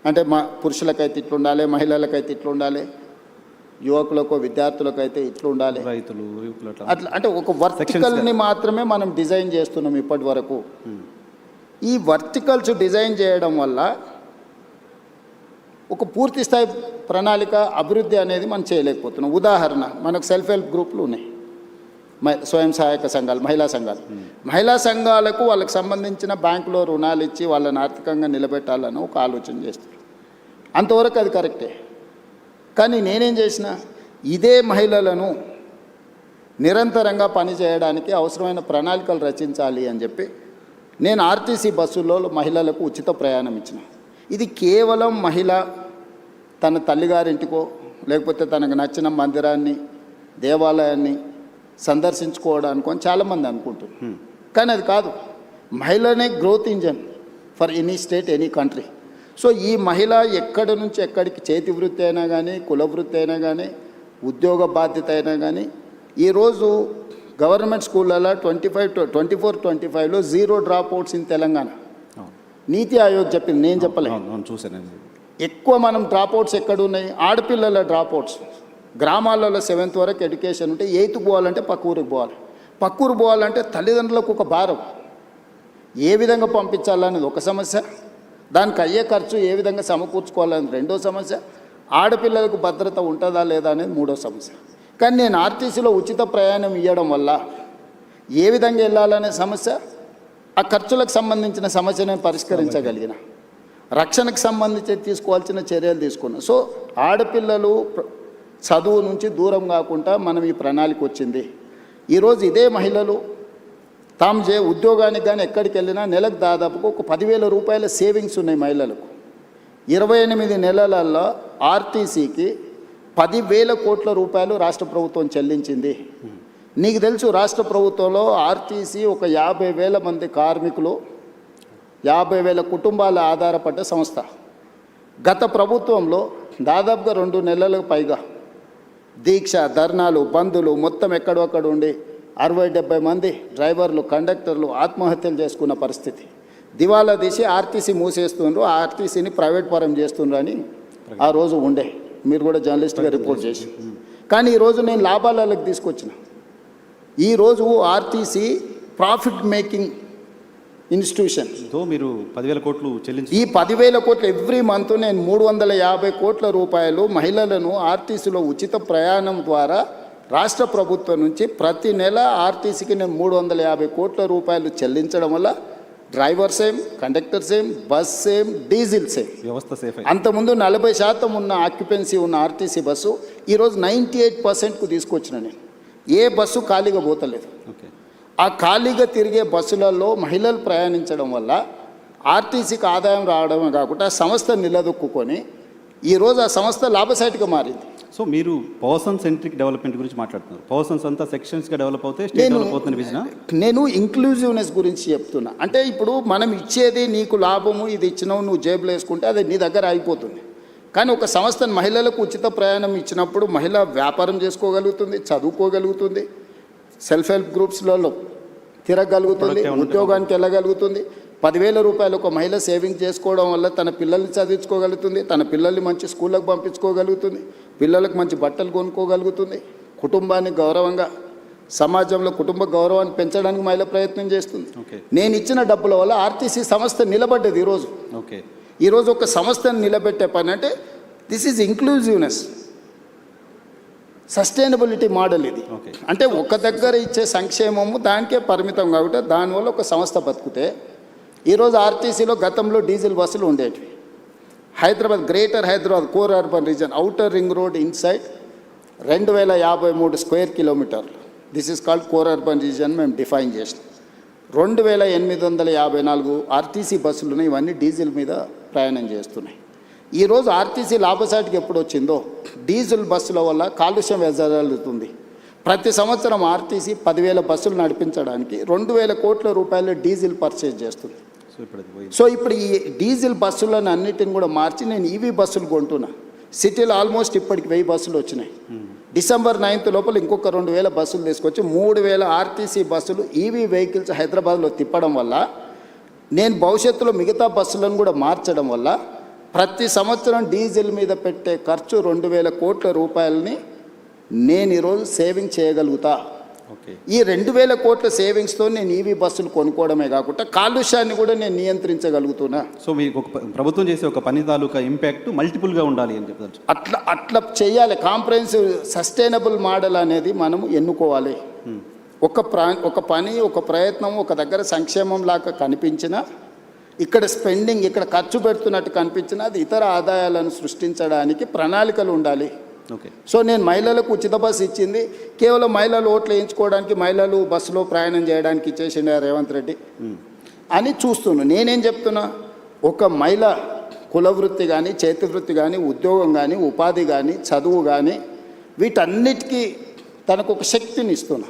అంటే మా పురుషులకైతే ఇట్లుండాలి, మహిళలకైతే ఇట్లుండాలి, యువకులకు విద్యార్థులకైతే ఇట్లుండాలి, రైతులు అట్లా అంటే ఒక వర్టికల్ని మాత్రమే మనం డిజైన్ చేస్తున్నాం ఇప్పటి వరకు. ఈ వర్టికల్స్ డిజైన్ చేయడం వల్ల ఒక పూర్తి స్థాయి ప్రణాళిక అభివృద్ధి అనేది మనం చేయలేకపోతున్నాం. ఉదాహరణ, మనకు సెల్ఫ్ హెల్ప్ గ్రూపులు ఉన్నాయి, స్వయం సహాయక సంఘాలు, మహిళా సంఘాలకు వాళ్ళకి సంబంధించిన బ్యాంకులో రుణాలు ఇచ్చి వాళ్ళని ఆర్థికంగా నిలబెట్టాలని ఒక ఆలోచన చేస్తారు. అంతవరకు అది కరెక్టే. కానీ నేనేం చేసిన, ఇదే మహిళలను నిరంతరంగా పనిచేయడానికి అవసరమైన ప్రణాళికలు రచించాలి అని చెప్పి నేను ఆర్టీసీ బస్సుల్లో మహిళలకు ఉచిత ప్రయాణం ఇచ్చిన. ఇది కేవలం మహిళ తన తల్లిగారింటికో లేకపోతే తనకు నచ్చిన మందిరాన్ని, దేవాలయాన్ని సందర్శించుకోవడానికో అని చాలామంది అనుకుంటున్నారు. కానీ అది కాదు. మహిళనే growth engine for any state, any country. So ఈ మహిళ ఎక్కడి నుంచి ఎక్కడికి, చేతి వృత్తి అయినా కానీ, కుల వృత్తి అయినా కానీ, ఉద్యోగ బాధ్యత అయినా కానీ, ఈరోజు గవర్నమెంట్ స్కూళ్ళలో 24-25లో 0 డ్రాప్ అవుట్స్ ఇన్ తెలంగాణ. నీతి ఆయోగ్ చెప్పింది, నేను చెప్పలేదు, చూసాను. ఎక్కువ మనం డ్రాప్ అవుట్స్ ఎక్కడున్నాయి, ఆడపిల్లల డ్రాప్ అవుట్స్. గ్రామాలలో 7th వరకు ఎడ్యుకేషన్ ఉంటే 8th పోవాలంటే పక్క ఊరికి పోవాలి. పక్క ఊరు పోవాలంటే తల్లిదండ్రులకు ఒక భారం. ఏ విధంగా పంపించాలనేది ఒక సమస్య, దానికి అయ్యే ఖర్చు ఏ విధంగా సమకూర్చుకోవాలనేది రెండో సమస్య, ఆడపిల్లలకు భద్రత ఉంటుందా లేదా అనేది మూడో సమస్య. కానీ నేను ఆర్టీసీలో ఉచిత ప్రయాణం ఇవ్వడం వల్ల ఏ విధంగా వెళ్ళాలనే సమస్య, ఆ ఖర్చులకు సంబంధించిన సమస్యను పరిష్కరించగలిగిన, రక్షణకు సంబంధించి తీసుకోవాల్సిన చర్యలు తీసుకున్నాం. సో ఆడపిల్లలు చదువు నుంచి దూరం కాకుండా మనం ఈ ప్రణాళిక వచ్చింది. ఈరోజు ఇదే మహిళలు తాము ఉద్యోగానికి కానీ ఎక్కడికి వెళ్ళినా నెలకు దాదాపుగా ఒక 10,000 రూపాయల సేవింగ్స్ ఉన్నాయి మహిళలకు. 28 నెలలలో ఆర్టీసీకి 10,000 కోట్ల రూపాయలు రాష్ట్ర ప్రభుత్వం చెల్లించింది. నీకు తెలుసు, రాష్ట్ర ప్రభుత్వంలో ఆర్టీసీ ఒక 50,000 మంది కార్మికులు, 50,000 కుటుంబాల ఆధారపడ్డ సంస్థ. గత ప్రభుత్వంలో దాదాపుగా 2 నెలలకు పైగా దీక్ష, ధర్నాలు, బంధులు మొత్తం ఎక్కడొక్కడ ఉండి 60-70 మంది డ్రైవర్లు, కండక్టర్లు ఆత్మహత్యలు చేసుకున్న పరిస్థితి. దివాలా తీసి ఆర్టీసీ మూసేస్తుండ్రు, ఆర్టీసీని ప్రైవేట్ పరం చేస్తుండ్రు అని ఆ రోజు ఉండే. మీరు కూడా జర్నలిస్ట్గా రిపోర్ట్ చేసి. కానీ ఈరోజు నేను లాభాలకు తీసుకొచ్చిన. ఈరోజు ఆర్టీసీ ప్రాఫిట్ మేకింగ్ ఇన్స్టిట్యూషన్. మీరు 10,000 కోట్లు చెల్లించి, ఈ 10,000 కోట్లు ఎవ్రీ మంత్ నేను 350 కోట్ల రూపాయలు మహిళలను ఆర్టీసీలో ఉచిత ప్రయాణం ద్వారా రాష్ట్ర ప్రభుత్వం నుంచి ప్రతి నెల ఆర్టీసీకి నేను 350 కోట్ల రూపాయలు చెల్లించడం వల్ల driver same, conductor same, bus same, diesel same, వ్యవస్థ సేఫ్. అంతకుముందు 40% ఉన్న ఆక్యుపెన్సీ ఉన్న ఆర్టీసీ బస్సు ఈరోజు 98%కు తీసుకొచ్చిన నేను. ఏ బస్సు ఖాళీగా పోతలేదు. ఆ ఖాళీగా తిరిగే బస్సులలో మహిళలు ప్రయాణించడం వల్ల ఆర్టీసీకి ఆదాయం రావడమే కాకుండా సంస్థ నిలదొక్కుని ఈరోజు ఆ సంస్థ లాభసాటిగా మారింది. సో మీరు పర్సన్ సెంట్రిక్ డెవలప్మెంట్ గురించి మాట్లాడుతున్నారు. పర్సన్స్ అంతా సెక్షన్స్గా డెవలప్ అవుతే స్టేట్ డెవలప్ అవుతుంది విజన్. నేను ఇంక్లూజివ్నెస్ గురించి చెప్తున్నా. అంటే ఇప్పుడు మనం ఇచ్చేది నీకు లాభము, ఇది ఇచ్చినావు, నువ్వు జేబులో వేసుకుంటే అది నీ దగ్గర అయిపోతుంది. కానీ ఒక సంస్థ మహిళలకు ఉచిత ప్రయాణం ఇచ్చినప్పుడు మహిళ వ్యాపారం చేసుకోగలుగుతుంది, చదువుకోగలుగుతుంది, సెల్ఫ్ హెల్ప్ గ్రూప్స్లలో తిరగలుగుతుంది, ఉద్యోగానికి వెళ్ళగలుగుతుంది. 10,000 రూపాయలు ఒక మహిళ సేవింగ్ చేసుకోవడం వల్ల తన పిల్లల్ని చదివించుకోగలుగుతుంది, తన పిల్లల్ని మంచి స్కూళ్ళకు పంపించుకోగలుగుతుంది, పిల్లలకు మంచి బట్టలు కొనుక్కోగలుగుతుంది, కుటుంబాన్ని గౌరవంగా, సమాజంలో కుటుంబ గౌరవాన్ని పెంచడానికి మహిళ ప్రయత్నం చేస్తుంది. నేను ఇచ్చిన డబ్బుల వల్ల ఆర్టీసీ సంస్థ నిలబడ్డది. ఈరోజు ఒక సంస్థను నిలబెట్టే పని అంటే this is inclusiveness, sustainability model ఇది. అంటే ఒక దగ్గర ఇచ్చే సంక్షేమము దానికే పరిమితం కాబట్టి దానివల్ల ఒక సంస్థ బతుకుతే. ఈరోజు ఆర్టీసీలో గతంలో డీజిల్ బస్సులు ఉండేటివి. Hyderabad, greater Hyderabad core urban region, outer ring road inside 2,053 square కిలోమీటర్లు. This is called core urban region మేము డిఫైన్ చేసినాం. 2,854 ఆర్టీసీ బస్సులు ఉన్నాయి. ఇవన్నీ డీజిల్ మీద ప్రయాణం చేస్తున్నాయి. ఈరోజు ఆర్టీసీ లాభసాటికి ఎప్పుడు వచ్చిందో డీజిల్ బస్సుల వల్ల కాలుష్యం వెదజల్లుతుంది. ప్రతి సంవత్సరం ఆర్టీసీ 10,000 బస్సులు నడిపించడానికి 2,000 కోట్ల రూపాయలు డీజిల్ పర్చేజ్ చేస్తుంది. సో ఇప్పుడు ఈ డీజిల్ బస్సులను అన్నిటిని కూడా మార్చి నేను ఈవీ బస్సులు కొంటున్నా. సిటీలో ఆల్మోస్ట్ ఇప్పటికి 1000 బస్సులు వచ్చినాయి. డిసెంబర్ 9th లోపల ఇంకొక 2,000 బస్సులు తీసుకొచ్చి 3,000 ఆర్టీసీ బస్సులు ఈవీ వెహికల్స్ హైదరాబాద్లో తిప్పడం వల్ల, నేను భవిష్యత్తులో మిగతా బస్సులను కూడా మార్చడం వల్ల ప్రతి సంవత్సరం డీజిల్ మీద పెట్టే ఖర్చు 2,000 కోట్ల రూపాయలని నేను ఈరోజు సేవింగ్ చేయగలుగుతా. ఓకే. ఈ 2,000 కోట్ల సేవింగ్స్తో నేను ఈవీ బస్సులు కొనుక్కోవడమే కాకుండా కాలుష్యాన్ని కూడా నేను నియంత్రించగలుగుతున్నా. సో మీకు ఒక ప్రభుత్వం చేసే ఒక పని తాలూకా ఇంపాక్ట్ మల్టిపుల్గా ఉండాలి అని చెప్తారు. అట్లా చేయాలి. కాంప్రహెన్సివ్ సస్టైనబుల్ మోడల్ అనేది మనం ఎన్నుకోవాలి. ఒక పని, ఒక ప్రయత్నం ఒక దగ్గర సంక్షేమం లాగా కనిపించినా, ఇక్కడ స్పెండింగ్, ఇక్కడ ఖర్చు పెడుతున్నట్టు కనిపించినా అది ఇతర ఆదాయాలను సృష్టించడానికి ప్రణాళికలు ఉండాలి. ఓకే. సో నేను మహిళలకు ఉచిత బస్సు ఇచ్చింది కేవలం మహిళలు ఓట్లు వేయించుకోవడానికి, మహిళలు బస్సులో ప్రయాణం చేయడానికి ఇచ్చేసిండే రేవంత్ రెడ్డి అని చూస్తున్నాను. నేనేం చెప్తున్నా, ఒక మహిళ కులవృత్తి కానీ, చేతి వృత్తి కానీ, ఉద్యోగం కానీ, ఉపాధి కానీ, చదువు కానీ వీటన్నిటికీ తనకు ఒక శక్తిని ఇస్తున్నా.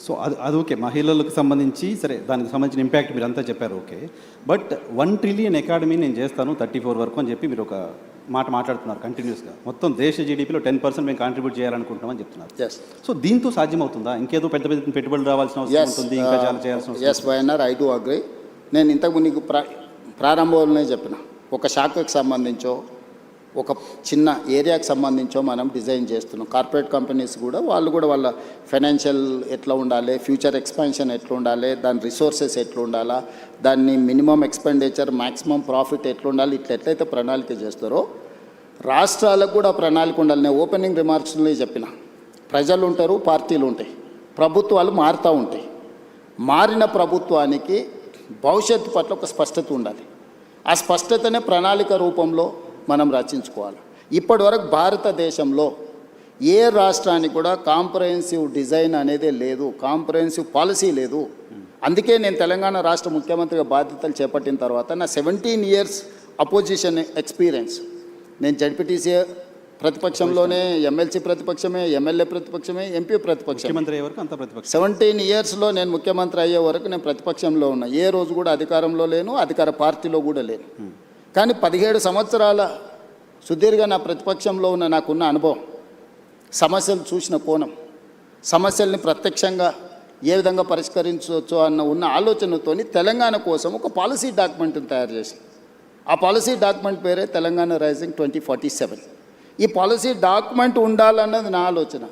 సో అది ఓకే, మహిళలకు సంబంధించి సరే, దానికి సంబంధించిన ఇంపాక్ట్ మీరు అంతా చెప్పారు. ఓకే, బట్ 1 ట్రిలియన్ ఎకాడమీ నేను చేస్తాను 34 వరకు అని చెప్పి మీరు ఒక మాట్లాడుతున్నారు కంటిన్యూస్గా. మొత్తం దేశ జీడీపీలో 10% మేము కాంట్రిబ్యూట్ చేయాలనుకుంటున్నామని చెప్తున్నారు. సో దీంతో సాధ్యమవుతుందా? ఇంకేదో పెద్ద పెద్ద పెట్టుబడులు రావాల్సిన అవసరం ఉంటుంది, ఇంకా చాలా చేయాల్సిన అవసరం? Yes YNR, I do agree. నేను ఇంతకు నీకు ప్రారంభంలోనే చెప్పిన, ఒక శాఖకు సంబంధించో ఒక చిన్న ఏరియాకి సంబంధించో మనం డిజైన్ చేస్తున్నాం. కార్పొరేట్ కంపెనీస్ కూడా వాళ్ళు కూడా వాళ్ళ ఫైనాన్షియల్ ఎట్లా ఉండాలి, ఫ్యూచర్ ఎక్స్పాన్షన్ ఎట్లా ఉండాలి, దాని రిసోర్సెస్ ఎట్లా ఉండాలా, దాన్ని మినిమం ఎక్స్పెండిచర్ మ్యాక్సిమం ప్రాఫిట్ ఎట్లా ఉండాలి, ఎట్లయితే ప్రణాళిక చేస్తారో రాష్ట్రాలకు కూడా ప్రణాళిక ఉండాలి. నేను ఓపెనింగ్ రిమార్క్స్లో చెప్పిన, ప్రజలు ఉంటారు, పార్టీలు ఉంటాయి, ప్రభుత్వాలు మారుతూ ఉంటాయి. మారిన ప్రభుత్వానికి భవిష్యత్తు పట్ల ఒక స్పష్టత ఉండాలి. ఆ స్పష్టతనే ప్రణాళిక రూపంలో మనం రచించుకోవాలి. ఇప్పటివరకు భారతదేశంలో ఏ రాష్ట్రానికి కూడా కాంప్రహెన్సివ్ డిజైన్ అనేది లేదు, కాంప్రహెన్సివ్ పాలసీ లేదు. అందుకే నేను తెలంగాణ రాష్ట్ర ముఖ్యమంత్రిగా బాధ్యతలు చేపట్టిన తర్వాత నా 17 years అపోజిషన్ ఎక్స్పీరియన్స్, నేను జడ్పీటీసీ ప్రతిపక్షంలోనే, ఎమ్మెల్సీ ప్రతిపక్షమే, ఎమ్మెల్యే ప్రతిపక్షమే, ఎంపీ ప్రతిపక్షం. 17 yearsలో నేను ముఖ్యమంత్రి అయ్యే వరకు నేను ప్రతిపక్షంలో ఉన్నా. ఏ రోజు కూడా అధికారంలో లేను, అధికార పార్టీలో కూడా లేను. కానీ 17 సంవత్సరాల సుదీర్ఘ నా ప్రతిపక్షంలో ఉన్న నాకున్న అనుభవం, సమస్యలు చూసిన కోణం, సమస్యల్ని ప్రత్యక్షంగా ఏ విధంగా పరిష్కరించవచ్చు అన్న ఉన్న ఆలోచనతో తెలంగాణ కోసం ఒక పాలసీ డాక్యుమెంట్ని తయారు చేసి, ఆ పాలసీ డాక్యుమెంట్ పేరే తెలంగాణ రైజింగ్ 2047. ఈ పాలసీ డాక్యుమెంట్ ఉండాలన్నది నా ఆలోచన.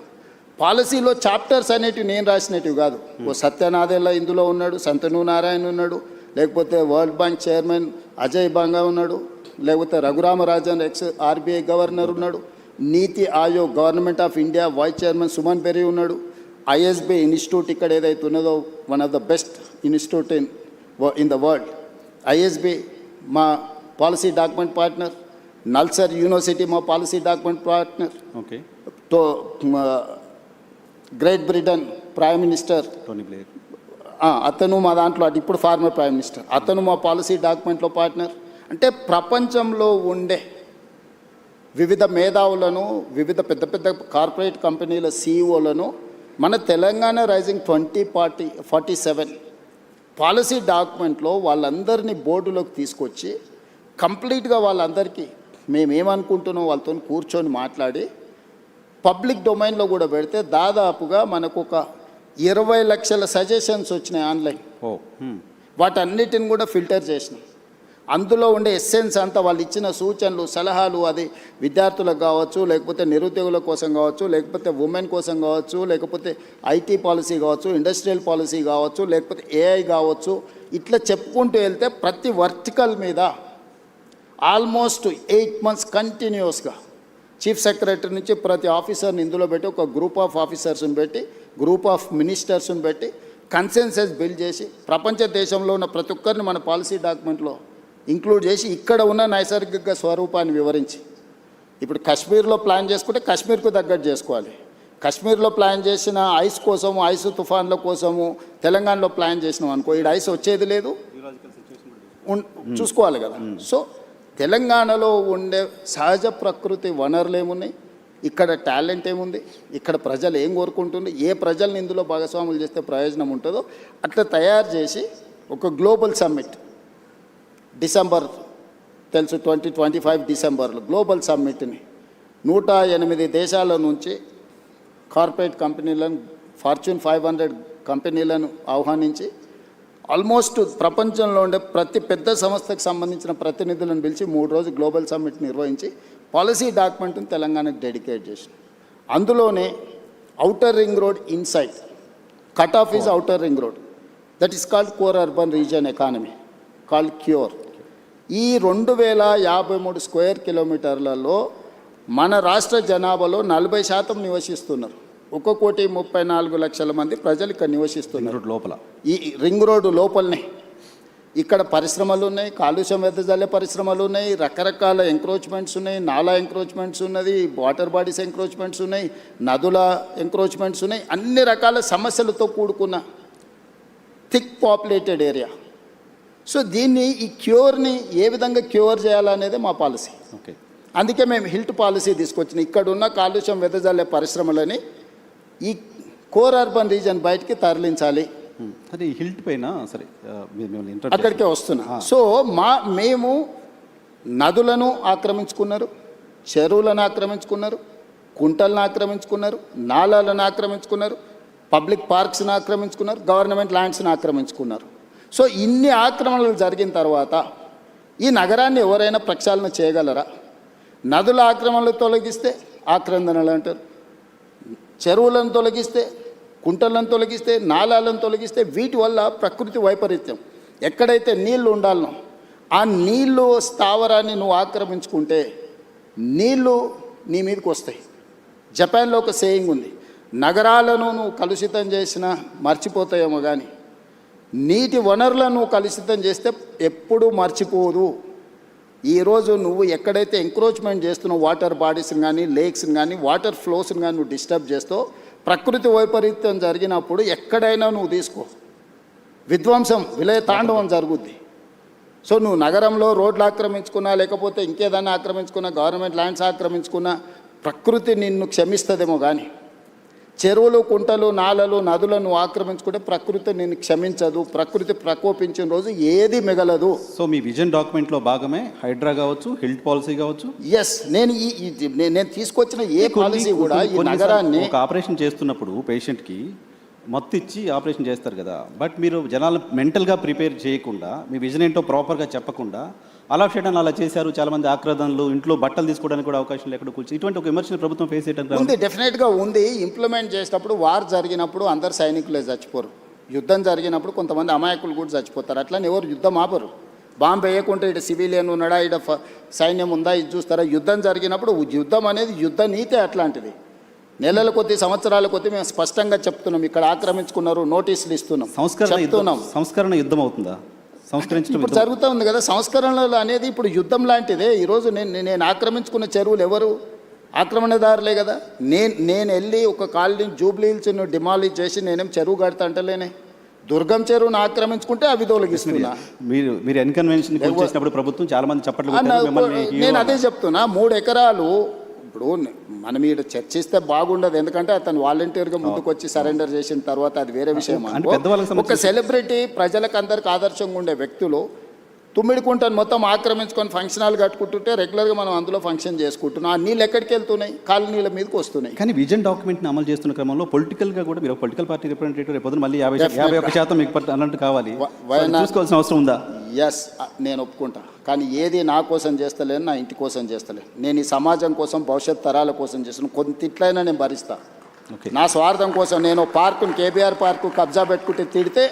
పాలసీలో చాప్టర్స్ అనేటివి నేను రాసినవి కాదు. ఓ సత్యనాథెల్ల ఇందులో ఉన్నాడు, సంతను నారాయణ ఉన్నాడు, లేకపోతే world bank chairman Ajay Banga ఉన్నాడు, లేకపోతే రఘురామరాజన్ ఎక్స్ ఆర్బీఐ గవర్నర్ ఉన్నాడు, NITI Aayog government of India vice chairman Suman Bery ఉన్నాడు, ఐఎస్బీ ఇన్స్టిట్యూట్ ఇక్కడ ఏదైతే ఉన్నదో one of the best institute in the world, ISB మా policy document partner, NALSAR university మా పాలసీ డాక్యుమెంట్ పార్ట్నర్, ఓకే, తో Great Britain prime minister Tony Blair అతను మా దాంట్లో, అది ఇప్పుడు ఫార్మర్ ప్రైమ్ మినిస్టర్, అతను మా పాలసీ డాక్యుమెంట్లో పార్ట్నర్. అంటే ప్రపంచంలో ఉండే వివిధ మేధావులను, వివిధ పెద్ద పెద్ద కార్పొరేట్ కంపెనీల సీఈఓలను మన తెలంగాణ రైజింగ్ 2047 పాలసీ డాక్యుమెంట్లో వాళ్ళందరినీ బోర్డులోకి తీసుకొచ్చి కంప్లీట్గా వాళ్ళందరికీ మేమేమనుకుంటున్నాం వాళ్ళతో కూర్చొని మాట్లాడి పబ్లిక్ డొమైన్లో కూడా పెడితే దాదాపుగా మనకు ఒక 20 లక్షల సజెషన్స్ వచ్చినాయి ఆన్లైన్. వాటన్నిటిని కూడా ఫిల్టర్ చేసినాం. అందులో ఉండే ఎస్సెన్స్ అంతా వాళ్ళు ఇచ్చిన సూచనలు, సలహాలు, అది విద్యార్థులకు కావచ్చు, లేకపోతే నిరుద్యోగుల కోసం కావచ్చు, లేకపోతే ఉమెన్ కోసం కావచ్చు, లేకపోతే ఐటీ పాలసీ కావచ్చు, ఇండస్ట్రియల్ పాలసీ కావచ్చు, లేకపోతే ఏఐ కావచ్చు, ఇట్లా చెప్పుకుంటూ వెళ్తే ప్రతి వర్టికల్ మీద ఆల్మోస్ట్ 8 months కంటిన్యూస్గా చీఫ్ సెక్రటరీ నుంచి ప్రతి ఆఫీసర్ని ఇందులో పెట్టి, ఒక గ్రూప్ ఆఫ్ ఆఫీసర్స్ని పెట్టి, గ్రూప్ ఆఫ్ మినిస్టర్స్ని పెట్టి కన్సెన్సస్ బిల్డ్ చేసి ప్రపంచ దేశంలో ఉన్న ప్రతి ఒక్కరిని మన పాలసీ డాక్యుమెంట్లో ఇంక్లూడ్ చేసి ఇక్కడ ఉన్న నైసర్గిక స్వరూపాన్ని వివరించి, ఇప్పుడు కాశ్మీర్లో ప్లాన్ చేసుకుంటే కాశ్మీర్కు తగ్గట్టు చేసుకోవాలి. కాశ్మీర్లో ప్లాన్ చేసిన ఐస్ కోసము, ఐస్ తుఫాన్ల కోసము తెలంగాణలో ప్లాన్ చేసినాం అనుకో, ఇక్కడ ఐస్ వచ్చేది లేదు, చూసుకోవాలి కదా. సో తెలంగాణలో ఉండే సహజ ప్రకృతి వనరులు ఏమున్నాయి, ఇక్కడ టాలెంట్ ఏముంది, ఇక్కడ ప్రజలు ఏం కోరుకుంటుంది, ఏ ప్రజల్ని ఇందులో భాగస్వాములు చేస్తే ప్రయోజనం ఉంటుందో అట్లా తయారు చేసి ఒక గ్లోబల్ సమ్మిట్ డిసెంబర్, తెలుసు 2025 డిసెంబర్లో గ్లోబల్ సమ్మిట్ని 108 దేశాల నుంచి కార్పొరేట్ కంపెనీలను, ఫార్చ్యూన్ 500 కంపెనీలను ఆహ్వానించి ఆల్మోస్ట్ ప్రపంచంలో ఉండే ప్రతి పెద్ద సంస్థకు సంబంధించిన ప్రతినిధులను పిలిచి 3 రోజులు గ్లోబల్ సమ్మిట్ నిర్వహించి పాలసీ డాక్యుమెంట్ని తెలంగాణకు డెడికేట్ చేసిన. అందులోనే outer ring road inside cut off is outer ring road, that is called core urban region economy called cure. ఈ 2053 స్క్వేర్ కిలోమీటర్లలో మన రాష్ట్ర జనాభాలో 40% నివసిస్తున్నారు. 1,34,00,000 మంది ప్రజలు ఇక్కడ నివసిస్తున్నారు. లోపల ఈ రింగ్ రోడ్డు లోపలనే ఇక్కడ పరిశ్రమలు ఉన్నాయి, కాలుష్యం వెదజల్లే పరిశ్రమలు ఉన్నాయి, రకరకాల ఎంక్రోచ్మెంట్స్ ఉన్నాయి, నాలా ఎంక్రోచ్మెంట్స్ ఉన్నది, వాటర్ బాడీస్ ఎంక్రోచ్మెంట్స్ ఉన్నాయి, నదుల ఎంక్రోచ్మెంట్స్ ఉన్నాయి, అన్ని రకాల సమస్యలతో కూడుకున్న థిక్ పాపులేటెడ్ ఏరియా. సో దీన్ని ఈ క్యూర్ని ఏ విధంగా క్యూర్ చేయాలనేదే మా పాలసీ. ఓకే, అందుకే మేము హిల్ట్ పాలసీ తీసుకొచ్చినాం. ఇక్కడ ఉన్న కాలుష్యం వెదజల్లే పరిశ్రమలని ఈ కోర్ అర్బన్ రీజన్ బయటికి తరలించాలి. సరే, ఈ హిల్ట్ పైన సరే అక్కడికే వస్తున్నా. సో మేము నదులను ఆక్రమించుకున్నారు, చెరువులను ఆక్రమించుకున్నారు, కుంటలను ఆక్రమించుకున్నారు, నాలాలను ఆక్రమించుకున్నారు, పబ్లిక్ పార్క్స్ని ఆక్రమించుకున్నారు, గవర్నమెంట్ ల్యాండ్స్ని ఆక్రమించుకున్నారు. సో ఇన్ని ఆక్రమణలు జరిగిన తర్వాత ఈ నగరాన్ని ఎవరైనా ప్రక్షాళన చేయగలరా? నదుల ఆక్రమణలు తొలగిస్తే ఆక్రందనలు అంటారు, చెరువులను తొలగిస్తే, కుంటలను తొలగిస్తే, నాలాలను తొలగిస్తే వీటి వల్ల ప్రకృతి వైపరీత్యం. ఎక్కడైతే నీళ్లు ఉండాలనో ఆ నీళ్ళు స్థావరాన్ని నువ్వు ఆక్రమించుకుంటే నీళ్ళు నీ మీదకి వస్తాయి. జపాన్లో ఒక సేయింగ్ ఉంది, నగరాలను నువ్వు కలుషితం చేసినా మర్చిపోతాయేమో కానీ నీటి వనరులను నువ్వు కలుషితం చేస్తే ఎప్పుడూ మర్చిపోదు. ఈరోజు నువ్వు ఎక్కడైతే ఎంక్రోచ్మెంట్ చేస్తున్నావు వాటర్ బాడీస్ని కానీ, లేక్స్ని కానీ, వాటర్ ఫ్లోస్ని కానీ నువ్వు డిస్టర్బ్ చేస్తావు, ప్రకృతి వైపరీత్యం జరిగినప్పుడు ఎక్కడైనా నువ్వు తీసుకో విధ్వంసం, విలయ తాండవం జరుగుద్ది. సో నువ్వు నగరంలో రోడ్లు ఆక్రమించుకున్నా, లేకపోతే ఇంకేదన్నా ఆక్రమించుకున్నా, గవర్నమెంట్ ల్యాండ్స్ ఆక్రమించుకున్నా ప్రకృతి నిన్ను క్షమిస్తుందేమో కానీ చెరువులు, కుంటలు, నాలలు, నదులను ఆక్రమించుకుంటే ప్రకృతి నిన్ను క్షమించదు. ప్రకృతి ప్రకోపించిన రోజు ఏది మిగలదు. సో మీ విజన్ డాక్యుమెంట్లో భాగమే హైడ్రా కావచ్చు, హిల్ట్ పాలసీ కావచ్చు. ఎస్, నేను నేను తీసుకొచ్చిన ఏ పాలసీ కూడా ఈ నగరాన్ని ఒక ఆపరేషన్ చేస్తున్నప్పుడు పేషెంట్కి మత్తు ఇచ్చి ఆపరేషన్ చేస్తారు కదా, బట్ మీరు జనాలను మెంటల్గా ప్రిపేర్ చేయకుండా, మీ విజన్ ఏంటో ప్రాపర్గా చెప్పకుండా అలా చేయడం అలా చేశారు. చాలామంది ఆక్రదనలు, ఇంట్లో బట్టలు తీసుకోవడానికి కూడా అవకాశం లేకుండా కూర్చొని ఇటువంటి ఒక విమర్శలు ప్రభుత్వం ఫేస్ చేయడం ఉంది. డెఫినెట్గా ఉంది. ఇంప్లిమెంట్ చేసేటప్పుడు వార్ జరిగినప్పుడు అందరు సైనికులే చచ్చిపోరు, యుద్ధం జరిగినప్పుడు కొంతమంది అమాయకులు కూడా చచ్చిపోతారు. అట్లని ఎవరు యుద్ధం ఆపరు. బాంబు వేయకుంటే ఇటు సివిలియన్ ఉన్నాడా, ఇటు సైన్యం ఉందా, ఇది చూస్తారా? యుద్ధం జరిగినప్పుడు యుద్ధం అనేది యుద్ధ నీతే అట్లాంటిది. నెలల కొద్ది, సంవత్సరాల కొద్ది మేము స్పష్టంగా చెప్తున్నాం, ఇక్కడ ఆక్రమించుకున్నారు, నోటీసులు ఇస్తున్నాం, సంస్కరణ యుద్ధం అవుతుందా? సంస్కరించడం ఇప్పుడు జరుగుతూ ఉంది కదా. సంస్కరణలు అనేది ఇప్పుడు యుద్ధం లాంటిదే. ఈరోజు నేను ఆక్రమించుకున్న చెరువులు ఎవరు? ఆక్రమణదారులే కదా. నేను వెళ్ళి ఒక కాలనీ జూబ్లీ హిల్స్ను డిమాలిష్ చేసి నేనేం చెరువు కడతా అంటలేనే. దుర్గం చెరువును ఆక్రమించుకుంటే అవి తొలగిస్తున్నా. మీరు ఎన్కన్వెన్షన్ చేసినప్పుడు ప్రభుత్వం చాలా మంది చప్పట్లు. నేను అదే చెప్తున్నా, 3 ఎకరాలు ఇప్పుడు మనం ఇక్కడ చర్చిస్తే బాగుండదు, ఎందుకంటే అతను వాలంటీర్గా ముందుకు వచ్చి సరెండర్ చేసిన తర్వాత అది వేరే విషయం. ఒక సెలబ్రిటీ ప్రజలకు అందరికి ఆదర్శంగా ఉండే వ్యక్తులు తుమ్మిడికుంటను మొత్తం ఆక్రమించుకొని ఫంక్షన్ హాల్ కట్టుకుంటుంటే రెగ్యులర్గా మనం అందులో ఫంక్షన్ చేసుకుంటున్నాం. ఆ నీళ్ళు ఎక్కడికి వెళ్తున్నాయి? కాలనీల మీదకి వస్తున్నాయి. కానీ విజన్ డాక్యుమెంట్ని అమలు చేస్తున్న క్రమంలో పొలిటికల్గా కూడా మీరు పొలిటికల్ పార్టీ రిప్రజెంటేటివ్ రేపు మళ్ళీ 51% మీకు అన్నట్టు కావాలి, చూసుకోవాల్సిన అవసరం ఉందా? ఎస్, నేను ఒప్పుకుంటా. కానీ ఏది నా కోసం చేస్తలేను, నా ఇంటి కోసం చేస్తలేను. నేను ఈ సమాజం కోసం, భవిష్యత్ తరాల కోసం చేస్తున్నాను. కొంత తిట్లైనా నేను భరిస్తా. నా స్వార్థం కోసం నేను పార్కుని, కేబీఆర్ పార్కు కబ్జా పెట్టుకుంటే తిడితే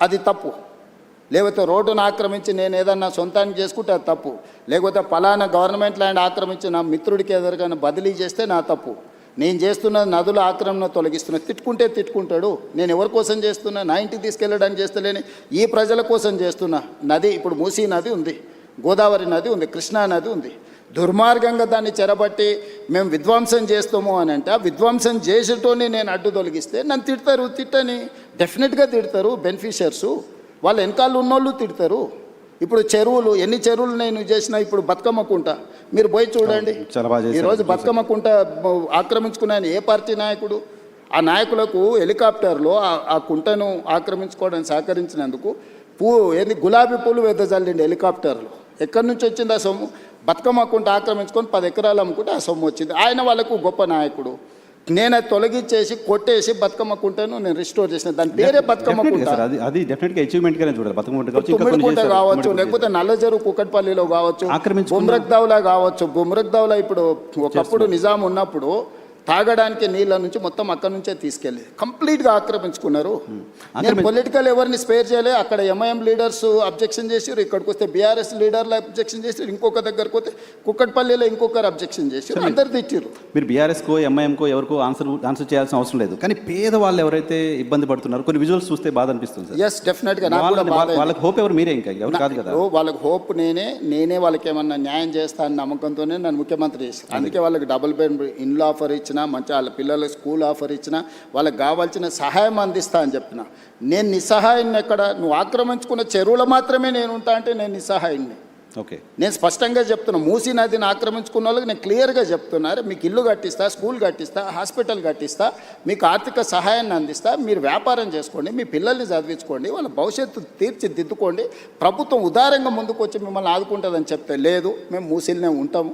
అది తప్పు. లేకపోతే రోడ్డును ఆక్రమించి నేను ఏదన్నా సొంతానికి చేసుకుంటే అది తప్పు. లేకపోతే పలానా గవర్నమెంట్ ల్యాండ్ ఆక్రమించి నా మిత్రుడికి ఎదురుగానే బదిలీ చేస్తే నా తప్పు. నేను చేస్తున్న నదుల ఆక్రమణ తొలగిస్తున్నా. తిట్టుకుంటే తిట్టుకుంటాడు. నేను ఎవరి కోసం చేస్తున్నా? నా ఇంటికి తీసుకెళ్ళడానికి చేస్తలేని, ఈ ప్రజల కోసం చేస్తున్నా. నది ఇప్పుడు మూసీ నది ఉంది, గోదావరి నది ఉంది, కృష్ణా నది ఉంది. దుర్మార్గంగా దాన్ని చెరబట్టి మేము విధ్వంసం చేస్తాము అని అంటే, ఆ విధ్వంసం చేసేటోని నేను అడ్డు తొలగిస్తే నన్ను తిడతారు. తిట్టని డెఫినెట్గా తిడతారు. బెనిఫిషియర్సు వాళ్ళ వెనకాల ఉన్నోళ్ళు తిడతారు. ఇప్పుడు చెరువులు, ఎన్ని చెరువులు నేను చేసినా, ఇప్పుడు బతుకమ్మ కుంట మీరు పోయి చూడండి. ఈరోజు బతుకమ్మ కుంట ఆక్రమించుకున్నాను ఏ పార్టీ నాయకుడు? ఆ నాయకులకు హెలికాప్టర్లో ఆ కుంటను ఆక్రమించుకోవడానికి సహకరించినందుకు గులాబీ పూలు వెదజల్లిండి హెలికాప్టర్లో. ఎక్కడి నుంచి వచ్చింది ఆ సొమ్ము? బతుకమ్మ కుంట ఆక్రమించుకొని 10 ఎకరాలు అమ్ముకుంటే ఆ సొమ్ము వచ్చింది. ఆయన వాళ్ళకు గొప్ప నాయకుడు. నేను అది తొలగించేసి కొట్టేసి బతుకమ్మ కుంటను నేను రిస్టోర్ చేసిన దాని పేరే బతుకమ్మ Definitely కుంట. సార్, అది డెఫినెట్గా అచీవ్మెంట్ గానే చూడాలి. బతుకమ్మ గుంట కావచ్చు, ఇంకా కొన్ని తుమ్మిడికుంట చేశారు. కావచ్చు, తుమ్మిడికుంట లేకపోతే నల్లజరు కుకట్పల్లిలో కావచ్చు, ఆక్రమించుకున్న- బుమ్రక్దౌలా కావచ్చు. బుమ్రక్దౌలా ఇప్పుడు ఒకప్పుడు నిజాం ఉన్నప్పుడు తాగడానికి నీళ్ళ నుంచి మొత్తం అక్కడ నుంచే తీసుకెళ్ళి కంప్లీట్గా ఆక్రమించుకున్నారు. నేను పొలిటికల్ ఎవరిని స్పేర్ చేయలే. అక్కడ ఎంఐఎం లీడర్స్ అబ్జెక్షన్ చేసారు, ఇక్కడికి వస్తే బీఆర్ఎస్ లీడర్లు అబ్జెక్షన్ చేసారు, ఇంకొక దగ్గరకు వస్తే కుక్కట్పల్లిలో ఇంకొకరు అబ్జెక్షన్ చేసారు, అందరు తిట్టారు. మీరు బీఆర్ఎస్కో ఎంఐఎంకో ఎవరికో ఆన్సర్ చేయాల్సిన అవసరం లేదు. కానీ పేదవాళ్ళు ఎవరైతే ఇబ్బంది పడుతున్నారో కొన్ని విజువల్స్ చూస్తే బాధ అనిపిస్తుంది సార్. ఎస్, డెఫినెట్గా నాకు కూడా బాధ అయింది. వాళ్ళకి హోప్ ఎవరు? మీరే, ఇంకా ఎవరు కాదు కదా. వాళ్ళకి హోప్ నేనే వాళ్ళకి ఏమన్నా న్యాయం చేస్తా అన్న నమ్మకంతోనే నన్ను ముఖ్యమంత్రి చేశాను. అందుకే వాళ్ళకి డబుల్ బెడ్ ఇండ్లు ఆఫర్ ఇచ్చిన, మంచి వాళ్ళ పిల్లలకు స్కూల్ ఆఫర్ ఇచ్చిన, వాళ్ళకి కావాల్సిన సహాయం అందిస్తా అని చెప్పిన. నేను నిస్సహాయాన్ని ఎక్కడ? నువ్వు ఆక్రమించుకున్న చెరువులు మాత్రమే నేను ఉంటా అంటే నేను నిస్సహాయాన్ని. ఓకే, నేను స్పష్టంగా చెప్తున్నా, మూసీ నదిని ఆక్రమించుకున్న వాళ్ళకి నేను క్లియర్గా చెప్తున్నారు, మీకు ఇల్లు కట్టిస్తా, స్కూల్ కట్టిస్తా, హాస్పిటల్ కట్టిస్తా, మీకు ఆర్థిక సహాయాన్ని అందిస్తా, మీరు వ్యాపారం చేసుకోండి, మీ పిల్లల్ని చదివించుకోండి, వాళ్ళ భవిష్యత్తు తీర్చిదిద్దుకోండి, ప్రభుత్వం ఉదారంగా ముందుకు వచ్చి మిమ్మల్ని ఆదుకుంటుందని చెప్తే లేదు మేము మూసీలనే ఉంటాము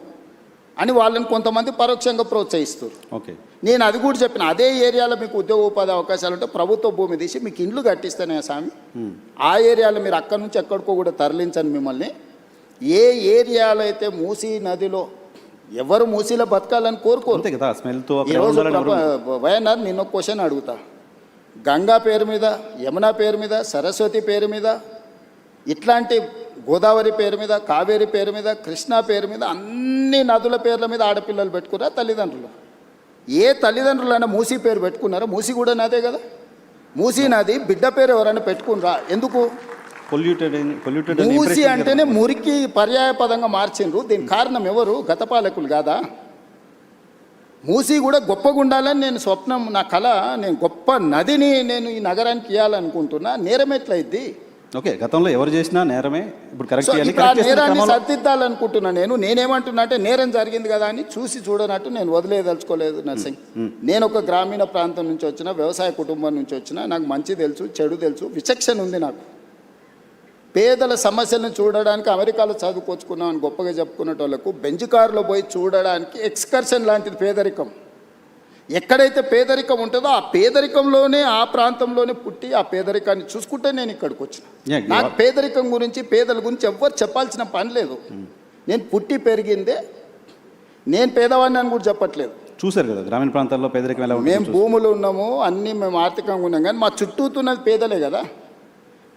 అని వాళ్ళని కొంతమంది పరోక్షంగా ప్రోత్సహిస్తారు. ఓకే, నేను అది కూడా చెప్పిన, అదే ఏరియాలో మీకు ఉద్యోగ ఉపాధి అవకాశాలు ఉంటే ప్రభుత్వ భూమి తీసి మీకు ఇండ్లు కట్టిస్తానే స్వామి. ఆ ఏరియాలో మీరు అక్కడి నుంచి ఎక్కడికో కూడా తరలించండి మిమ్మల్ని. ఏ ఏరియాలో అయితే మూసీ నదిలో ఎవరు మూసీలో బతకాలని కోరుకోరు కదా, స్మెల్తో. ఈరోజు వైఎన్ఆర్ నిన్న క్వశ్చన్ అడుగుతా, గంగా పేరు మీద, యమునా పేరు మీద, సరస్వతి పేరు మీద, ఇట్లాంటి గోదావరి పేరు మీద, కావేరి పేరు మీద, కృష్ణా పేరు మీద, అన్ని నదుల పేర్ల మీద ఆడపిల్లలు పెట్టుకున్నారా తల్లిదండ్రులు? ఏ తల్లిదండ్రులైనా మూసీ పేరు పెట్టుకున్నారా? మూసీ కూడా నదే కదా. మూసీ నది బిడ్డ పేరు ఎవరైనా పెట్టుకున్నారా? ఎందుకు? పొల్యూటెడ్ మూసీ అంటేనే మురికి పర్యాయ పదంగా మార్చిండ్రు. దీనికి కారణం ఎవరు? గత పాలకులు కాదా? మూసీ కూడా గొప్పగా ఉండాలని నేను స్వప్నం, నా కళ. నేను గొప్ప నదిని నేను ఈ నగరానికి ఇవ్వాలనుకుంటున్నా. నేరం ఎట్లయిద్ది? ఓకే, గతంలో ఎవరు చేసినా నేరమే, ఇప్పుడు కరెక్ట్ సో చేయాలి. ఇప్పుడు ఆ నేరాన్ని సరిదిద్దాలనుకుంటున్నా. నేనేమంటున్నా అంటే నేరం జరిగింది కదా అని చూసి చూడనట్టు నేను వదిలేదలుచుకోలేదు నర్సింగ్. నేను ఒక గ్రామీణ ప్రాంతం నుంచి వచ్చిన, వ్యవసాయ కుటుంబం నుంచి వచ్చిన, నాకు మంచి తెలుసు, చెడు తెలుసు, విచక్షణ ఉంది నాకు. పేదల సమస్యలను చూడడానికి అమెరికాలో చదువుకొచ్చుకున్నామని గొప్పగా చెప్పుకునేటోళ్లకు బెంచ్ కారులో పోయి చూడడానికి ఎక్స్కర్షన్ లాంటిది పేదరికం. ఎక్కడైతే పేదరికం ఉంటుందో ఆ పేదరికంలోనే, ఆ ప్రాంతంలోనే పుట్టి ఆ పేదరికాన్ని చూసుకుంటే నేను ఇక్కడికి వచ్చిన. నాకు పేదరికం గురించి, పేదల గురించి ఎవ్వరు చెప్పాల్సిన పని లేదు. నేను పుట్టి పెరిగిందే, నేను పేదవాడిని అని కూడా చెప్పట్లేదు. చూశారు కదా గ్రామీణ ప్రాంతాల్లో పేదరికం ఎలా ఉంటుంది. మేము భూములు ఉన్నాము, అన్నీ మేము ఆర్థికంగా ఉన్నాం, కానీ మా చుట్టూతున్నది పేదలే కదా.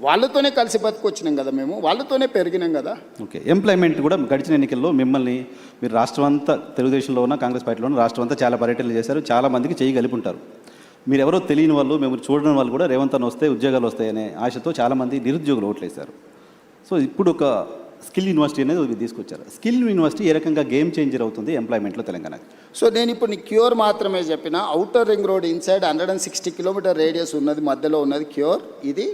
వాళ్ళతోనే కలిసి బతుకొచ్చినాం కదా, మేము వాళ్ళతోనే పెరిగినాం కదా. ఓకే, ఎంప్లాయ్మెంట్ కూడా గడిచిన ఎన్నికల్లో మిమ్మల్ని మీరు రాష్ట్రం అంతా, తెలుగుదేశంలో ఉన్న, కాంగ్రెస్ పార్టీలో ఉన్న రాష్ట్రం అంతా చాలా పర్యటనలు చేశారు, చాలా మందికి చేయగలిపి ఉంటారు. మీరు ఎవరో తెలియని వాళ్ళు, మేము చూడని వాళ్ళు కూడా రేవంత్ అన్న వస్తే ఉద్యోగాలు వస్తాయనే ఆశతో చాలామంది నిరుద్యోగులు ఓట్లేశారు. సో ఇప్పుడు ఒక స్కిల్ యూనివర్సిటీ అనేది తీసుకొచ్చారు. స్కిల్ యూనివర్సిటీ ఏ రకంగా గేమ్ చేంజర్ అవుతుంది ఎంప్లాయ్మెంట్లో తెలంగాణకి? సో నేను ఇప్పుడు నీ క్యూర్ మాత్రమే చెప్పిన. Outer ring road inside 160 kilometre radius ఉన్నది, మధ్యలో ఉన్నది క్యూర్. ఇది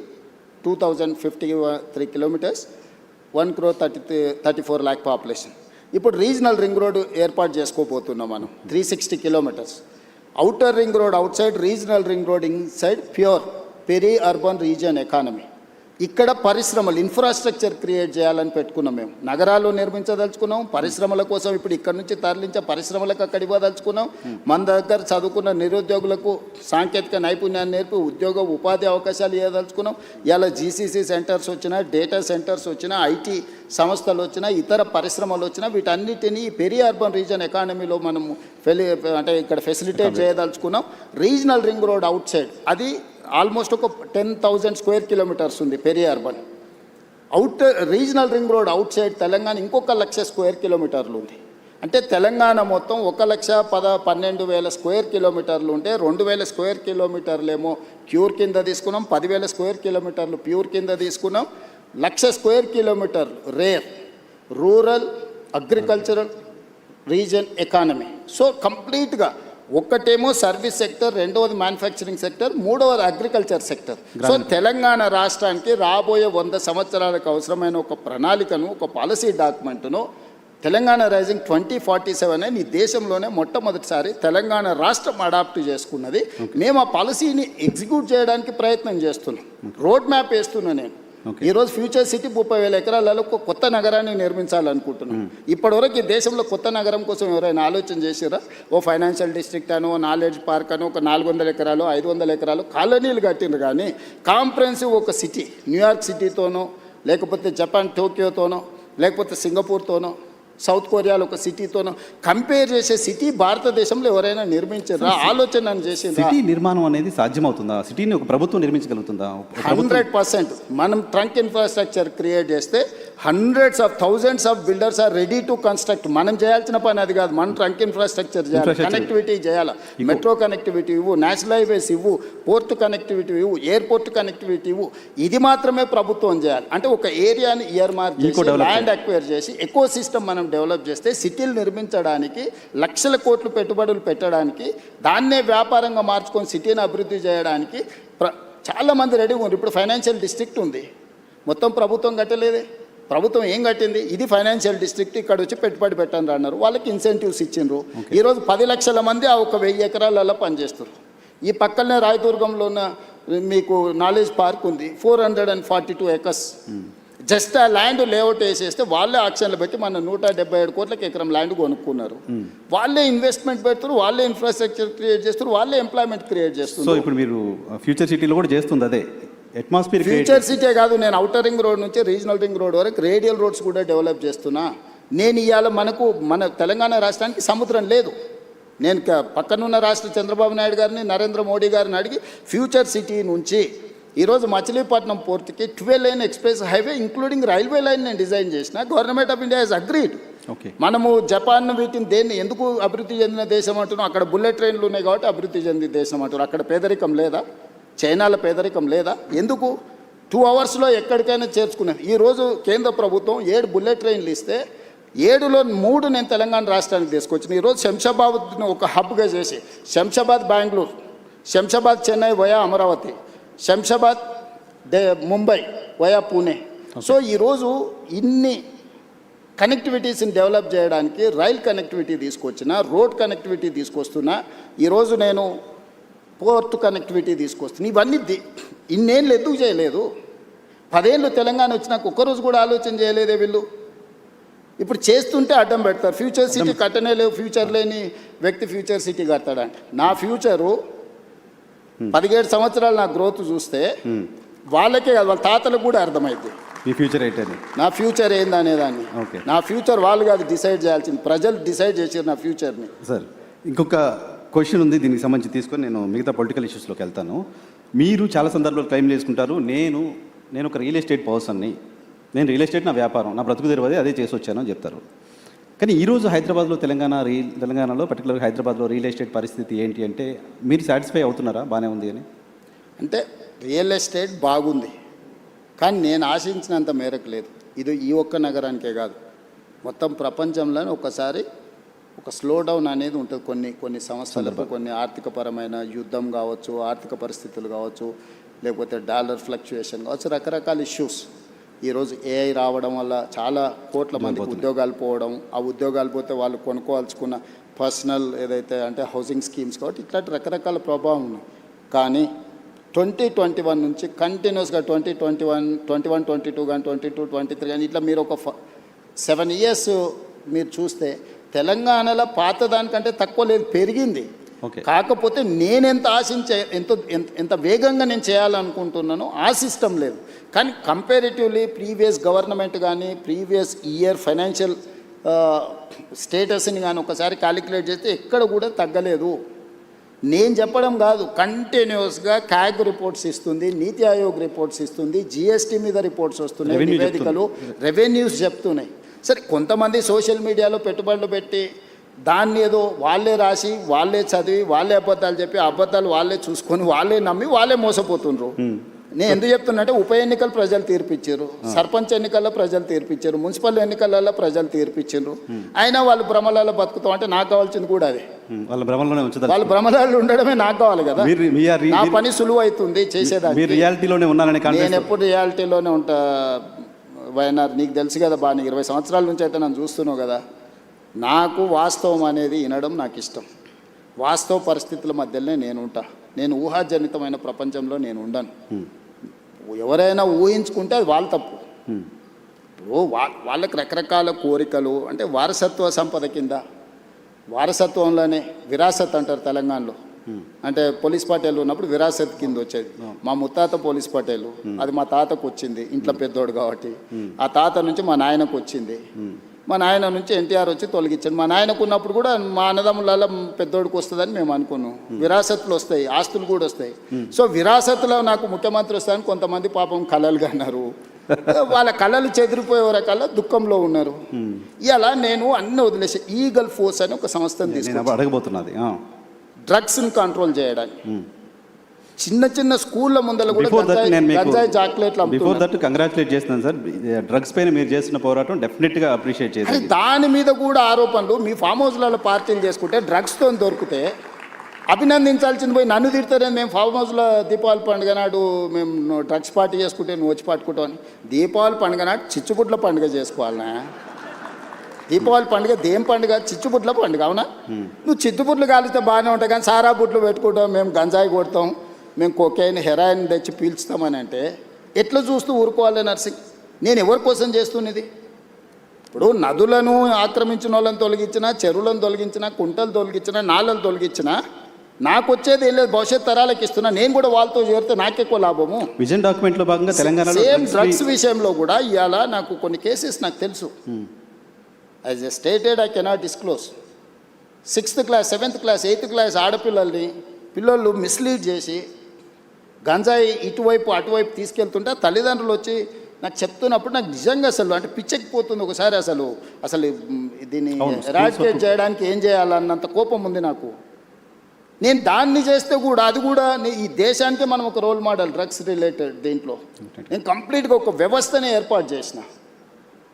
2053 కిలోమీటర్స్, 1,34 lakh పాపులేషన్. ఇప్పుడు రీజనల్ రింగ్ రోడ్ ఏర్పాటు చేసుకోబోతున్నాం మనం, 360 kilometres. Outer ring road outside, regional ring road inside, PURE peri urban region economy. ఇక్కడ పరిశ్రమలు, ఇన్ఫ్రాస్ట్రక్చర్ క్రియేట్ చేయాలని పెట్టుకున్నాం. మేము నగరాల్లో నిర్మించదలుచుకున్నాం, పరిశ్రమల కోసం ఇప్పుడు ఇక్కడ నుంచి తరలించే పరిశ్రమలకు అక్కడ ఇవ్వదలుచుకున్నాం. మన దగ్గర చదువుకున్న నిరుద్యోగులకు సాంకేతిక నైపుణ్యాన్ని నేర్పి ఉద్యోగ ఉపాధి అవకాశాలు ఇవ్వదలుచుకున్నాం. ఇలా జీసీసీ సెంటర్స్ వచ్చినా, డేటా సెంటర్స్ వచ్చినా, ఐటీ సంస్థలు వచ్చినా, ఇతర పరిశ్రమలు వచ్చినా, వీటన్నిటినీ పెరీ అర్బన్ రీజియన్ ఎకానమీలో మనం అంటే ఇక్కడ ఫెసిలిటేట్ చేయదలుచుకున్నాం. Regional ring road outside అది ఆల్మోస్ట్ ఒక 10,000 స్క్వేర్ కిలోమీటర్స్ ఉంది peri urban. Regional ring road outside Telangana ఇంకొక 1,00,000 స్క్వేర్ కిలోమీటర్లు ఉంది. అంటే తెలంగాణ మొత్తం 1,12,000 స్క్వేర్ కిలోమీటర్లు ఉంటే 2,000 స్క్వేర్ కిలోమీటర్లేమో క్యూర్ కింద తీసుకున్నాం, 10,000 స్క్వేర్ కిలోమీటర్లు ప్యూర్ కింద తీసుకున్నాం, 1,00,000 square kilometre RARE rural agricultural region economy. So కంప్లీట్గా ఒకటేమో సర్వీస్ సెక్టర్, రెండవది మ్యానుఫ్యాక్చరింగ్ సెక్టర్, మూడవది అగ్రికల్చర్ సెక్టర్. సో తెలంగాణ రాష్ట్రానికి రాబోయే 100 సంవత్సరాలకు అవసరమైన ఒక ప్రణాళికను, ఒక పాలసీ డాక్యుమెంట్ను తెలంగాణ రైజింగ్ 2047 అని ఈ దేశంలోనే మొట్టమొదటిసారి తెలంగాణ రాష్ట్రం అడాప్ట్ చేసుకున్నది. మేము ఆ పాలసీని ఎగ్జిక్యూట్ చేయడానికి ప్రయత్నం చేస్తున్నాం, రోడ్ మ్యాప్ వేస్తున్నా నేను. Okay. ఈరోజు ఫ్యూచర్ సిటీ 30,000 ఎకరాలలో ఒక కొత్త నగరాన్ని నిర్మించాలనుకుంటున్నాం. ఇప్పటివరకు ఈ దేశంలో కొత్త నగరం కోసం ఎవరైనా ఆలోచన చేసిరా? ఓ ఫైనాన్షియల్ డిస్ట్రిక్ట్ అనో, నాలెడ్జ్ పార్క్ అనో, ఒక 400 ఎకరాలు 500 ఎకరాలు కాలనీలు కట్టిండ్రు. కానీ కాంప్రహెన్సివ్ ఒక సిటీ, న్యూయార్క్ సిటీతోనో, లేకపోతే జపాన్ టోక్యోతోనో, లేకపోతే సింగపూర్తోనో, సౌత్ కొరియాలో ఒక సిటీతోనో కంపేర్ చేసే సిటీ భారతదేశంలో ఎవరైనా నిర్మించారా? ఆలోచన చేసిందా? సిటీ నిర్మాణం అనేది సాధ్యమవుతుందా? సిటీని ఒక ప్రభుత్వం నిర్మించగలుగుతుందా? 100%. మనం ట్రంక్ ఇన్ఫ్రాస్ట్రక్చర్ క్రియేట్ చేస్తే hundreds of thousands of builders are ready to construct. మనం చేయాల్సిన పని అది కాదు. మనం ట్రంక్ ఇన్ఫ్రాస్ట్రక్చర్ చేయాలి, కనెక్టివిటీ చేయాలి, మెట్రో కనెక్టివిటీ ఇవ్వు, నేషనల్ హైవేస్ ఇవ్వు, పోర్ట్ కనెక్టివిటీ ఇవ్వు, ఎయిర్పోర్ట్ కనెక్టివిటీ ఇవ్వు. ఇది మాత్రమే ప్రభుత్వం చేయాలి. అంటే ఒక ఏరియాని ఇయర్ మార్క్ చేసి, ల్యాండ్ అక్వైర్ చేసి, ఎకో సిస్టమ్ మనం డెవలప్ చేస్తే సిటీలు నిర్మించడానికి, లక్షల కోట్లు పెట్టుబడులు పెట్టడానికి, దాన్నే వ్యాపారంగా మార్చుకొని సిటీని అభివృద్ధి చేయడానికి చాలామంది రెడీగా ఉన్నారు. ఇప్పుడు ఫైనాన్షియల్ డిస్ట్రిక్ట్ ఉంది, మొత్తం ప్రభుత్వం కట్టలేదే. ప్రభుత్వం ఏం కట్టింది? ఇది ఫైనాన్షియల్ డిస్ట్రిక్ట్, ఇక్కడ వచ్చి పెట్టుబడి పెట్టండి అన్నారు. వాళ్ళకి ఇన్సెంటివ్స్ ఇచ్చిండ్రు. ఈరోజు 10 లక్షల మంది ఆ ఒక 1000 ఎకరాలలో పనిచేస్తారు. ఈ పక్కనే రాయదుర్గంలో ఉన్న మీకు నాలెడ్జ్ పార్క్ ఉంది, 442 ఎకర్స్. జస్ట్ ఆ ల్యాండ్ లేఅవుట్ వేసేస్తే వాళ్ళే ఆక్షన్లు పెట్టి మన 177 కోట్లకి ఎకరం ల్యాండ్ కొనుక్కున్నారు. వాళ్ళే ఇన్వెస్ట్మెంట్ పెడుతున్నారు, వాళ్ళే ఇన్ఫ్రాస్ట్రక్చర్ క్రియేట్ చేస్తారు, వాళ్ళే ఎంప్లాయ్మెంట్ క్రియేట్ చేస్తారు. సో ఇప్పుడు మీరు ఫ్యూచర్ సిటీలో కూడా చేస్తుంది అదే అట్మాస్ఫియర్. ఫ్యూచర్ సిటీ కాదు, నేను అవుటర్ రింగ్ రోడ్ నుంచి రీజనల్ రింగ్ రోడ్ వరకు రేడియల్ రోడ్స్ కూడా డెవలప్ చేస్తున్నా. నేను ఇవాళ మన తెలంగాణ రాష్ట్రానికి సముద్రం లేదు. నేను పక్కనున్న రాష్ట్ర చంద్రబాబు నాయుడు గారిని, నరేంద్ర మోడీ గారిని అడిగి ఫ్యూచర్ సిటీ నుంచి ఈరోజు మచిలీపట్నం పోర్ట్కి 12 line express highway including railway line నేను డిజైన్ చేసిన. Government of India has agreed. మనము జపాన్ వీటిని దేన్ని ఎందుకు అభివృద్ధి చెందిన దేశం అంటున్నాం? అక్కడ బుల్లెట్ ట్రైన్లు ఉన్నాయి కాబట్టి అభివృద్ధి చెందిన దేశం అంటున్నారు. అక్కడ పేదరికం లేదా? చైనాలో పేదరికం లేదా? ఎందుకు 2 అవర్స్లో ఎక్కడికైనా చేర్చుకునేది? ఈరోజు కేంద్ర ప్రభుత్వం 7 బుల్లెట్ ట్రైన్లు ఇస్తే 7లో 3 నేను తెలంగాణ రాష్ట్రానికి తీసుకొచ్చిన. ఈరోజు శంషాబాద్ను ఒక హబ్గా చేసి, Shamshabad Bengaluru, Shamshabad Chennai via Amaravati, Shamshabad Mumbai via Pune. So ఈరోజు ఇన్ని కనెక్టివిటీస్ని డెవలప్ చేయడానికి రైల్ కనెక్టివిటీ తీసుకొచ్చిన, రోడ్ కనెక్టివిటీ తీసుకొస్తున్నా. ఈరోజు నేను పోర్ట్ కనెక్టివిటీ తీసుకొస్తున్నా. ఇవన్నీ ఇన్నేళ్ళు ఎందుకు చేయలేదు? 10 ఏళ్ళు తెలంగాణ వచ్చినాక ఒక్కరోజు కూడా ఆలోచన చేయలేదే వీళ్ళు. ఇప్పుడు చేస్తుంటే అడ్డం పెడతారు. ఫ్యూచర్ సిటీ కట్టనే లేవు, ఫ్యూచర్ లేని వ్యక్తి ఫ్యూచర్ సిటీ కడతాడంటే నా ఫ్యూచరు 17 సంవత్సరాలు నా గ్రోత్ చూస్తే వాళ్ళకే కాదు, వాళ్ళ తాతలకు కూడా అర్థమైంది ఈ ఫ్యూచర్ అయితే నా ఫ్యూచర్ ఏందనేదాన్ని. నా ఫ్యూచర్ వాళ్ళు కాదు డిసైడ్ చేయాల్సింది, ప్రజలు డిసైడ్ చేసారు నా ఫ్యూచర్ని. సార్ ఇంకొక క్వశ్చన్ ఉంది, దీనికి సంబంధించి తీసుకొని నేను మిగతా పొలిటికల్ ఇష్యూస్లోకి వెళ్తాను. మీరు చాలా సందర్భాలు క్లెయిమ్ చేసుకుంటారు, నేను ఒక రియల్ ఎస్టేట్ పర్సన్ని, నేను రియల్ ఎస్టేట్ నా వ్యాపారం, నా బ్రతుకు తెరవదే అదే చేసి వచ్చాను అని చెప్తారు. కానీ ఈరోజు హైదరాబాద్లో తెలంగాణలో పర్టికులర్గా హైదరాబాద్లో రియల్ ఎస్టేట్ పరిస్థితి ఏంటి అంటే మీరు సాటిస్ఫై అవుతున్నారా? బాగానే ఉంది అని అంటే రియల్ ఎస్టేట్ బాగుంది, కానీ నేను ఆశించినంత మేరకు లేదు. ఇది ఈ ఒక్క నగరానికే కాదు, మొత్తం ప్రపంచంలోనే ఒకసారి ఒక స్లో డౌన్ అనేది ఉంటుంది. కొన్ని సంవత్సరాలకు కొన్ని ఆర్థికపరమైన యుద్ధం కావచ్చు, ఆర్థిక పరిస్థితులు కావచ్చు, లేకపోతే డాలర్ ఫ్లక్చుయేషన్ కావచ్చు, రకరకాల ఇష్యూస్. ఈరోజు ఏఐ రావడం వల్ల చాలా కోట్ల మందికి ఉద్యోగాలు పోవడం, ఆ ఉద్యోగాలు పోతే వాళ్ళు కొనుక్కోవాల్సుకున్న పర్సనల్ ఏదైతే అంటే హౌసింగ్ స్కీమ్స్ కాబట్టి ఇట్లాంటి రకరకాల ప్రభావం ఉన్నాయి. కానీ 2021 నుంచి కంటిన్యూస్గా 2021, 22 కానీ 22, 23 కానీ ఇట్లా మీరు ఒక 7 ఇయర్స్ మీరు చూస్తే తెలంగాణలో పాత దానికంటే తక్కువ లేదు, పెరిగింది. కాకపోతే నేనెంత ఆశించే ఎంత వేగంగా నేను చేయాలనుకుంటున్నానో ఆ సిస్టమ్ లేదు. కానీ కంపారిటివ్లీ ప్రీవియస్ గవర్నమెంట్ కానీ ప్రీవియస్ ఇయర్ ఫైనాన్షియల్ స్టేటస్ని కానీ ఒకసారి క్యాలిక్యులేట్ చేస్తే ఎక్కడ కూడా తగ్గలేదు. నేను చెప్పడం కాదు, కంటిన్యూస్గా క్యాగ్ రిపోర్ట్స్ ఇస్తుంది, నీతి ఆయోగ్ రిపోర్ట్స్ ఇస్తుంది, జిఎస్టీ మీద రిపోర్ట్స్ వస్తున్నాయి, నివేదికలు, రెవెన్యూస్ చెప్తున్నాయి. సరే కొంతమంది సోషల్ మీడియాలో పెట్టుబడులు పెట్టి దాన్ని ఏదో వాళ్ళే రాసి వాళ్ళే చదివి వాళ్ళే అబద్ధాలు చెప్పి అబద్ధాలు వాళ్ళే చూసుకొని వాళ్ళే నమ్మి వాళ్ళే మోసపోతుండ్రు. నేను ఎందుకు చెప్తున్నా ఉప ఎన్నికలు ప్రజలు తీర్పిచ్చారు, సర్పంచ్ ఎన్నికల్లో ప్రజలు తీర్పిచ్చారు, మున్సిపల్ ఎన్నికలలో ప్రజలు తీర్పిచ్చారు. అయినా వాళ్ళు భ్రమలలో బతుకుతాం అంటే నాకు కావాల్సింది కూడా అదే. వాళ్ళ భ్రమలలో ఉండడమే నాకు కావాలి కదా. నా పని సులువు అవుతుంది చేసేదాన్ని. నేను ఎప్పుడు రియాలిటీలోనే ఉంటా. వైఎన్ఆర్ నీకు తెలుసు కదా బాగా, 20 సంవత్సరాల నుంచి అయితే నన్ను చూస్తున్నావు కదా. నాకు వాస్తవం అనేది వినడం నాకు ఇష్టం. వాస్తవ పరిస్థితుల మధ్యలోనే నేను ఉంటా. నేను ఊహాజనితమైన ప్రపంచంలో నేను ఉండను. ఎవరైనా ఊహించుకుంటే అది వాళ్ళ తప్పు. ఇప్పుడు వాళ్ళకి రకరకాల కోరికలు, అంటే వారసత్వ సంపద కింద, వారసత్వంలోనే విరాసత్ అంటారు తెలంగాణలో. అంటే పోలీస్ పటేల్ ఉన్నప్పుడు విరాసత్ కింద వచ్చేది. మా ముత్తాత పోలీస్ పటేలు, అది మా తాతకు వచ్చింది, ఇంట్లో పెద్దోడు కాబట్టి. ఆ తాత నుంచి మా నాయనకు వచ్చింది, మా నాయన నుంచి ఎన్టీఆర్ వచ్చి తొలగించాడు. మా నాయనకు ఉన్నప్పుడు కూడా మా అన్నదమ్ములలో పెద్దోడికి వస్తుందని మేము అనుకున్నాం. విరాసత్తులు వస్తాయి, ఆస్తులు కూడా వస్తాయి. సో విరాసత్తులో నాకు ముఖ్యమంత్రి వస్తాయని కొంతమంది పాపం కలలుగా అన్నారు. వాళ్ళ కళలు చెదిరిపోయే రకాల దుఃఖంలో ఉన్నారు. ఇలా నేను అన్ని వదిలేసి ఈగల్ ఫోర్స్ అని ఒక సంస్థను తీసుకుని అడగబోతున్నది డ్రగ్స్ని కంట్రోల్ చేయడానికి చిన్న చిన్న స్కూళ్ళ ముందర కూడా గంజాయి చాక్లెట్లు బిఫోర్ దట్ కంగ్రాచులేట్ చేస్తున్నాను సార్. డ్రగ్స్ పైన మీరు చేస్తున్న పోరాటం డెఫినెట్గా అప్రిషియేట్ చేయాలి. దాని మీద కూడా ఆరోపణలు. మీ ఫామ్ హౌస్లలో పార్టీలు చేసుకుంటే డ్రగ్స్తో దొరికితే అభినందించాల్సింది పోయి నన్ను తిడతారని. మేము ఫామ్ హౌస్లో దీపావళి పండుగ నాడు మేము డ్రగ్స్ పార్టీ చేసుకుంటే నువ్వు వచ్చి పట్టుకుంటావు అని. దీపావళి పండుగ నాడు చిచ్చుబుడ్ల పండుగ చేసుకోవాలనా? దీపావళి పండుగ దేం పండుగ? చిచ్చుబుడ్ల పండుగ, అవునా? నువ్వు చిచ్చుబుడ్లు కాలిస్తే బాగానే ఉంటాయి, కానీ సారా బుడ్లు పెట్టుకుంటాం, మేము గంజాయి కొడతాం, మేము కొకైన్ హెరాయిన్ తెచ్చి పీల్చుతామని అంటే ఎట్లా చూస్తూ ఊరుకోవాలి నర్సింగ్? నేను ఎవరి కోసం చేస్తున్నది? ఇప్పుడు నదులను ఆక్రమించిన వాళ్ళని తొలగించినా, చెరువులను తొలగించినా, కుంటలు తొలగించినా, నాళ్ళను తొలగించినా నాకు వచ్చేది ఏం లేదు, భవిష్యత్ తరాలకు ఇస్తున్నా. నేను కూడా వాళ్ళతో చేరితే నాకెక్కువ లాభము. విజన్ డాక్యుమెంట్లో భాగంగా తెలంగాణ సేమ్ డ్రగ్స్ విషయంలో కూడా ఇవాళ నాకు కొన్ని కేసెస్ నాకు తెలుసు. As a stated I cannot disclose. 6th class 7th class 8th class పిల్లలు మిస్లీడ్ చేసి గంజాయి ఇటువైపు అటువైపు తీసుకెళ్తుంటే తల్లిదండ్రులు వచ్చి నాకు చెప్తున్నప్పుడు నాకు నిజంగా అసలు అంటే పిచ్చెక్కిపోతుంది ఒకసారి. అసలు దీన్ని ఎరాడికేట్ చేయడానికి ఏం చేయాలన్నంత కోపం ఉంది నాకు. నేను దాన్ని చేస్తే కూడా అది కూడా ఈ దేశానికే మనం ఒక రోల్ మోడల్ డ్రగ్స్ రిలేటెడ్ దీంట్లో. నేను కంప్లీట్గా ఒక వ్యవస్థనే ఏర్పాటు చేసిన.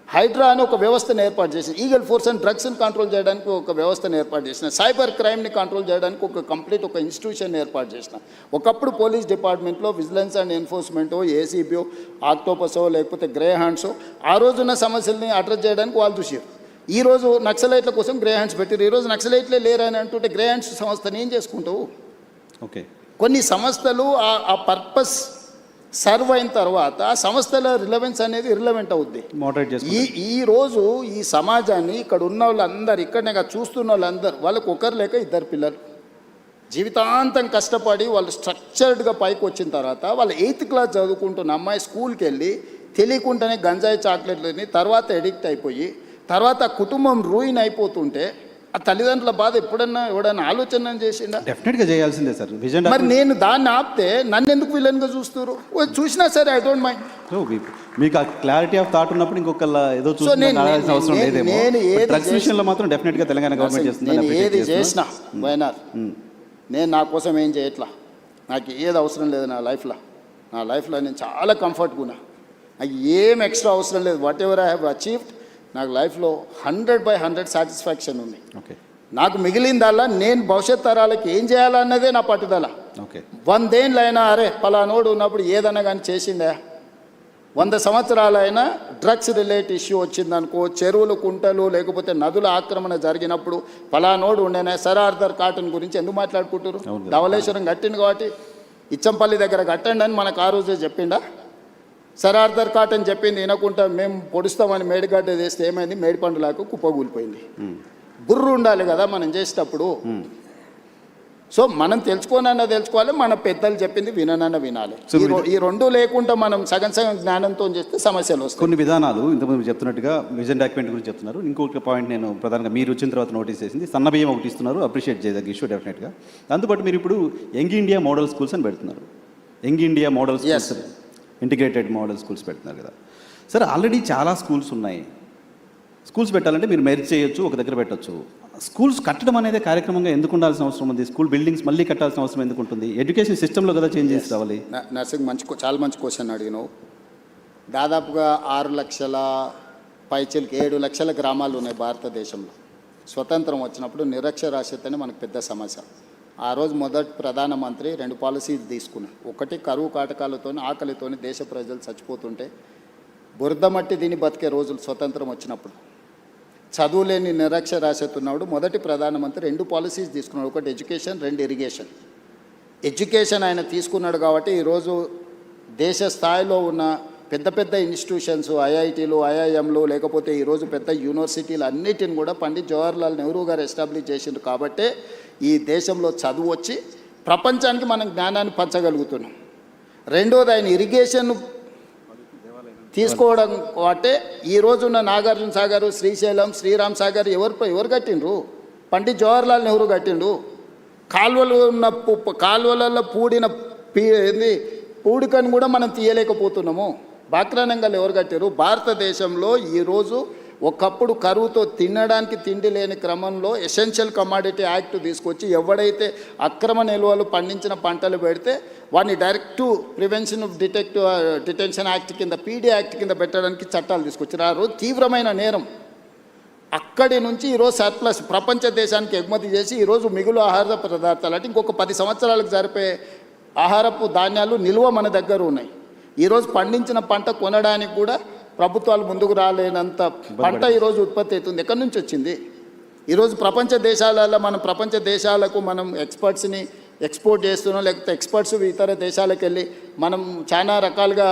హైడ్రా అని ఒక వ్యవస్థను ఏర్పాటు చేసిన, ఈగల్ ఫోర్స్ అండ్ డ్రగ్స్ని కంట్రోల్ చేయడానికి ఒక వ్యవస్థను ఏర్పాటు చేసిన, సైబర్ క్రైమ్ని కంట్రోల్ చేయడానికి ఒక ఇన్స్టిట్యూషన్ ఏర్పాటు చేసిన. ఒకప్పుడు పోలీస్ డిపార్ట్మెంట్లో విజిలెన్స్ అండ్ ఎన్ఫోర్స్మెంటో, ఏసీబీఓ, ఆక్టోపసో లేకపోతే గ్రే హ్యాండ్సో ఆ రోజున్న సమస్యల్ని అడ్రస్ చేయడానికి వాళ్ళు చూసారు. ఈరోజు నక్సలైట్ల కోసం గ్రే హ్యాండ్స్ పెట్టారు. ఈరోజు నక్సలైట్లే లేరని అంటుంటే గ్రే హ్యాండ్స్ సంస్థని ఏం చేసుకుంటావు? ఓకే, కొన్ని సంస్థలు ఆ పర్పస్ సర్వ్ అయిన తర్వాత ఆ సంస్థల రిలవెన్స్ అనేది ఇర్రిలవెంట్ అవుద్ది. ఈరోజు ఈ సమాజాన్ని ఇక్కడ ఉన్న వాళ్ళందరూ, ఇక్కడనే చూస్తున్న వాళ్ళందరూ, వాళ్ళకు ఒకరు లేక 2 పిల్లలు జీవితాంతం కష్టపడి వాళ్ళు స్ట్రక్చర్డ్గా పైకి వచ్చిన తర్వాత వాళ్ళ 8th క్లాస్ చదువుకుంటున్న అమ్మాయి స్కూల్కి వెళ్ళి తెలియకుండానే గంజాయి చాక్లెట్లని తర్వాత ఎడిక్ట్ అయిపోయి తర్వాత కుటుంబం రూయిన్ అయిపోతుంటే ఆ తల్లిదండ్రుల బాధ ఎవడన్నా ఆలోచన చేసిందా? డెఫినెట్గా చేయాల్సిందే సార్. మరి నేను దాన్ని ఆపితే నన్ను ఎందుకు విలన్గా చూస్తారు? చూసినా సరే ఐ డోంట్ మైండ్. మీకు ఆ క్లారిటీ ఆఫ్ థాట్ ఉన్నప్పుడు ఇంకొకళ్ళ ఏదో చూడాల్సిన అవసరం లేదేమో. డ్రగ్స్ విషయంలో మాత్రం డెఫినెట్గా తెలంగాణ గవర్నమెంట్ చేస్తుంది. ఏది చేసినా వైనార్ నేను నా కోసం ఏం చేయట్లా. నాకు ఏది అవసరం లేదు నా లైఫ్లో నేను చాలా కంఫర్ట్గా ఉన్నా. నాకు ఏం ఎక్స్ట్రా అవసరం లేదు. What ever I have achieved నాకు లైఫ్లో 100/100 సాటిస్ఫాక్షన్ ఉంది. నాకు మిగిలిందల్లా నేను భవిష్యత్ తరాలకి ఏం చేయాలన్నదే నా పట్టుదల. 100 ఏళ్ళైనా అరే పలానోడు ఉన్నప్పుడు ఏదన్నా కానీ చేసిందా? 100 సంవత్సరాలైనా డ్రగ్స్ రిలేటెడ్ ఇష్యూ వచ్చిందనుకో, చెరువులు, కుంటలు లేకపోతే నదుల ఆక్రమణ జరిగినప్పుడు పలానోడు ఉండేనా? సర్ ఆర్థర్ కాటన్ గురించి ఎందుకు మాట్లాడుకుంటారు? ధవళేశ్వరం కట్టింది కాబట్టి ఇచ్చంపల్లి దగ్గర కట్టండి అని మనకు ఆ రోజే చెప్పిండా? సర్ ఆర్థర్ కాటన్ చెప్పింది వినకుండా మేము పొడుస్తామని మేడిగడ్డ చేస్తే ఏమైంది? మేడిపండులాగా కుప్పగూలిపోయింది. బుర్రు ఉండాలి కదా మనం చేసేటప్పుడు. సో మనం తెలుసుకోవాలి, మన పెద్దలు చెప్పింది వినాలి. ఈ రెండు లేకుండా మనం సగం జ్ఞానంతో చేస్తే సమస్యలు వస్తాయి. కొన్ని విధానాలు ఇంతకుముందు చెప్తున్నట్టుగా విజన్ డాక్యుమెంట్ గురించి చెప్తున్నారు. ఇంకొక పాయింట్ నేను ప్రధానంగా మీరు వచ్చిన తర్వాత నోటీస్ చేసింది, సన్నబియ్యం ఒకటి ఇస్తున్నారు, అప్రిషియేట్ చేయదగ్గ ఇష్యూ డెఫినెట్గా. దాంతోపాటు మీరు ఇప్పుడు యంగ్ ఇండియా మోడల్ స్కూల్స్ అని పెడుతున్నారు. Young India model schools, integrated model schools పెడుతున్నారు కదా సార్. ఆల్రెడీ చాలా స్కూల్స్ ఉన్నాయి. స్కూల్స్ పెట్టాలంటే మీరు మెర్జ్ చేయొచ్చు, ఒక దగ్గర పెట్టచ్చు. స్కూల్స్ కట్టడం అనేది కార్యక్రమంగా ఎందుకు ఉండాల్సిన అవసరం ఉంది? స్కూల్ బిల్డింగ్స్ మళ్ళీ కట్టాల్సిన అవసరం ఎందుకు ఉంటుంది? ఎడ్యుకేషన్ సిస్టంలో కదా చేంజ్ చేసి రావాలి. నర్సింగ్ చాలా మంచి క్వశ్చన్ అడిగినావు. దాదాపుగా 6 లక్షల పైచీలకి 7 లక్షల గ్రామాలు ఉన్నాయి భారతదేశంలో. స్వతంత్రం వచ్చినప్పుడు నిరక్షరాస్యతనే మనకు పెద్ద సమస్య. ఆ రోజు మొదటి ప్రధానమంత్రి 2 పాలసీలు తీసుకున్నాడు. ఒకటి, కరువు కాటకాలతో ఆకలితో దేశ ప్రజలు చచ్చిపోతుంటే బురద మట్టి దీన్ని బతికే రోజులు స్వతంత్రం వచ్చినప్పుడు. చదువులేని నిరక్షరాస్యత ఉన్నాడు. మొదటి ప్రధానమంత్రి 2 పాలసీస్ తీసుకున్నాడు. ఒకటి ఎడ్యుకేషన్, 2 ఇరిగేషన్. ఎడ్యుకేషన్ ఆయన తీసుకున్నాడు కాబట్టి ఈరోజు దేశ స్థాయిలో ఉన్న పెద్ద పెద్ద ఇన్స్టిట్యూషన్స్, ఐఐటీలు, ఐఐఎంలు, లేకపోతే ఈరోజు పెద్ద యూనివర్సిటీలు అన్నిటిని కూడా పండిత్ జవహర్లాల్ నెహ్రూ గారు ఎస్టాబ్లిష్ చేసిండ్రు. కాబట్టే ఈ దేశంలో చదువు వచ్చి ప్రపంచానికి మనం జ్ఞానాన్ని పంచగలుగుతున్నాం. రెండోది ఆయన ఇరిగేషన్ తీసుకోవడం అంటే ఈరోజున్న నాగార్జున సాగర్, శ్రీశైలం, శ్రీరామ్ సాగర్ ఎవరు కట్టిండ్రు? పండిత్ జవహర్లాల్ నెహ్రూ కట్టిండు. కాలువలు ఉన్న కాలువలలో పూడికను కూడా మనం తీయలేకపోతున్నాము. బాక్రానంగాలు ఎవరు కట్టారు? భారతదేశంలో ఈరోజు ఒకప్పుడు కరువుతో తినడానికి తిండి లేని క్రమంలో ఎసెన్షియల్ కమాడిటీ యాక్ట్ తీసుకొచ్చి ఎవడైతే అక్రమ నిల్వలు పండించిన పంటలు పెడితే వాడిని direct prevention of detention act కింద, పీడీ యాక్ట్ కింద పెట్టడానికి చట్టాలు తీసుకొచ్చారు. ఆ రోజు తీవ్రమైన నేరం. అక్కడి నుంచి ఈరోజు సర్ప్లస్ ప్రపంచ దేశానికి ఎగుమతి చేసి ఈరోజు మిగులు ఆహార పదార్థాలు అంటే ఇంకొక 10 సంవత్సరాలకు జరిపే ఆహారపు ధాన్యాలు నిల్వ మన దగ్గర ఉన్నాయి. ఈరోజు పండించిన పంట కొనడానికి కూడా ప్రభుత్వాలు ముందుకు రాలేనంత పంట ఈరోజు ఉత్పత్తి అవుతుంది. ఎక్కడి నుంచి వచ్చింది? ఈరోజు ప్రపంచ దేశాలకు మనం ఎక్స్పర్ట్స్ని ఎక్స్పోర్ట్ చేస్తున్నాం, లేకపోతే ఎక్స్పర్ట్స్ ఇతర దేశాలకు వెళ్ళి మనం చాలా రకాలుగా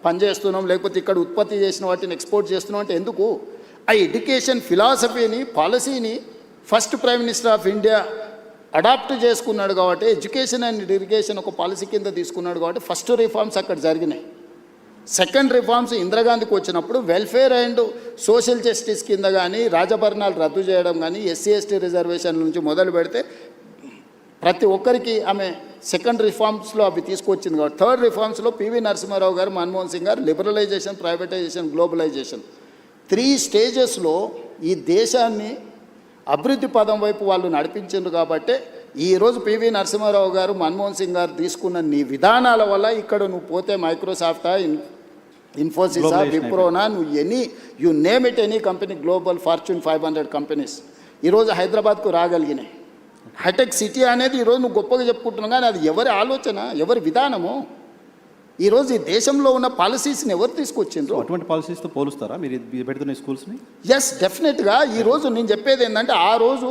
పనిచేస్తున్నాం, లేకపోతే ఇక్కడ ఉత్పత్తి చేసిన వాటిని ఎక్స్పోర్ట్ చేస్తున్నాం. అంటే ఎందుకు? ఆ ఎడ్యుకేషన్ ఫిలాసఫీని, పాలసీని first prime minister of India adopt చేసుకున్నాడు కాబట్టి, ఎడ్యుకేషన్ అండ్ ఇరిగేషన్ ఒక పాలసీ కింద తీసుకున్నాడు కాబట్టి ఫస్ట్ రిఫార్మ్స్ అక్కడ జరిగినాయి. సెకండ్ రిఫార్మ్స్ ఇందిరాగాంధీకి వచ్చినప్పుడు వెల్ఫేర్ అండ్ సోషల్ జస్టిస్ కింద కానీ, రాజభరణాలు రద్దు చేయడం కానీ, ఎస్సీ ఎస్టీ రిజర్వేషన్ నుంచి మొదలు పెడితే ప్రతి ఒక్కరికి ఆమె సెకండ్ రిఫార్మ్స్లో అవి తీసుకొచ్చింది కాబట్టి, థర్డ్ రిఫార్మ్స్లో పివి నరసింహారావు గారు, మన్మోహన్ సింగ్ గారు లిబరలైజేషన్, ప్రైవేటైజేషన్, గ్లోబలైజేషన్ 3 స్టేజెస్లో ఈ దేశాన్ని అభివృద్ధి పదం వైపు వాళ్ళు నడిపించారు. కాబట్టి ఈరోజు పివి నరసింహారావు గారు, మన్మోహన్ సింగ్ గారు తీసుకున్న నీ విధానాల వల్ల ఇక్కడ నువ్వు పోతే మైక్రోసాఫ్టా, ఇన్ఫోసిసా, విప్రోనా, you name it, any company, global fortune 500 companies ఈరోజు హైదరాబాద్కు రాగలిగినాయి. హైటెక్ సిటీ అనేది ఈరోజు నువ్వు గొప్పగా చెప్పుకుంటున్నావు, కానీ అది ఎవరి ఆలోచన, ఎవరి విధానము? ఈరోజు ఈ దేశంలో ఉన్న పాలసీస్ని ఎవరు తీసుకొచ్చిండ్రు? అటువంటి పాలసీస్తో పోలుస్తారా మీరు పెడుతున్న స్కూల్స్ని? ఎస్, డెఫినెట్గా. ఈరోజు నేను చెప్పేది ఏంటంటే, ఆ రోజు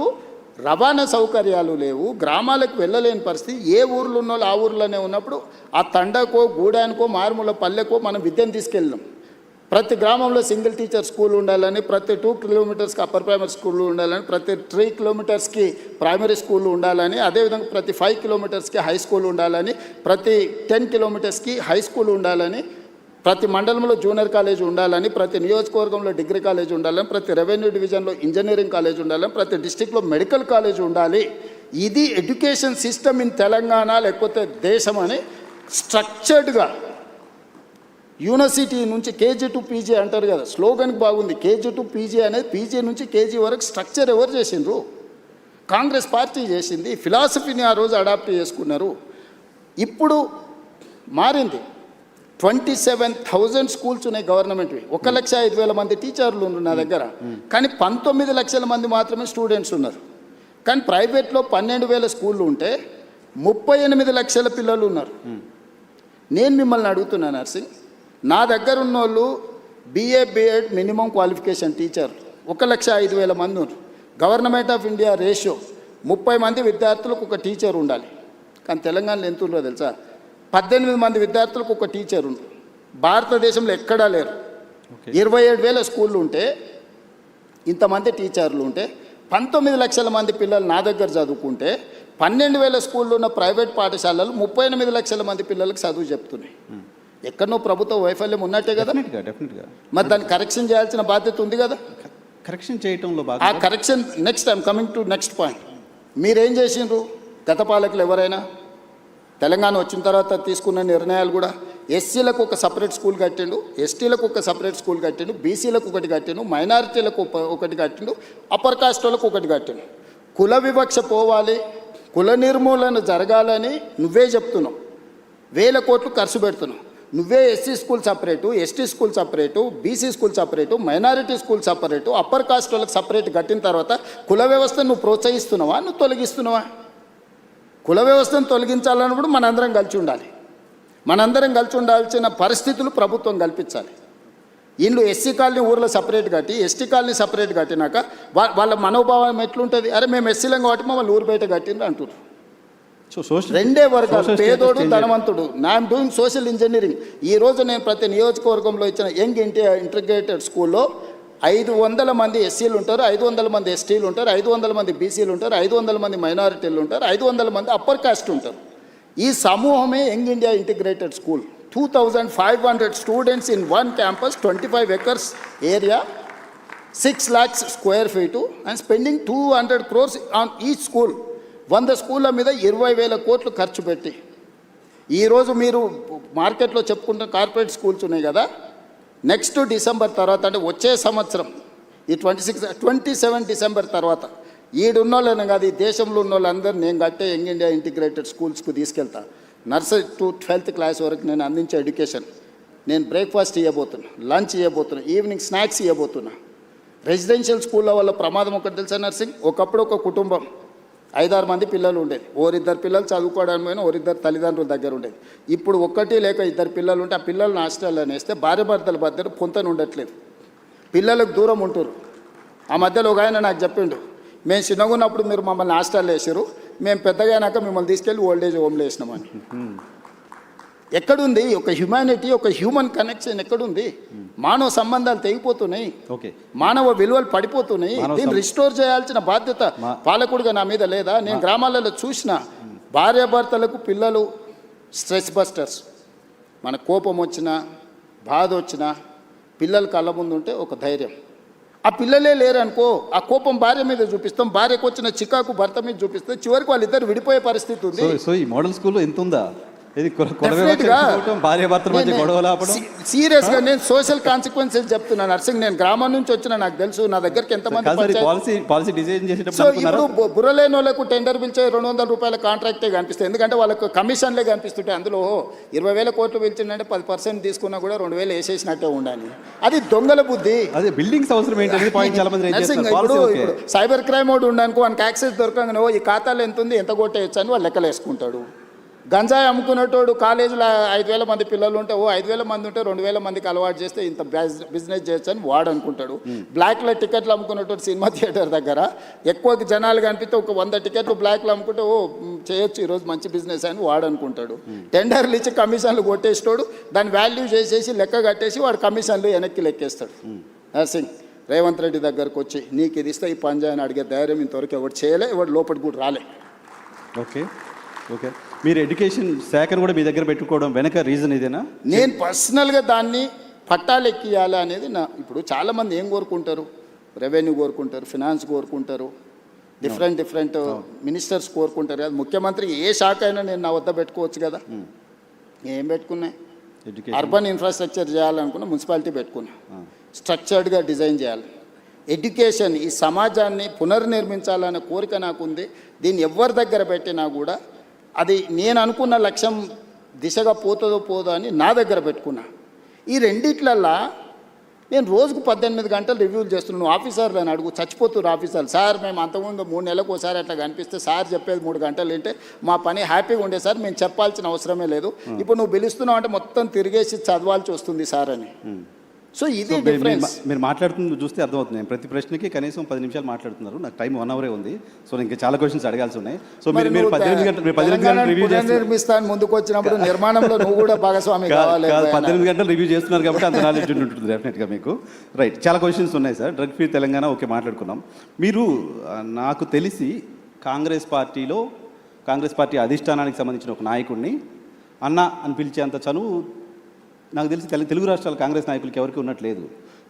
రవాణా సౌకర్యాలు లేవు, గ్రామాలకు వెళ్ళలేని పరిస్థితి. ఏ ఊర్లో ఉన్న వాళ్ళు ఆ ఊర్లోనే ఉన్నప్పుడు ఆ తండకో, గూడానికో, మారుమూల పల్లెకో మనం విద్యను తీసుకెళ్ళాం. ప్రతి గ్రామంలో సింగిల్ టీచర్ స్కూల్ ఉండాలని, ప్రతి 2 కిలోమీటర్స్కి అప్పర్ ప్రైమరీ స్కూల్ ఉండాలని, ప్రతి 3 కిలోమీటర్స్కి ప్రైమరీ స్కూల్ ఉండాలని, అదేవిధంగా ప్రతి 5 కిలోమీటర్స్కి హై స్కూల్ ఉండాలని, ప్రతి 10 కిలోమీటర్స్కి హై స్కూల్ ఉండాలని, ప్రతి మండలంలో జూనియర్ కాలేజ్ ఉండాలని, ప్రతి నియోజకవర్గంలో డిగ్రీ కాలేజ్ ఉండాలని, ప్రతి రెవెన్యూ డివిజన్లో ఇంజనీరింగ్ కాలేజ్ ఉండాలని, ప్రతి డిస్టిక్లో మెడికల్ కాలేజ్ ఉండాలి. ఇది ఎడ్యుకేషన్ సిస్టమ్ ఇన్ తెలంగాణ లేకపోతే దేశం అని స్ట్రక్చర్డ్గా యూనివర్సిటీ నుంచి కేజీ టు పీజీ అంటారు కదా, స్లోగన్కి బాగుంది. కేజీ టు పీజీ అనేది పీజీ నుంచి కేజీ వరకు స్ట్రక్చర్ ఎవరు చేసిండ్రు? కాంగ్రెస్ పార్టీ చేసింది. ఫిలాసఫీని ఆ రోజు అడాప్ట్ చేసుకున్నారు. ఇప్పుడు మారింది. 27,000 స్కూల్స్ ఉన్నాయి గవర్నమెంట్వి. 1,05,000 మంది టీచర్లు ఉన్నారు నా దగ్గర, కానీ 19 లక్షల మంది మాత్రమే స్టూడెంట్స్ ఉన్నారు. కానీ ప్రైవేట్లో 12,000 స్కూళ్ళు ఉంటే 38 లక్షల పిల్లలు ఉన్నారు. నేను మిమ్మల్ని అడుగుతున్నా నర్సింగ్, నా దగ్గర ఉన్న వాళ్ళు BA B.Ed minimum qualification teacher 1,05,000 మంది ఉన్నారు. గవర్నమెంట్ ఆఫ్ ఇండియా రేషియో 30 మంది విద్యార్థులకు ఒక టీచర్ ఉండాలి. కానీ తెలంగాణలో ఎంత ఉందో తెలుసా? 18 మంది విద్యార్థులకు ఒక టీచర్ ఉంది. భారతదేశంలో ఎక్కడా లేరు. 27,000 స్కూళ్ళు ఉంటే, ఇంతమంది టీచర్లు ఉంటే, 19 లక్షల మంది పిల్లలు నా దగ్గర చదువుకుంటే, 12,000 స్కూళ్ళు ఉన్న ప్రైవేట్ పాఠశాలలు 38 లక్షల మంది పిల్లలకు చదువు చెప్తున్నాయి. ఎక్కడనో ప్రభుత్వ వైఫల్యం ఉన్నట్టే కదా. డెఫినెట్గా. మరి దాన్ని కరెక్షన్ చేయాల్సిన బాధ్యత ఉంది కదా. కరెక్షన్ చేయటంలో ఆ correction next I'm coming to next point. మీరేం చేసిండ్రు? గత పాలకులు ఎవరైనా తెలంగాణ వచ్చిన తర్వాత తీసుకున్న నిర్ణయాలు కూడా, ఎస్సీలకు ఒక సపరేట్ స్కూల్ కట్టిండు, ఎస్టీలకు ఒక సపరేట్ స్కూల్ కట్టిండు, బీసీలకు ఒకటి కట్టిండు, మైనారిటీలకు ఒకటి కట్టిండు, అప్పర్ కాస్ట్ వాళ్ళకు ఒకటి కట్టిండు. కుల వివక్ష పోవాలి, కుల నిర్మూలన జరగాలని నువ్వే చెప్తున్నావు. 1,000 కోట్లు ఖర్చు పెడుతున్నావు. నువ్వే SC school separate, ST school separate, BC school separate, minority school separate, upper caste వాళ్ళకి సపరేట్ కట్టిన తర్వాత కుల వ్యవస్థను నువ్వు ప్రోత్సహిస్తున్నావా, నువ్వు తొలగిస్తున్నావా? కుల వ్యవస్థను తొలగించాలన్నప్పుడు మనందరం కలిసి ఉండాలి. మనందరం కలిసి ఉండాల్సిన పరిస్థితులు ప్రభుత్వం కల్పించాలి. వీళ్ళు ఎస్సీ కాలనీ ఊర్లో సపరేట్ కట్టి, ఎస్టీ కాలనీ సపరేట్ కట్టినాక వాళ్ళ మనోభావం ఎట్లుంటుంది? అరే మేము ఎస్సీలం కాబట్టి మమ్మల్ని ఊరు బయట కట్టిండ్రు అంటున్నారు. సో సోషల్ రెండే వర్గాలు, social status పేదోడు change ధనవంతుడు. I'm doing social engineering. ఈ రోజు నేను ప్రతి నియోజకవర్గంలో ఇచ్చిన యంగ్ ఇంటిగ్రేటెడ్ స్కూల్లో 500 మంది ఎస్సీలు ఉంటారు, 500 మంది ఎస్టీలు ఉంటారు, 500 మంది బీసీలు ఉంటారు, 500 మంది మైనారిటీలు ఉంటారు, 500 మంది అప్పర్ కాస్ట్ ఉంటారు. ఈ సమూహమే young India integrated school. 2500 students in one campus, 25 acres area, 6 lakhs square feet and spending 200 crores on each school. 100 స్కూళ్ళ మీద 20,000 కోట్లు ఖర్చు పెట్టి ఈరోజు మీరు మార్కెట్లో చెప్పుకుంటున్న కార్పొరేట్ స్కూల్స్ ఉన్నాయి కదా, నెక్స్ట్ డిసెంబర్ తర్వాత అంటే వచ్చే సంవత్సరం ఈ 27 డిసెంబర్ తర్వాత ఈడున్నోళ్ళని కాదు, ఈ దేశంలో ఉన్న వాళ్ళందరూ నేను కట్టే యంగ్ ఇండియా ఇంటిగ్రేటెడ్ స్కూల్స్కు తీసుకెళ్తా. నర్సరీ టు 12th క్లాస్ వరకు నేను అందించే ఎడ్యుకేషన్. నేను బ్రేక్ఫాస్ట్ ఇవ్వబోతున్నా, లంచ్ ఇవ్వబోతున్నా, ఈవినింగ్ స్నాక్స్ ఇవ్వబోతున్నా. రెసిడెన్షియల్ స్కూల్లో వాళ్ళ ప్రమాదం ఒకటి తెలుసా నర్సింగ్? ఒకప్పుడు ఒక కుటుంబం 5-6 మంది పిల్లలు ఉండేది. ఓరిద్దరు పిల్లలు చదువుకోవడానికి పోయినా ఓరిద్దరు తల్లిదండ్రుల దగ్గర ఉండేది. ఇప్పుడు ఒక్కటి లేక 2 పిల్లలు ఉంటే ఆ పిల్లల్ని హాస్టల్లో వేస్తే భార్య భర్తల మధ్య పొంతన ఉండట్లేదు, పిల్లలకు దూరం ఉంటారు. ఆ మధ్యలో ఒక ఆయన నాకు చెప్పిండు, మేము చిన్నగా ఉన్నప్పుడు మీరు మమ్మల్ని హాస్టల్లో వేసారు, మేము పెద్దగా అయినాక మిమ్మల్ని తీసుకెళ్ళి ఓల్డేజ్ హోమ్లో వేసినామని. ఎక్కడుంది ఒక హ్యుమానిటీ, ఒక హ్యూమన్ కనెక్షన్ ఎక్కడుంది? మానవ సంబంధాలు తెగిపోతున్నాయి, ఓకే, మానవ విలువలు పడిపోతున్నాయి. దీన్ని రిస్టోర్ చేయాల్సిన బాధ్యత పాలకుడిగా నా మీద లేదా? నేను గ్రామాలలో చూసిన భార్యాభర్తలకు పిల్లలు స్ట్రెస్ బస్టర్స్. మన కోపం వచ్చినా బాధ వచ్చినా పిల్లల కళ్ళ ముందు ఉంటే ఒక ధైర్యం. ఆ పిల్లలే లేరనుకో, ఆ కోపం భార్య మీద చూపిస్తాం, భార్యకు వచ్చిన చికాకు భర్త మీద చూపిస్తే చివరికి వాళ్ళిద్దరు విడిపోయే పరిస్థితి ఉంది. సో ఈ మోడల్ స్కూల్లో ఎంత ఉందా? ఇది భార్య భర్తల మధ్య గొడవలు ఆపడం. సీరియస్గా నేను సోషల్ కాన్సిక్వెన్సెస్ చెప్తున్నాను నర్సింగ్. నేను గ్రామం నుంచి వచ్చిన, నాకు తెలుసు నా దగ్గరికి ఎంతమంది. పాలసీ డిజైన్ సో చేసేటప్పుడు ఇప్పుడు బుర్రలేని వాళ్ళకు టెండర్ పిలిచే 200 రూపాయల కాంట్రాక్టే కనిపిస్తాయి, ఎందుకంటే వాళ్ళకు కమిషన్లే కనిపిస్తుంటాయి. అందులో 20,000 కోట్లు పిలిచిందంటే 10% తీసుకున్నా కూడా 2,000 వేసేసినట్టే ఉండాలి. అది దొంగల బుద్ధి. అదే బిల్డింగ్స్ అవసరం ఏంటనేది పాయింట్ చాలా మంది నర్సింగ్. ఇప్పుడు సైబర్ క్రైమ్ వాడు ఉండనుకో, వానికి యాక్సెస్ దొరకగానే ఈ ఖాతాలో ఎంత ఉంది, ఎంత కొట్టేయచ్చు అని వాళ్ళు లెక్కలు వేసుకుంటాడు. గంజాయి అమ్ముకునేటోడు కాలేజీలో 5,000 మంది పిల్లలు ఉంటే 5,000 మంది ఉంటే 2,000 మందికి అలవాటు చేస్తే ఇంత బిజినెస్ చేయొచ్చు అని వాడు అనుకుంటాడు. బ్లాక్లో టికెట్లు అమ్ముకునేటోడు సినిమా థియేటర్ దగ్గర ఎక్కువ జనాలు కనిపిస్తే ఒక 100 టికెట్లు బ్లాక్లో అమ్ముకుంటే చేయొచ్చు ఈరోజు మంచి బిజినెస్ అని వాడు అనుకుంటాడు. టెండర్లు ఇచ్చి కమిషన్లు కొట్టేస్తాడు, దాని వాల్యూ చేసేసి లెక్క కట్టేసి వాడు కమిషన్లు వెనక్కి లెక్కేస్తాడు. నర్సింగ్ రేవంత్ రెడ్డి దగ్గరకు వచ్చి నీకు ఇది ఇస్తే ఈ పని చేయని అడిగే ధైర్యం ఇంతవరకు ఎవరు చేయలే, ఎవరు లోపలికి కూడా రాలే. ఓకే ఓకే, మీరు ఎడ్యుకేషన్ శాఖను కూడా మీ దగ్గర పెట్టుకోవడం వెనక రీజన్ ఇదేనా? నేను పర్సనల్గా దాన్ని పట్టాలు ఎక్కియాలి అనేది నా. ఇప్పుడు చాలామంది ఏం కోరుకుంటారు, రెవెన్యూ కోరుకుంటారు, ఫినాన్స్ కోరుకుంటారు, డిఫరెంట్ మినిస్టర్స్ కోరుకుంటారు కదా. ముఖ్యమంత్రి ఏ శాఖ అయినా నేను నా వద్ద పెట్టుకోవచ్చు కదా. ఏం పెట్టుకున్నా? అర్బన్ ఇన్ఫ్రాస్ట్రక్చర్ చేయాలనుకున్నా, మున్సిపాలిటీ పెట్టుకున్నా. స్ట్రక్చర్డ్గా డిజైన్ చేయాలి. ఎడ్యుకేషన్, ఈ సమాజాన్ని పునర్నిర్మించాలనే కోరిక నాకుంది. దీన్ని ఎవరి దగ్గర పెట్టినా కూడా అది నేను అనుకున్న లక్ష్యం దిశగా పోదో అని నా దగ్గర పెట్టుకున్నా. ఈ రెండిట్లల్లా నేను రోజుకు 18 గంటలు రివ్యూలు చేస్తున్నాను. ఆఫీసర్లు అని అడుగు, చచ్చిపోతున్నారు ఆఫీసర్లు. సార్ మేము అంతకుముందు 3 నెలలకు ఒకసారి అట్లా కనిపిస్తే సార్ చెప్పేది 3 గంటలు వింటే మా పని హ్యాపీగా ఉండే సార్, మేము చెప్పాల్సిన అవసరమే లేదు. ఇప్పుడు నువ్వు పిలుస్తున్నావు అంటే మొత్తం తిరిగేసి చదవాల్సి వస్తుంది సార్ అని. సో ఇది డిఫరెన్స్. మీరు మాట్లాడుతుంది చూస్తే అర్థమవుతుంది. నేను ప్రతి ప్రశ్నకి కనీసం 10 నిమిషాలు మాట్లాడుతున్నారు. నాకు టైం 1 అవరే ఉంది. సో ఇంకా చాలా క్వశ్చన్స్ అడగాల్సి ఉన్నాయి. సో మీరు 18 గంటలు రివ్యూ నిర్మిస్తాను ముందుకు వచ్చినప్పుడు నిర్మాణంలో నువ్వు కూడా భాగస్వామి కావాలి. 18 గంటలు రివ్యూ చేస్తున్నారు కాబట్టి అంత నాలెడ్జ్ ఉంటుంది డెఫినెట్గా మీకు. రైట్, చాలా క్వశ్చన్స్ ఉన్నాయి sir. Drug free Telangana okay మాట్లాడుకున్నాం. మీరు నాకు తెలిసి కాంగ్రెస్ పార్టీ అధిష్టానానికి సంబంధించిన ఒక నాయకుడిని అన్న అని పిలిచేంత చనువు నాకు తెలిసి తెలుగు రాష్ట్రాల కాంగ్రెస్ నాయకులకి ఎవరికి ఉన్నట్లేదు.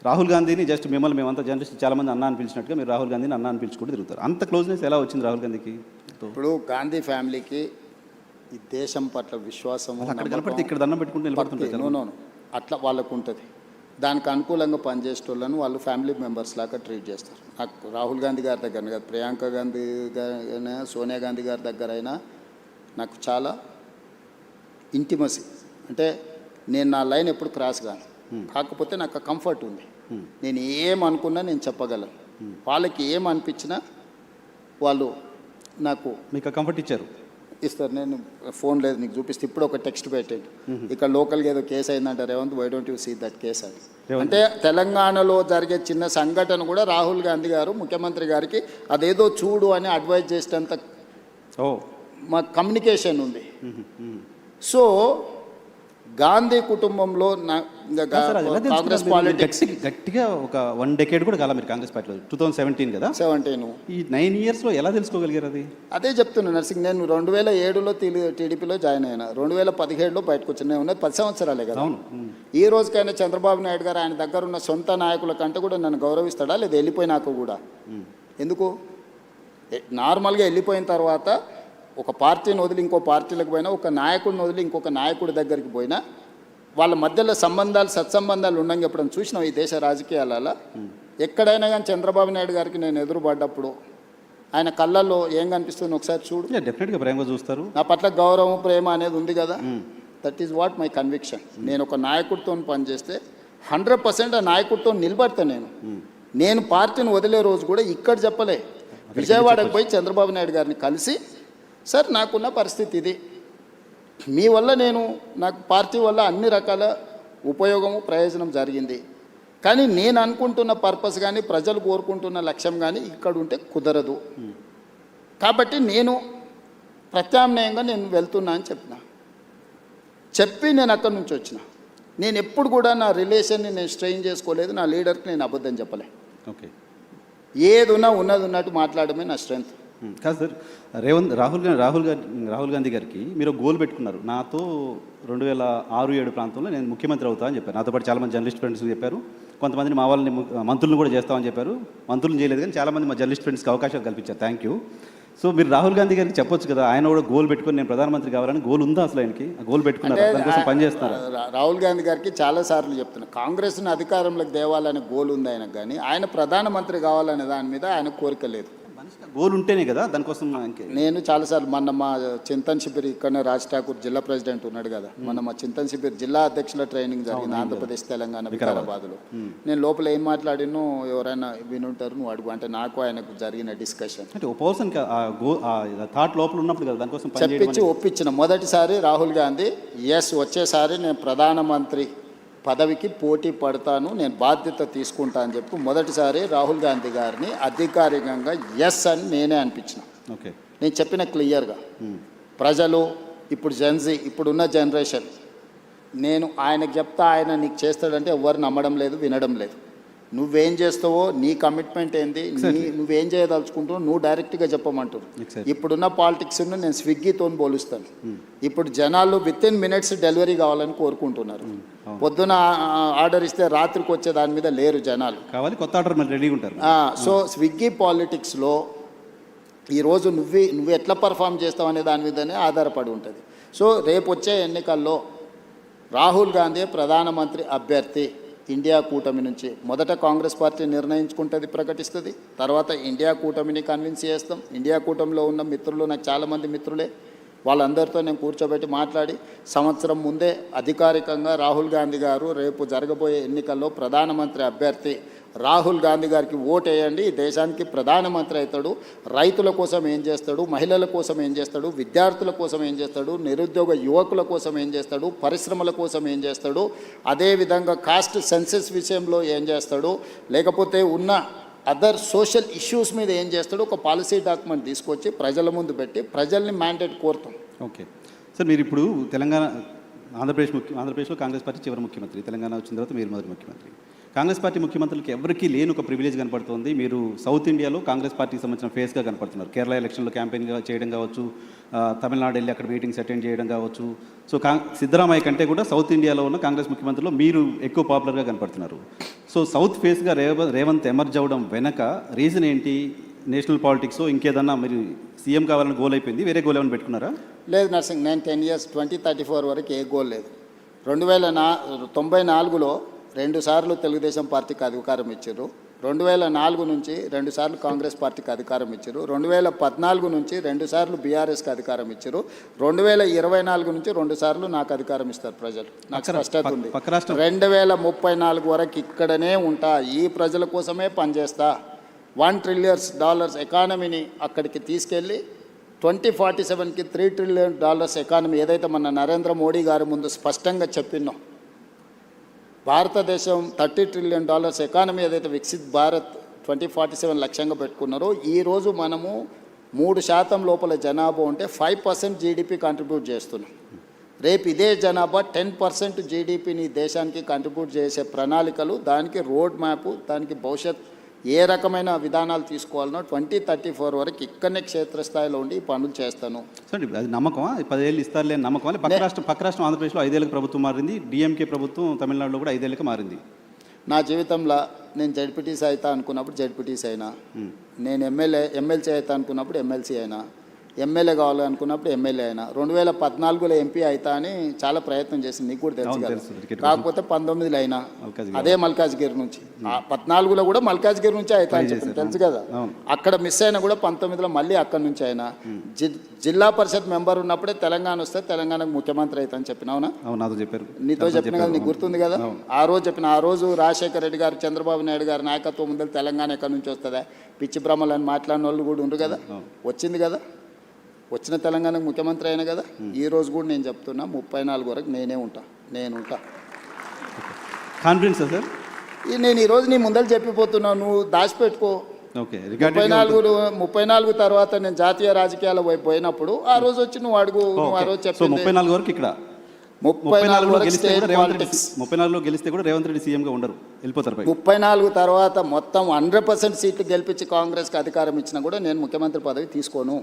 రాహుల్ గాంధీని జస్ట్ మిమ్మల్ని మేమంతా జర్నలిస్ట్ చాలామంది అన్న అని పిలిచినట్టుగా మీరు రాహుల్ గాంధీని అన్న అని పిలుచుకుంటూ తిరుగుతారు. అంత క్లోజ్నెస్ ఎలా వచ్చింది రాహుల్ గాంధీకి? ఇప్పుడు గాంధీ ఫ్యామిలీకి ఈ దేశం పట్ల విశ్వాసం అక్కడ కనపడితే ఇక్కడ దండం పెట్టుకుంటూ నిలబడుతుంటారు. అట్లా వాళ్ళకు ఉంటుంది. దానికి అనుకూలంగా పనిచేసేటోళ్ళను వాళ్ళు ఫ్యామిలీ మెంబర్స్ లాగా ట్రీట్ చేస్తారు. నాకు రాహుల్ గాంధీ గారి దగ్గర కాదు, ప్రియాంక గాంధీ గారైనా సోనియా గాంధీ గారి దగ్గర అయినా నాకు చాలా ఇంటిమసీ. అంటే నేను నా లైన్ ఎప్పుడు క్రాస్ కాను, కాకపోతే నాకు కంఫర్ట్ ఉంది. నేను ఏమనుకున్నా నేను చెప్పగలను. వాళ్ళకి ఏమనిపించినా వాళ్ళు నాకు మీకు కంఫర్ట్ ఇస్తారు. నేను ఫోన్ లేదు నీకు చూపిస్తే ఇప్పుడు ఒక టెక్స్ట్ పెట్టండి, ఇక్కడ లోకల్గా ఏదో కేసు అయిందంటే Revanth why don't you see that case అని. అంటే తెలంగాణలో జరిగే చిన్న సంఘటన కూడా రాహుల్ గాంధీ గారు ముఖ్యమంత్రి గారికి అదేదో చూడు అని అడ్వైజ్ చేసేంత మా కమ్యూనికేషన్ ఉంది. సో గాంధీ కుటుంబంలో కాంగ్రెస్ పాలిటిక్స్ గట్టిగా ఒక 1 decade కూడా కాల మీరు కాంగ్రెస్ పార్టీలో 2017 కదా 17 ఈ 9 yearsలో ఎలా తెలుసుకోగలిగారు అది? అదే చెప్తున్నా నర్సింగ్, నేను 2007లో టీడీపీలో జాయిన్ అయినా, 2017లో బయటకు వచ్చాను. నేను ఉన్నది 10 సంవత్సరాలే కదా. అవును. ఈ రోజుకైనా చంద్రబాబు నాయుడు గారు ఆయన దగ్గర ఉన్న సొంత నాయకుల కంటే కూడా నన్ను గౌరవిస్తాడా లేదా వెళ్ళిపోయినాక కూడా? ఎందుకు? నార్మల్గా వెళ్ళిపోయిన తర్వాత ఒక పార్టీని వదిలి ఇంకో పార్టీలకు పోయినా, ఒక నాయకుడిని వదిలి ఇంకొక నాయకుడి దగ్గరికి పోయినా వాళ్ళ మధ్యలో సంబంధాలు సత్సంబంధాలు ఉండని చెప్పడం చూసినాం ఈ దేశ రాజకీయాలలో. ఎక్కడైనా కానీ చంద్రబాబు నాయుడు గారికి నేను ఎదురుపడ్డప్పుడు ఆయన కళ్ళల్లో ఏం కనిపిస్తుంది ఒకసారి చూడు. డెఫినెట్గా ప్రేమగా చూస్తారు. నా పట్ల గౌరవం ప్రేమ అనేది ఉంది కదా. That is what my conviction. నేను ఒక నాయకుడితో పనిచేస్తే 100% ఆ నాయకుడితో నిలబడతాను. నేను పార్టీని వదిలే రోజు కూడా ఇక్కడ చెప్పలే, విజయవాడకు పోయి చంద్రబాబు నాయుడు గారిని కలిసి, సార్ నాకున్న పరిస్థితి ఇది, మీ వల్ల నాకు పార్టీ వల్ల అన్ని రకాల ఉపయోగము ప్రయోజనం జరిగింది, కానీ నేను అనుకుంటున్న పర్పస్ కానీ ప్రజలు కోరుకుంటున్న లక్ష్యం కానీ ఇక్కడ ఉంటే కుదరదు, కాబట్టి నేను ప్రత్యామ్నాయంగా నేను వెళ్తున్నా అని చెప్పి నేను అక్కడి నుంచి వచ్చిన. నేను ఎప్పుడు కూడా నా రిలేషన్ని నేను స్ట్రెయిన్ చేసుకోలేదు, నా లీడర్కి నేను అబద్ధం చెప్పలే. ఓకే, ఏదున్నా ఉన్నది ఉన్నట్టు మాట్లాడమే నా స్ట్రెంగ్త్. కాదు సార్, రాహుల్ గాంధీ గారికి మీరు గోల్ పెట్టుకున్నారు, నాతో 2006-7 ప్రాంతంలో నేను ముఖ్యమంత్రి అవుతా అని చెప్పారు. నాతో పాటు చాలామంది జర్నలిస్ట్ ఫ్రెండ్స్ చెప్పారు, కొంతమందిని మా వాళ్ళని మంత్రులను కూడా చేస్తామని చెప్పారు. మంత్రులను చేయలేదు కానీ చాలామంది మా జర్నలిస్ట్ ఫ్రెండ్స్కి అవకాశాలు కల్పించారు. Thank you. సో మీరు రాహుల్ గాంధీ గారికి చెప్పొచ్చు కదా, ఆయన కూడా గోల్ పెట్టుకొని నేను ప్రధానమంత్రి కావాలని. గోల్ ఉందా అసలు ఆయనకి? ఆ గోల్ పెట్టుకున్నారు, దానికోసం పనిచేస్తున్నారు. రాహుల్ గాంధీ గారికి చాలాసార్లు చెప్తున్నా, కాంగ్రెస్ని అధికారంలోకి తేవాలనే గోల్ ఉంది ఆయనకు, కానీ ఆయన ప్రధానమంత్రి కావాలనే దాని మీద ఆయన కోరిక లేదు. గోల్ ఉంటేనే కదా దానికోసం. నేను చాలాసార్లు మొన్న మా చింతన్ శిబిర్ ఇక్కడనే రాజ్ ఠాకూర్ జిల్లా ప్రెసిడెంట్ ఉన్నాడు కదా, మొన్న మా చింతన్ శిబిర్ జిల్లా అధ్యక్షుల ట్రైనింగ్ జరిగింది ఆంధ్రప్రదేశ్ తెలంగాణ వికారాబాద్లో. నేను లోపల ఏం మాట్లాడినో ఎవరైనా వినుంటారు, నువ్వు అడుగు అంటే నాకు ఆయనకు జరిగిన డిస్కషన్ అంటే పర్సన్ థాట్ లోపల ఉన్నప్పుడు కదా దానికోసం చెప్పించి ఒప్పించిన. మొదటిసారి రాహుల్ గాంధీ వచ్చేసారి నేను ప్రధానమంత్రి పదవికి పోటీ పడతాను, నేను బాధ్యత తీసుకుంటా అని చెప్పి మొదటిసారి రాహుల్ గాంధీ గారిని అధికారికంగా ఎస్ అని నేనే అనిపించిన. ఓకే, నేను చెప్పిన క్లియర్గా ప్రజలు ఇప్పుడు జెన్జీ ఇప్పుడున్న జనరేషన్, నేను ఆయనకు చెప్తా ఆయన నీకు చేస్తాడంటే ఎవరు నమ్మడం లేదు, వినడం లేదు. నువ్వేం చేస్తావో, నీ కమిట్మెంట్ ఏంది, నువ్వేం చేయదలుచుకుంటావో నువ్వు డైరెక్ట్గా చెప్పమంటారు. ఇప్పుడున్న పాలిటిక్స్ను నేను స్విగ్గీతో పోలుస్తాను. ఇప్పుడు జనాలు వితిన్ మినిట్స్ డెలివరీ కావాలని కోరుకుంటున్నారు. పొద్దున ఆర్డర్ ఇస్తే రాత్రికి వచ్చే దాని మీద లేరు జనాలు, కావాలి కొత్త ఆర్డర్ రెడీగా ఉంటారు. సో స్విగ్గీ పాలిటిక్స్లో ఈరోజు నువ్వు ఎట్లా పర్ఫామ్ చేస్తావు అనే దాని మీదనే ఆధారపడి ఉంటుంది. సో రేపు వచ్చే ఎన్నికల్లో రాహుల్ గాంధీ ప్రధానమంత్రి అభ్యర్థి ఇండియా కూటమి నుంచి. మొదట కాంగ్రెస్ పార్టీ నిర్ణయించుకుంటుంది, ప్రకటిస్తుంది, తర్వాత ఇండియా కూటమిని కన్విన్స్ చేస్తాం. ఇండియా కూటమిలో ఉన్న మిత్రులు నాకు చాలామంది మిత్రులే, వాళ్ళందరితో నేను కూర్చోబెట్టి మాట్లాడి సంవత్సరం ముందే అధికారికంగా రాహుల్ గాంధీ గారు రేపు జరగబోయే ఎన్నికల్లో ప్రధానమంత్రి అభ్యర్థి రాహుల్ గాంధీ గారికి ఓటేయండి, దేశానికి ప్రధానమంత్రి అవుతాడు, రైతుల కోసం ఏం చేస్తాడు, మహిళల కోసం ఏం చేస్తాడు, విద్యార్థుల కోసం ఏం చేస్తాడు, నిరుద్యోగ యువకుల కోసం ఏం చేస్తాడు, పరిశ్రమల కోసం ఏం చేస్తాడు, అదేవిధంగా కాస్ట్ సెన్సెస్ విషయంలో ఏం చేస్తాడు, లేకపోతే ఉన్న అదర్ సోషల్ ఇష్యూస్ మీద ఏం చేస్తాడు, ఒక పాలసీ డాక్యుమెంట్ తీసుకొచ్చి ప్రజల ముందు పెట్టి ప్రజల్ని మ్యాండేట్ కోరుతాం. ఓకే సార్, మీరు ఇప్పుడు ఆంధ్రప్రదేశ్లో కాంగ్రెస్ పార్టీ చివరి ముఖ్యమంత్రి, తెలంగాణ వచ్చిన తర్వాత మీరు మొదటి ముఖ్యమంత్రి. కాంగ్రెస్ పార్టీ ముఖ్యమంత్రులకి ఎవరికీ లేని ఒక ప్రివిలేజ్ కనపడుతుంది, మీరు సౌత్ ఇండియాలో కాంగ్రెస్ పార్టీకి సంబంధించిన ఫేస్గా కనపడుతున్నారు. కేరళ ఎలక్షన్లో క్యాంపెయిన్ చేయడం కావచ్చు, తమిళనాడు వెళ్ళి అక్కడ మీటింగ్స్ అటెండ్ చేయడం కావచ్చు. సో సిద్ధరామయ్య కంటే కూడా సౌత్ ఇండియాలో ఉన్న కాంగ్రెస్ ముఖ్యమంత్రులు మీరు ఎక్కువ పాపులర్గా కనపడుతున్నారు. సో సౌత్ ఫేస్గా రేవంత్ ఎమర్జ్ అవ్వడం వెనక రీజన్ ఏంటి? నేషనల్ పాలిటిక్స్ ఇంకేదన్నా మీరు సీఎం కావాలని గోల్ అయిపోయింది, వేరే గోల్ ఏమైనా పెట్టుకున్నారా? లేదు నర్సింగ్, నేను 10 years 2034 వరకు ఏ గోల్ లేదు. 1994లో 2 సార్లు తెలుగుదేశం పార్టీకి అధికారం ఇచ్చారు, 2004 నుంచి 2 సార్లు కాంగ్రెస్ పార్టీకి అధికారం ఇచ్చారు, 2014 నుంచి 2 సార్లు బీఆర్ఎస్కి అధికారం ఇచ్చారు, 2024 నుంచి 2 సార్లు నాకు అధికారం ఇస్తారు ప్రజలు. నాకు స్పష్టత ఉంది, 2034 వరకు ఇక్కడనే ఉంటా, ఈ ప్రజల కోసమే పనిచేస్తా. $1 trillion ఎకానమీని అక్కడికి తీసుకెళ్ళి 2047కి $3 trillion ఎకానమీ ఏదైతే మన నరేంద్ర మోడీ గారి ముందు స్పష్టంగా చెప్పినో, భారతదేశం $30 trillion ఎకానమీ ఏదైతే వికసిత్ భారత్ 2047 లక్ష్యంగా పెట్టుకున్నారో, ఈరోజు మనము 3% లోపల జనాభా ఉంటే 5% జీడిపి కంట్రిబ్యూట్ చేస్తున్నాం. రేపు ఇదే జనాభా 10% జీడిపిని దేశానికి కంట్రిబ్యూట్ చేసే ప్రణాళికలు, దానికి రోడ్ మ్యాప్, దానికి భవిష్యత్ ఏ రకమైన విధానాలు తీసుకోవాలనో 2034 వరకు ఇక్కడనే క్షేత్రస్థాయిలో ఉండి ఈ పనులు చేస్తాను. సార్ అది నమ్మకమా? 10 ఏళ్ళు ఇస్తారులే నమ్మకం? పక్క రాష్ట్రం ఆంధ్రప్రదేశ్లో 5 ఏళ్ళకి ప్రభుత్వం మారింది, డిఎంకే ప్రభుత్వం తమిళనాడులో కూడా 5 ఏళ్ళకి మారింది. నా జీవితంలో నేను జడ్పీటీసీ అవుతా అనుకున్నప్పుడు జడ్పీటీసీ అయినా, నేను ఎమ్మెల్సీ అవుతా అనుకున్నప్పుడు ఎమ్మెల్సీ అయినా, ఎమ్మెల్యే కావాలనుకున్నప్పుడు ఎమ్మెల్యే అయినా, 2014లో ఎంపీ అవుతా అని చాలా ప్రయత్నం చేసింది, నీకు కూడా తెలుసు కదా. కాకపోతే 19లో అయినా అదే మల్కాజ్గిరి నుంచి, 14లో కూడా మల్కాజ్గిరి నుంచి అవుతా అని చెప్పి తెలుసు కదా. అక్కడ మిస్ అయినా కూడా 19లో మళ్ళీ అక్కడ నుంచి అయినా. జిల్లా పరిషత్ మెంబర్ ఉన్నప్పుడే తెలంగాణ వస్తే తెలంగాణకు ముఖ్యమంత్రి అవుతా అని చెప్పిన, అవునా? చెప్పారు, నీతో చెప్పిన కదా, నీకు గుర్తుంది కదా. ఆ రోజు చెప్పిన, ఆ రోజు రాజశేఖర రెడ్డి గారు, చంద్రబాబు నాయుడు గారి నాయకత్వం ముందు తెలంగాణ ఎక్కడి నుంచి వస్తుందా, పిచ్చి భ్రమలు అని మాట్లాడిన వాళ్ళు కూడా ఉండరు కదా. వచ్చింది కదా, వచ్చిన తెలంగాణకు ముఖ్యమంత్రి అయినా కదా. ఈ రోజు కూడా నేను చెప్తున్నా 34 వరకు నేనే ఉంటా. Confidence sir? నేను ఈరోజు నీ ముందర చెప్పిపోతున్నా, నువ్వు దాచిపెట్టుకో. 34 తర్వాత నేను జాతీయ రాజకీయాల వైపు పోయినప్పుడు ఆ రోజు వచ్చి నువ్వు అడుగు. నువ్వు ఆ రోజు చెప్పి 34 వరకు ఇక్కడ 34లో గెలిస్తే కూడా రేవంత్ రెడ్డి సీఎంగా ఉండరు, వెళ్ళిపోతారు. 34 తర్వాత మొత్తం 100% సీట్లు గెలిపించి కాంగ్రెస్కి అధికారం ఇచ్చినా కూడా నేను ముఖ్యమంత్రి పదవి తీసుకోను.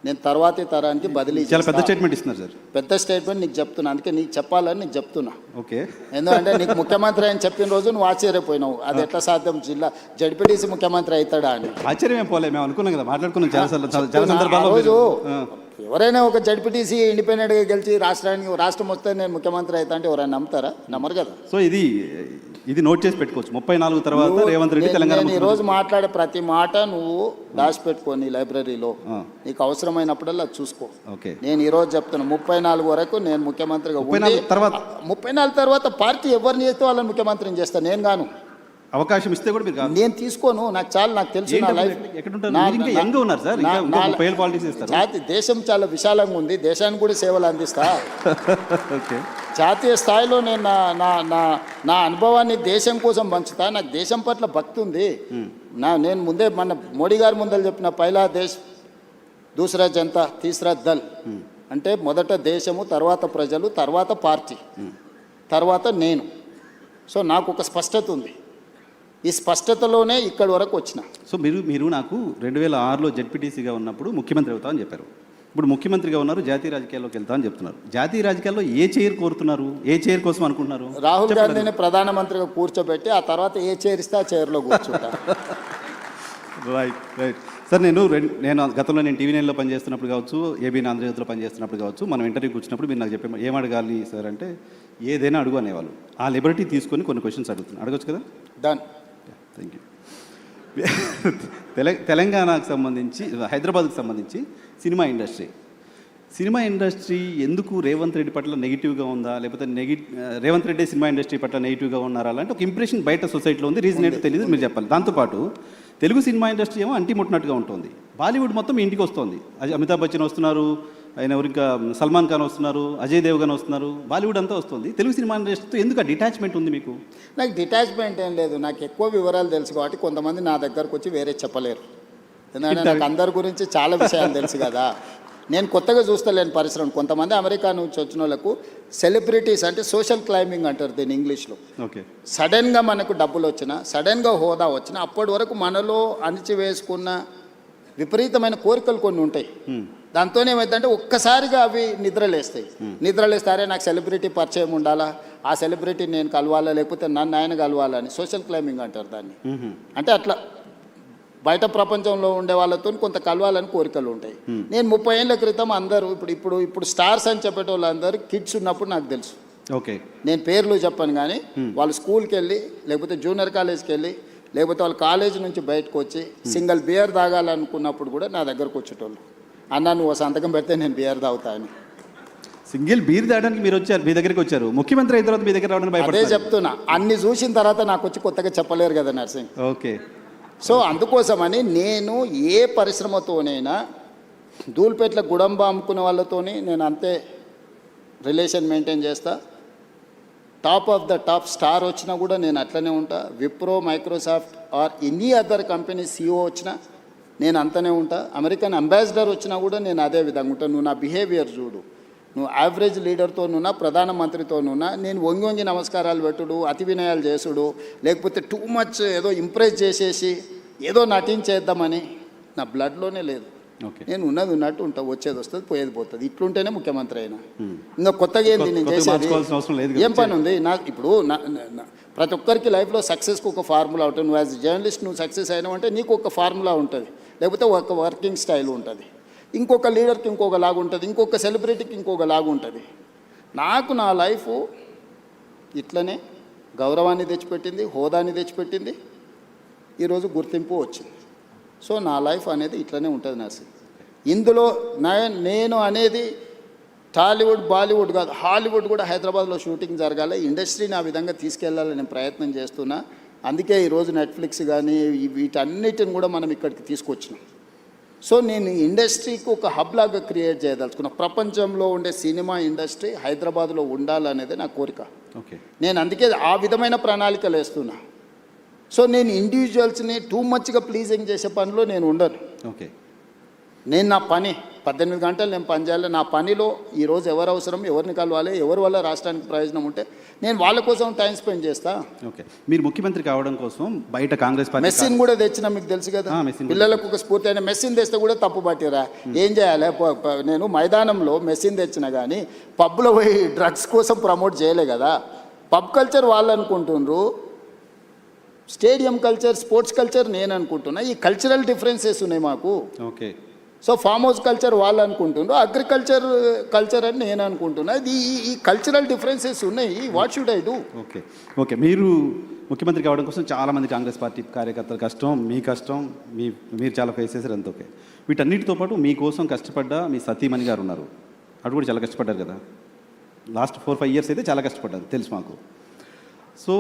నేను తర్వాతి తరానికి బదిలీ. చాలా పెద్ద స్టేట్మెంట్ ఇస్తున్నారు సార్. పెద్ద స్టేట్మెంట్ నీకు చెప్తున్నా, అందుకే నీకు చెప్పాలని నీకు చెప్తున్నా. ఓకే, ఎందుకంటే నీకు ముఖ్యమంత్రి అని చెప్పిన రోజు నువ్వు ఆశ్చర్యపోయినావు, అది ఎట్లా సాధ్యం, జిల్లా జడ్పీటీసీ ముఖ్యమంత్రి అవుతాడా అని. ఆశ్చర్యం పోలే, మేము అనుకున్నాం కదా, మాట్లాడుకున్నాం చాలా సందర్భాల్లో. రోజు ఎవరైనా ఒక జడ్పీటీసీ ఇండిపెండెంట్గా గెలిచి రాష్ట్రం వస్తే నేను ముఖ్యమంత్రి అవుతా అంటే ఎవరైనా నమ్ముతారా? నమ్మరు కదా. సో ఇది నోట్ చేసి పెట్టుకోవచ్చు. 34 తర్వాత రేవంత్ రెడ్డి తెలంగాణ. నేను ఈరోజు మాట్లాడే ప్రతి మాట నువ్వు దాచిపెట్టుకోని లైబ్రరీలో, నీకు అవసరమైనప్పుడల్లా చూసుకో. నేను ఈరోజు చెప్తున్నా 34 వరకు నేను ముఖ్యమంత్రిగా. 34 తర్వాత పార్టీ ఎవరిని చేస్తే వాళ్ళని ముఖ్యమంత్రిని చేస్తాను, నేను గాను. అవకాశం ఇస్తే కూడా మీరు నేను తీసుకోను, నాకు తెలుసు. దేశం చాలా విశాలంగా ఉంది, దేశానికి కూడా సేవలు అందిస్తా. జాతీయ స్థాయిలో నేను నా అనుభవాన్ని దేశం కోసం పంచుతా. నాకు దేశం పట్ల భక్తి ఉంది. నేను ముందే మన మోడీ గారి ముందర చెప్పిన, పైలా దేశ్ దూసరా జనతా తీసరా దల్, అంటే మొదట దేశము, తర్వాత ప్రజలు, తర్వాత పార్టీ, తర్వాత నేను. సో నాకు ఒక స్పష్టత ఉంది, ఈ స్పష్టతలోనే ఇక్కడి వరకు వచ్చిన. సో మీరు నాకు 2006లో జడ్పీటీసీగా ఉన్నప్పుడు ముఖ్యమంత్రి అవుతా అని చెప్పారు. ఇప్పుడు ముఖ్యమంత్రిగా ఉన్నారు, జాతీయ రాజకీయాల్లోకి వెళ్తా అని చెప్తున్నారు. జాతీయ రాజకీయాల్లో ఏ చైర్ కోరుతున్నారు, ఏ చైర్ కోసం అనుకుంటున్నారు? రాహుల్ గాంధీని ప్రధానమంత్రిగా కూర్చోబెట్టి ఆ తర్వాత ఏ చైర్ ఇస్తే ఆ చైర్లో కూర్చుంటా. Right sir. నేను గతంలో నేను TV9లో పనిచేస్తున్నప్పుడు కావచ్చు, ఏబీఎన్ ఆంధ్రజ్యోతిలో పనిచేస్తున్నప్పుడు కావచ్చు, మనం ఇంటర్వ్యూకి వచ్చినప్పుడు మీరు నాకు చెప్పే ఏం అడగాలి సార్ అంటే ఏదైనా అడుగు అనేవాళ్ళు. ఆ లిబర్టీ తీసుకొని కొన్ని క్వశ్చన్స్ అడుగుతున్నాను, అడగచ్చు కదా? డన్. Thank you. తెలంగాణకు సంబంధించి, హైదరాబాద్కు సంబంధించి సినిమా ఇండస్ట్రీ ఎందుకు రేవంత్ రెడ్డి పట్ల నెగిటివ్గా ఉందా, లేకపోతే రేవంత్ రెడ్డి సినిమా ఇండస్ట్రీ పట్ల నెగిటివ్గా ఉన్నారా అంటే ఒక ఇంప్రెషన్ బయట సొసైటీలో ఉంది. రీజన్ ఏంటో తెలియదు, మీరు చెప్పాలి. దాంతోపాటు తెలుగు సినిమా ఇండస్ట్రీ ఏమో అంటిముట్టినట్టుగా ఉంటుంది. బాలీవుడ్ మొత్తం ఇంటికి వస్తుంది. అమితాబ్ బచ్చన్ వస్తున్నారు, ఆయన ఇంకా సల్మాన్ ఖాన్ వస్తున్నారు, అజయ్ దేవ్గన్ వస్తున్నారు, బాలీవుడ్ అంతా వస్తుంది. తెలుగు సినిమా ఇండస్ట్రీతో ఎందుకు ఆ డిటాచ్మెంట్ ఉంది మీకు? నాకు డిటాచ్మెంట్ ఏం లేదు, నాకు ఎక్కువ వివరాలు తెలుసు కాబట్టి కొంతమంది నా దగ్గరకు వచ్చి వేరే చెప్పలేరు. ఎందుకంటే నాకు అందరి గురించి చాలా విషయాలు తెలుసు కదా. నేను కొత్తగా చూస్తలేను పరిశ్రమ. కొంతమంది అమెరికా నుంచి వచ్చిన వాళ్ళకు సెలబ్రిటీస్ అంటే సోషల్ క్లైంబింగ్ అంటారు దీన్ని ఇంగ్లీష్లో. సడన్గా మనకు డబ్బులు వచ్చినా, సడన్గా హోదా వచ్చినా, అప్పటి వరకు మనలో అణిచివేసుకున్న విపరీతమైన కోరికలు కొన్ని ఉంటాయి. దాంతో ఏమైందంటే ఒక్కసారిగా అవి నిద్రలేస్తారే నాకు సెలబ్రిటీ పరిచయం ఉండాలా, ఆ సెలబ్రిటీ నేను కలవాలా, లేకపోతే నన్ను ఆయన కలవాలా అని సోషల్ క్లైంబింగ్ అంటారు దాన్ని. అంటే అట్లా బయట ప్రపంచంలో ఉండే వాళ్ళతో కొంత కలవాలని కోరికలు ఉంటాయి. నేను 30 ఏళ్ళ క్రితం అందరూ ఇప్పుడు స్టార్స్ అని చెప్పేటోళ్ళు అందరూ కిడ్స్ ఉన్నప్పుడు నాకు తెలుసు. నేను పేర్లు చెప్పను కానీ వాళ్ళు స్కూల్కి వెళ్ళి, లేకపోతే జూనియర్ కాలేజ్కి వెళ్ళి, లేకపోతే వాళ్ళ కాలేజ్ నుంచి బయటకు వచ్చి సింగిల్ బియర్ తాగాలనుకున్నప్పుడు కూడా నా దగ్గరకు వచ్చేటోళ్ళు. అన్న నువ్వు సంతకం పెడితే నేను బియర్ తాగుతా అని. సింగిల్ బీర్ తాగడానికి మీరు వచ్చారు, మీ దగ్గరికి వచ్చారు. ముఖ్యమంత్రి అయిన తర్వాత మీ దగ్గర రావడానికి అదే చెప్తున్నా. అన్ని చూసిన తర్వాత నాకు వచ్చి కొత్తగా చెప్పలేరు కదా నర్సింగ్. సో అందుకోసమని నేను ఏ పరిశ్రమతోనైనా, ధూల్పేట్ల గుడంబ అమ్ముకునే వాళ్ళతోని నేను అంతే రిలేషన్ మెయింటైన్ చేస్తా. Top of the top star వచ్చినా కూడా నేను అట్లనే ఉంటా. Wipro, Microsoft or any other company CEO వచ్చినా నేను అంతనే ఉంటా. అమెరికన్ అంబాసిడర్ వచ్చినా కూడా నేను అదే విధంగా ఉంటాను. నువ్వు నా బిహేవియర్ చూడు, నువ్వు యావరేజ్ లీడర్తోనున్నా ప్రధానమంత్రితోనున్నా నేను వంగి వంగి నమస్కారాలు పెట్టుడు, అతి వినయాలు చేసుడు, లేకపోతే టూ మచ్ ఏదో ఇంప్రెస్ చేసేసి ఏదో నటించేద్దామని నా బ్లడ్లోనే లేదు. నేను ఉన్నది ఉన్నట్టు ఉంటా, వచ్చేది వస్తుంది పోయేది పోతుంది. ఇట్లుంటేనే ముఖ్యమంత్రి అయినా. ఇంకా కొత్తగా ఏంది నేను చేసేది? ఏం పని ఉంది నా? ఇప్పుడు ప్రతి ఒక్కరికి లైఫ్లో సక్సెస్కి ఒక ఫార్ములా ఉంటుంది. నువ్వు యాజ్ జర్నలిస్ట్ నువ్వు సక్సెస్ అయినావంటే నీకు ఒక ఫార్ములా ఉంటుంది, లేకపోతే ఒక వర్కింగ్ స్టైల్ ఉంటుంది. ఇంకొక లీడర్కి ఇంకొక లాగా ఉంటుంది, ఇంకొక సెలబ్రిటీకి ఇంకొక లాగా ఉంటుంది. నాకు నా లైఫ్ ఇట్లనే గౌరవాన్ని తెచ్చిపెట్టింది, హోదాని తెచ్చిపెట్టింది, ఈరోజు గుర్తింపు వచ్చింది. సో నా లైఫ్ అనేది ఇట్లనే ఉంటుంది నర్సింగ్. ఇందులో నేను అనేది టాలీవుడ్ బాలీవుడ్ కాదు, హాలీవుడ్ కూడా హైదరాబాద్లో షూటింగ్ జరగాలి, ఇండస్ట్రీని ఆ విధంగా తీసుకెళ్లాలని ప్రయత్నం చేస్తున్నా. అందుకే ఈరోజు నెట్ఫ్లిక్స్ కానీ వీటన్నిటిని కూడా మనం ఇక్కడికి తీసుకొచ్చినాం. సో నేను ఇండస్ట్రీకి ఒక హబ్ లాగా క్రియేట్ చేయదలుచుకున్నా. ప్రపంచంలో ఉండే సినిమా ఇండస్ట్రీ హైదరాబాద్లో ఉండాలనేది నా కోరిక. నేను అందుకే ఆ విధమైన ప్రణాళికలు వేస్తున్నా. సో నేను ఇండివిజువల్స్ని టూ మచ్గా ప్లీజింగ్ చేసే పనిలో నేను ఉండను. నేను నా పని 18 గంటలు నేను పని చేయాలి. నా పనిలో ఈరోజు ఎవరు అవసరం, ఎవరిని కలవాలి, ఎవరి వల్ల రాష్ట్రానికి ప్రయోజనం ఉంటే నేను వాళ్ళ కోసం టైం స్పెండ్ చేస్తా. మీరు ముఖ్యమంత్రి కావడం కోసం బయట కాంగ్రెస్ పార్టీ మెస్సీని కూడా తెచ్చినా మీకు తెలుసు కదా. పిల్లలకు ఒక స్ఫూర్తి అయిన మెస్సీని తెస్తే కూడా తప్పు పట్టిరా. ఏం చేయాలి? నేను మైదానంలో మెస్సీని తెచ్చినా కానీ పబ్లో పోయి డ్రగ్స్ కోసం ప్రమోట్ చేయలే కదా. పబ్ కల్చర్ వాళ్ళు అనుకుంటుండ్రు, స్టేడియం కల్చర్, స్పోర్ట్స్ కల్చర్ నేను అనుకుంటున్నా. ఈ కల్చరల్ డిఫరెన్సెస్ ఉన్నాయి మాకు. సో ఫామ్ హౌస్ కల్చర్ వాళ్ళు అనుకుంటుండ్రు, కల్చర్ అని నేను అనుకుంటున్నా. ఈ కల్చరల్ డిఫరెన్సెస్ ఉన్నాయి. What should I do? Okay మీరు ముఖ్యమంత్రి కావడం కోసం చాలామంది కాంగ్రెస్ పార్టీ కార్యకర్తల కష్టం, మీ కష్టం, మీరు చాలా ఫేస్ చేశారు. అంత ఓకే. వీటన్నిటితో పాటు మీకోసం కష్టపడ్డ మీ సతీమణి గారు ఉన్నారు. అటు కూడా చాలా కష్టపడ్డారు కదా. లాస్ట్ 4-5 ఇయర్స్ అయితే చాలా కష్టపడ్డారు తెలుసు మాకు. సో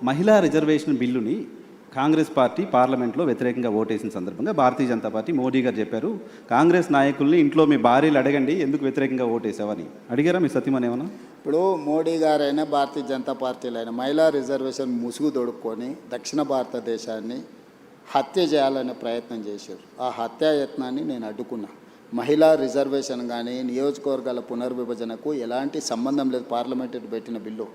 మహిళా రిజర్వేషన్ బిల్లుని కాంగ్రెస్ పార్టీ పార్లమెంట్లో వ్యతిరేకంగా ఓటేసిన సందర్భంగా భారతీయ జనతా పార్టీ మోడీ గారు చెప్పారు, కాంగ్రెస్ నాయకుల్ని ఇంట్లో మీ భార్యలు అడగండి ఎందుకు వ్యతిరేకంగా ఓటేసావని. అడిగారా మీ సతీమణి ఏమన్నా? ఇప్పుడు మోడీ గారైనా భారతీయ జనతా పార్టీలైనా మహిళా రిజర్వేషన్ ముసుగు తొడుక్కొని దక్షిణ భారతదేశాన్ని హత్య చేయాలనే ప్రయత్నం చేశారు. ఆ హత్యాయత్నాన్ని నేను అడ్డుకున్నా. మహిళా రిజర్వేషన్ కానీ నియోజకవర్గాల పునర్విభజనకు ఎలాంటి సంబంధం లేదు. పార్లమెంటు పెట్టిన బిల్లు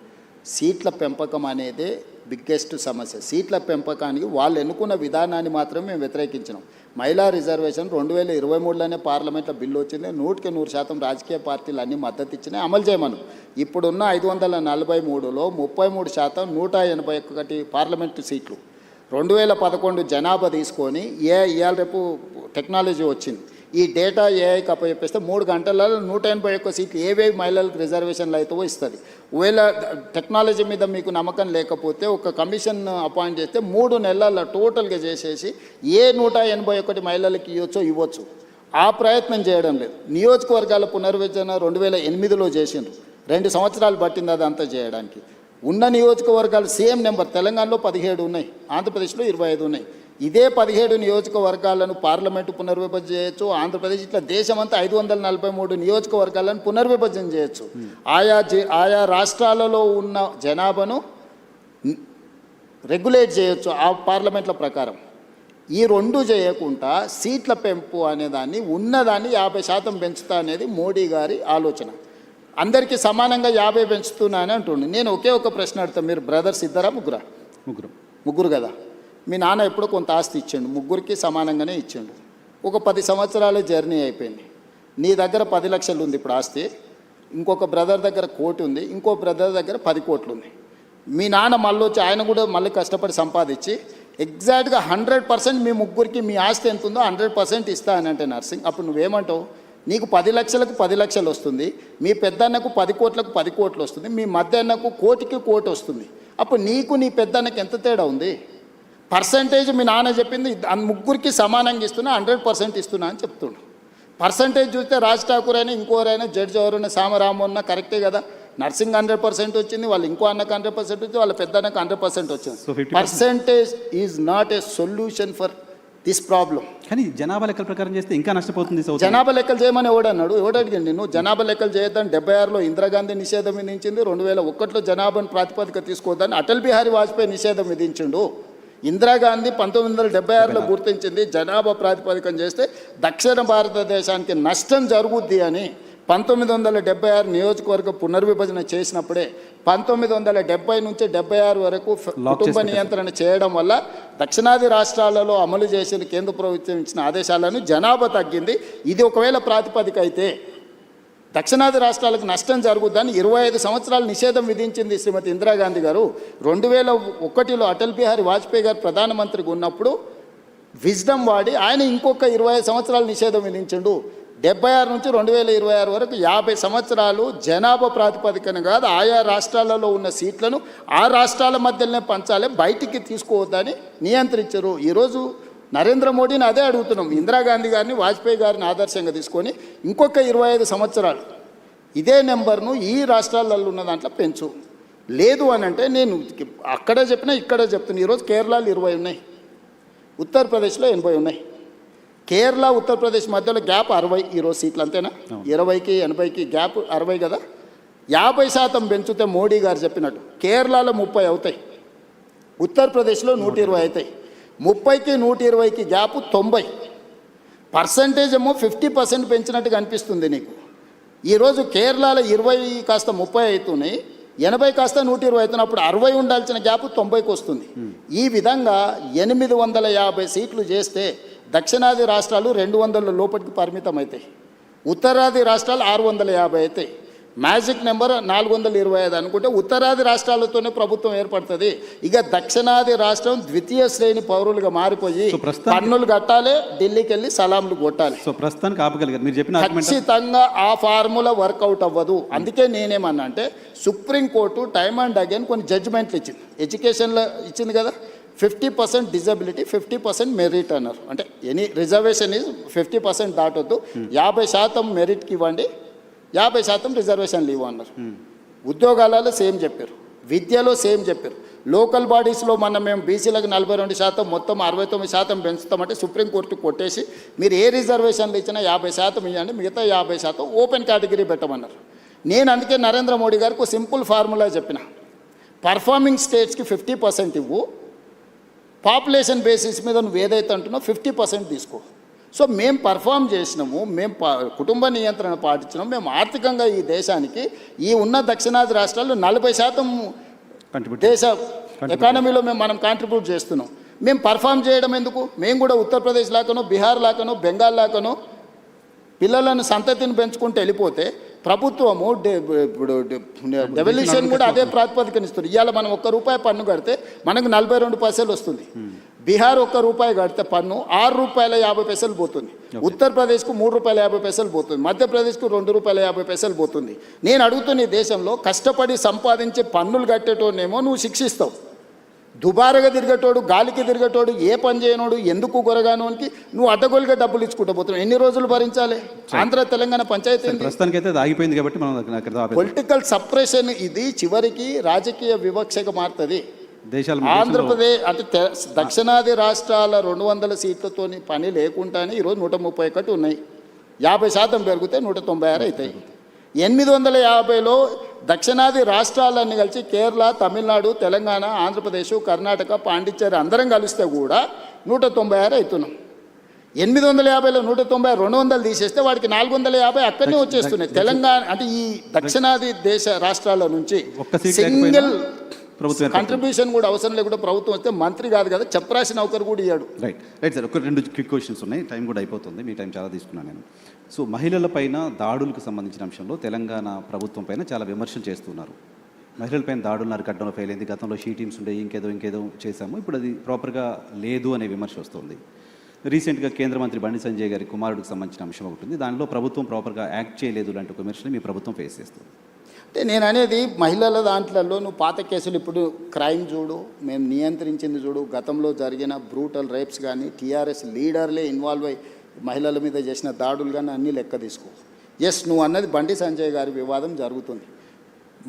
సీట్ల పెంపకం అనేదే బిగ్గెస్ట్ సమస్య. సీట్ల పెంపకానికి వాళ్ళు ఎన్నుకున్న విధానాన్ని మాత్రమే మేము వ్యతిరేకించినాం. మహిళా రిజర్వేషన్ 2023లోనే పార్లమెంట్లో బిల్లు వచ్చింది. 100% రాజకీయ పార్టీలు అన్నీ మద్దతు ఇచ్చినాయి, అమలు చేయమను. ఇప్పుడున్న 543లో 33% 181 పార్లమెంటు సీట్లు 2011 జనాభా తీసుకొని ఇవాళ రేపు టెక్నాలజీ వచ్చింది. ఈ డేటా ఏఐకి అప్పచెప్పేస్తే 3 గంటలలో 181 సీట్లు ఏవేవి మహిళలకు రిజర్వేషన్లు అయితే ఇస్తుంది. ఒకవేళ టెక్నాలజీ మీద మీకు నమ్మకం లేకపోతే ఒక కమిషన్ అపాయింట్ చేస్తే 3 నెలల్లో టోటల్గా చేసేసి 181 మహిళలకు ఇవ్వచ్చు. ఆ ప్రయత్నం చేయడం లేదు. నియోజకవర్గాల పునర్విభజన 2008లో చేసిండ్రు. 2 సంవత్సరాలు పట్టింది అదంతా చేయడానికి. ఉన్న నియోజకవర్గాలు సేమ్ నెంబర్. తెలంగాణలో 17 ఉన్నాయి, ఆంధ్రప్రదేశ్లో 25 ఉన్నాయి. ఇదే 17 నియోజకవర్గాలను పార్లమెంటు పునర్విభజన చేయొచ్చు. ఆంధ్రప్రదేశ్ ఇట్లా దేశమంతా 543 నియోజకవర్గాలను పునర్విభజన చేయొచ్చు. ఆయా రాష్ట్రాలలో ఉన్న జనాభాను రెగ్యులేట్ చేయొచ్చు ఆ పార్లమెంట్ల ప్రకారం. ఈ 2 చేయకుండా సీట్ల పెంపు అనేదాన్ని ఉన్నదాన్ని 50% పెంచుతా అనేది మోడీ గారి ఆలోచన. అందరికీ సమానంగా 50 పెంచుతున్నా అని అంటుండే. నేను ఒకే ఒక ప్రశ్న అడుగుతాను, మీరు బ్రదర్స్ ఇద్దరా ముగ్గురు కదా. మీ నాన్న ఎప్పుడో కొంత ఆస్తి ఇచ్చిండు, ముగ్గురికి సమానంగానే ఇచ్చిండు. ఒక 10 సంవత్సరాల జర్నీ అయిపోయింది. నీ దగ్గర 10 లక్షలు ఉంది ఇప్పుడు ఆస్తి, ఇంకొక బ్రదర్ దగ్గర 1 కోటి ఉంది, ఇంకో బ్రదర్ దగ్గర 10 కోట్లు ఉంది. మీ నాన్న మళ్ళీ వచ్చి ఆయన కూడా మళ్ళీ కష్టపడి సంపాదించి ఎగ్జాక్ట్గా 100% మీ ముగ్గురికి మీ ఆస్తి ఎంత ఉందో 100% ఇస్తా అని అంటే నర్సింగ్, అప్పుడు నువ్వేమంటావు? నీకు 10 లక్షలకు 10 లక్షలు వస్తుంది, మీ పెద్దన్నకు 10 కోట్లకు 10 కోట్లు వస్తుంది, మీ మధ్య అన్నకు 1 కోటికి 1 కోటి వస్తుంది. అప్పుడు నీకు నీ పెద్దన్నకు ఎంత తేడా ఉంది? పర్సంటేజ్ మీ నాన్న చెప్పింది ముగ్గురికి సమానంగా ఇస్తున్నా, 100% ఇస్తున్నా అని చెప్తుండు. పర్సంటేజ్ చూస్తే రాజ్ ఠాకూర్ అయినా ఇంకోరైనా జడ్జి ఎవరైనా సామరామన్న కరెక్టే కదా. నర్సింగ్ 100% వచ్చింది, వాళ్ళు ఇంకో అన్నకు 100% వచ్చింది, వాళ్ళ పెద్ద అన్నకు 100% వచ్చింది. Percentage is not a solution for this problem. కానీ జనాభా లెక్కల ప్రకారం చేస్తే ఇంకా నష్టపోతుంది. జనాభా లెక్కలు చేయమని ఎవడన్నాడు? ఎవడడిగండి? నువ్వు జనాభా లెక్కలు చేయొద్దని 76లో ఇందిరాగాంధీ నిషేధం విధించింది, 2001లో జనాభాను ప్రాతిపదిక తీసుకోవద్దని అటల్ బిహారీ వాజ్పేయి నిషేధం విధించిండు. ఇందిరాగాంధీ 1976లో గుర్తించింది జనాభా ప్రాతిపదికన చేస్తే దక్షిణ భారతదేశానికి నష్టం జరుగుద్ది అని. 1976 నియోజకవర్గ పునర్విభజన చేసినప్పుడే 1970 నుంచి 76 వరకు కుటుంబ నియంత్రణ చేయడం వల్ల దక్షిణాది రాష్ట్రాలలో అమలు చేసిన కేంద్ర ప్రభుత్వం ఇచ్చిన ఆదేశాలను జనాభా తగ్గింది. ఇది ఒకవేళ ప్రాతిపదిక అయితే దక్షిణాది రాష్ట్రాలకు నష్టం జరుగుద్దని 25 సంవత్సరాలు నిషేధం విధించింది శ్రీమతి ఇందిరాగాంధీ గారు. 2001లో అటల్ బిహారీ వాజ్పేయి గారు ప్రధానమంత్రిగా ఉన్నప్పుడు విజ్డమ్ వాడి ఆయన ఇంకొక 25 సంవత్సరాలు నిషేధం విధించిండు. 76 నుంచి 2026 వరకు 50 సంవత్సరాలు జనాభా ప్రాతిపదికన కాదు, ఆయా రాష్ట్రాలలో ఉన్న సీట్లను ఆ రాష్ట్రాల మధ్యలోనే పంచాలి, బయటికి తీసుకోవద్దని నియంత్రించారు. ఈరోజు నరేంద్ర మోడీని అదే అడుగుతున్నాం. ఇందిరాగాంధీ గారిని వాజ్పేయి గారిని ఆదర్శంగా తీసుకొని ఇంకొక 25 సంవత్సరాలు ఇదే నెంబర్ను ఈ రాష్ట్రాలలో ఉన్న దాంట్లో పెంచు. లేదు అని అంటే నేను అక్కడ చెప్పినా ఇక్కడ చెప్తున్నా. ఈరోజు కేరళలో 20 ఉన్నాయి, ఉత్తరప్రదేశ్లో 80 ఉన్నాయి. కేరళ ఉత్తరప్రదేశ్ మధ్యలో గ్యాప్ 60 ఈరోజు సీట్లు, అంతేనా? 20కి 80కి గ్యాప్ 60 కదా. 50% పెంచితే మోడీ గారు చెప్పినట్టు కేరళలో 30 అవుతాయి, ఉత్తరప్రదేశ్లో 120 అవుతాయి. 30కి 120కి గ్యాప్ 90%. ఏమో 50% పెంచినట్టుగా అనిపిస్తుంది నీకు. ఈరోజు కేరళలో 20 కాస్త 30 అవుతున్నాయి, 80 కాస్త 120 అవుతున్నప్పుడు 60 ఉండాల్సిన గ్యాప్ 90కి వస్తుంది. ఈ విధంగా 850 సీట్లు చేస్తే దక్షిణాది రాష్ట్రాలు 200 లోపలికి పరిమితం అవుతాయి, ఉత్తరాది రాష్ట్రాలు 650 అవుతాయి. మ్యాజిక్ నెంబర్ 425 అనుకుంటే ఉత్తరాది రాష్ట్రాలతోనే ప్రభుత్వం ఏర్పడుతుంది. ఇక దక్షిణాది రాష్ట్రం ద్వితీయ శ్రేణి పౌరులుగా మారిపోయి పన్నులు కట్టాలి, ఢిల్లీకి వెళ్ళి సలాంలు కొట్టాలి. సో ప్రస్తుతానికి ఆపగలిగారు మీరు చెప్పిన ఖచ్చితంగా ఆ ఫార్ములా వర్కౌట్ అవ్వదు. అందుకే నేనేమన్నా అంటే సుప్రీంకోర్టు టైమ్ అండ్ అగైన్ కొన్ని జడ్జిమెంట్లు ఇచ్చింది. ఎడ్యుకేషన్లో ఇచ్చింది కదా, 50% డిజబిలిటీ, 50% మెరిట్ అన్నారు. అంటే ఎనీ రిజర్వేషన్ ఈజ్ 50% దాటొద్దు, 50% మెరిట్కి ఇవ్వండి, 50% రిజర్వేషన్లు ఇవ్వన్నారు. ఉద్యోగాలలో సేమ్ చెప్పారు, విద్యలో సేమ్ చెప్పారు. లోకల్ బాడీస్లో మేము బీసీలకు 42%, మొత్తం 69% పెంచుతామంటే సుప్రీంకోర్టు కొట్టేసి మీరు ఏ రిజర్వేషన్లు ఇచ్చినా 50% ఇవ్వండి, మిగతా 50% ఓపెన్ కేటగిరీ పెట్టమన్నారు. నేను అందుకే నరేంద్ర మోడీ గారికి సింపుల్ ఫార్ములా చెప్పిన, పర్ఫార్మింగ్ స్టేట్స్కి 50% ఇవ్వు, పాపులేషన్ బేసిస్ మీద నువ్వు ఏదైతే అంటున్నావు 50% తీసుకో. సో మేము పర్ఫామ్ చేసినాము, మేము కుటుంబ నియంత్రణ పాటించినాము, మేము ఆర్థికంగా ఈ దేశానికి ఈ ఉన్న దక్షిణాది రాష్ట్రాల్లో 40% దేశ ఎకానమీలో మనం కాంట్రిబ్యూట్ చేస్తున్నాం. మేము పర్ఫామ్ చేయడం ఎందుకు? మేము కూడా ఉత్తరప్రదేశ్ లాకనో, బీహార్ లాకనో, బెంగాల్ లాకనో పిల్లలను సంతతిని పెంచుకుంటూ వెళ్ళిపోతే ప్రభుత్వము ఇప్పుడు డెవల్యూషన్ కూడా అదే ప్రాతిపదికన ఇస్తుంది. ఇవాళ మనం ₹1 పన్ను కడితే మనకు 42 పైసలు వస్తుంది. బీహార్ ₹1 కడితే పన్ను ₹6.50 పోతుంది, ఉత్తరప్రదేశ్కు ₹3.50 పోతుంది, మధ్యప్రదేశ్కు ₹2.50 పోతుంది. నేను అడుగుతున్న ఈ దేశంలో కష్టపడి సంపాదించే పన్నులు కట్టేటోనేమో నువ్వు శిక్షిస్తావు, దుబారగా తిరిగేటోడు, గాలికి తిరిగేటోడు, ఏ పని చేయనోడు, ఎందుకు గొరగానోనికి నువ్వు అడ్డగోలుగా డబ్బులు ఇచ్చుకుంటూ పోతున్నావు. ఎన్ని రోజులు భరించాలి? ఆంధ్ర తెలంగాణ పంచాయతీ ఆగిపోయింది కాబట్టి మనం పొలిటికల్ సప్రెషన్ ఇది చివరికి రాజకీయ వివక్షగా మారుతుంది. ఆంధ్రప్రదేశ్ అంటే దక్షిణాది రాష్ట్రాల 200 సీట్లతోని పని లేకుండానే ఈరోజు 131 ఉన్నాయి, 50% పెరిగితే 196 అవుతాయి. 850లో దక్షిణాది రాష్ట్రాలన్నీ కలిసి కేరళ, తమిళనాడు, తెలంగాణ, ఆంధ్రప్రదేశ్, కర్ణాటక, పాండిచ్చేరి అందరం కలిస్తే కూడా 196 అవుతున్నాం. 850లో 190, 200 తీసేస్తే వాడికి 450 అక్కడనే వచ్చేస్తున్నాయి. తెలంగాణ అంటే ఈ దక్షిణాది దేశ రాష్ట్రాల నుంచి సింగిల్ కంట్రిబ్యూషన్ కూడా అవసరం లేకుండా ప్రభుత్వం వస్తే మంత్రి కాదు కదా, చెప్పరాసిన ఒకరు కూడా ఇయ్యాడు. రైట్ సార్, ఒక 2 క్విక్ క్వశ్చన్స్ ఉన్నాయి, టైం కూడా అయిపోతుంది, మీ టైం చాలా తీసుకున్నాను నేను. సో మహిళల పైన దాడులకు సంబంధించిన అంశంలో తెలంగాణ ప్రభుత్వం పైన చాలా విమర్శలు చేస్తున్నారు. మహిళలపైన దాడులు అరికట్టడంలో ఫెయిల్ అయింది, గతంలో షీ టీమ్స్ ఉండే ఇంకేదో చేశాము, ఇప్పుడు అది ప్రాపర్గా లేదు అనే విమర్శ వస్తుంది. రీసెంట్గా కేంద్ర మంత్రి బండి సంజయ్ గారి కుమారుడికి సంబంధించిన అంశం ఒకటి ఉంది, దానిలో ప్రభుత్వం ప్రాపర్గా యాక్ట్ చేయలేదు లాంటి ఒక విమర్శలు మీ ప్రభుత్వం ఫేస్ చేస్తుంది. అంటే నేను అనేది మహిళల దాంట్లలో నువ్వు పాత కేసులు ఇప్పుడు క్రైమ్ చూడు, మేము నియంత్రించింది చూడు, గతంలో జరిగిన బ్రూటల్ రేప్స్ కానీ టీఆర్ఎస్ లీడర్లే ఇన్వాల్వ్ అయ్యి మహిళల మీద చేసిన దాడులు కానీ అన్నీ లెక్క తీసుకో. ఎస్, నువ్వు అన్నది బండి సంజయ్ గారి వివాదం జరుగుతుంది.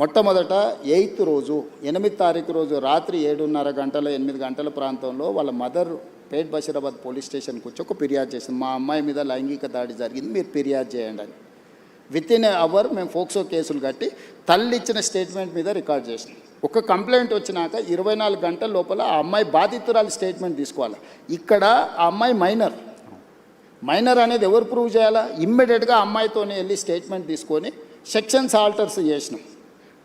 మొట్టమొదట 8th రోజు 8వ తారీఖు రోజు రాత్రి 7:30 గంటల 8 గంటల ప్రాంతంలో వాళ్ళ మదర్ పేట్ బషీరాబాద్ పోలీస్ స్టేషన్కి వచ్చి ఒక ఫిర్యాదు చేసింది, మా అమ్మాయి మీద లైంగిక దాడి జరిగింది, మీరు ఫిర్యాదు చేయండి అని. విత్ ఇన్ అవర్ మేము ఫోక్సో కేసులు కట్టి తల్లి ఇచ్చిన స్టేట్మెంట్ మీద రికార్డ్ చేసినాం. ఒక కంప్లైంట్ వచ్చినాక 24 గంటల లోపల ఆ అమ్మాయి బాధితురాలు స్టేట్మెంట్ తీసుకోవాలి. ఇక్కడ ఆ అమ్మాయి మైనర్ అనేది ఎవరు ప్రూవ్ చేయాలా? ఇమ్మీడియట్గా అమ్మాయితోనే వెళ్ళి స్టేట్మెంట్ తీసుకొని సెక్షన్స్ ఆల్టర్స్ చేసినాం.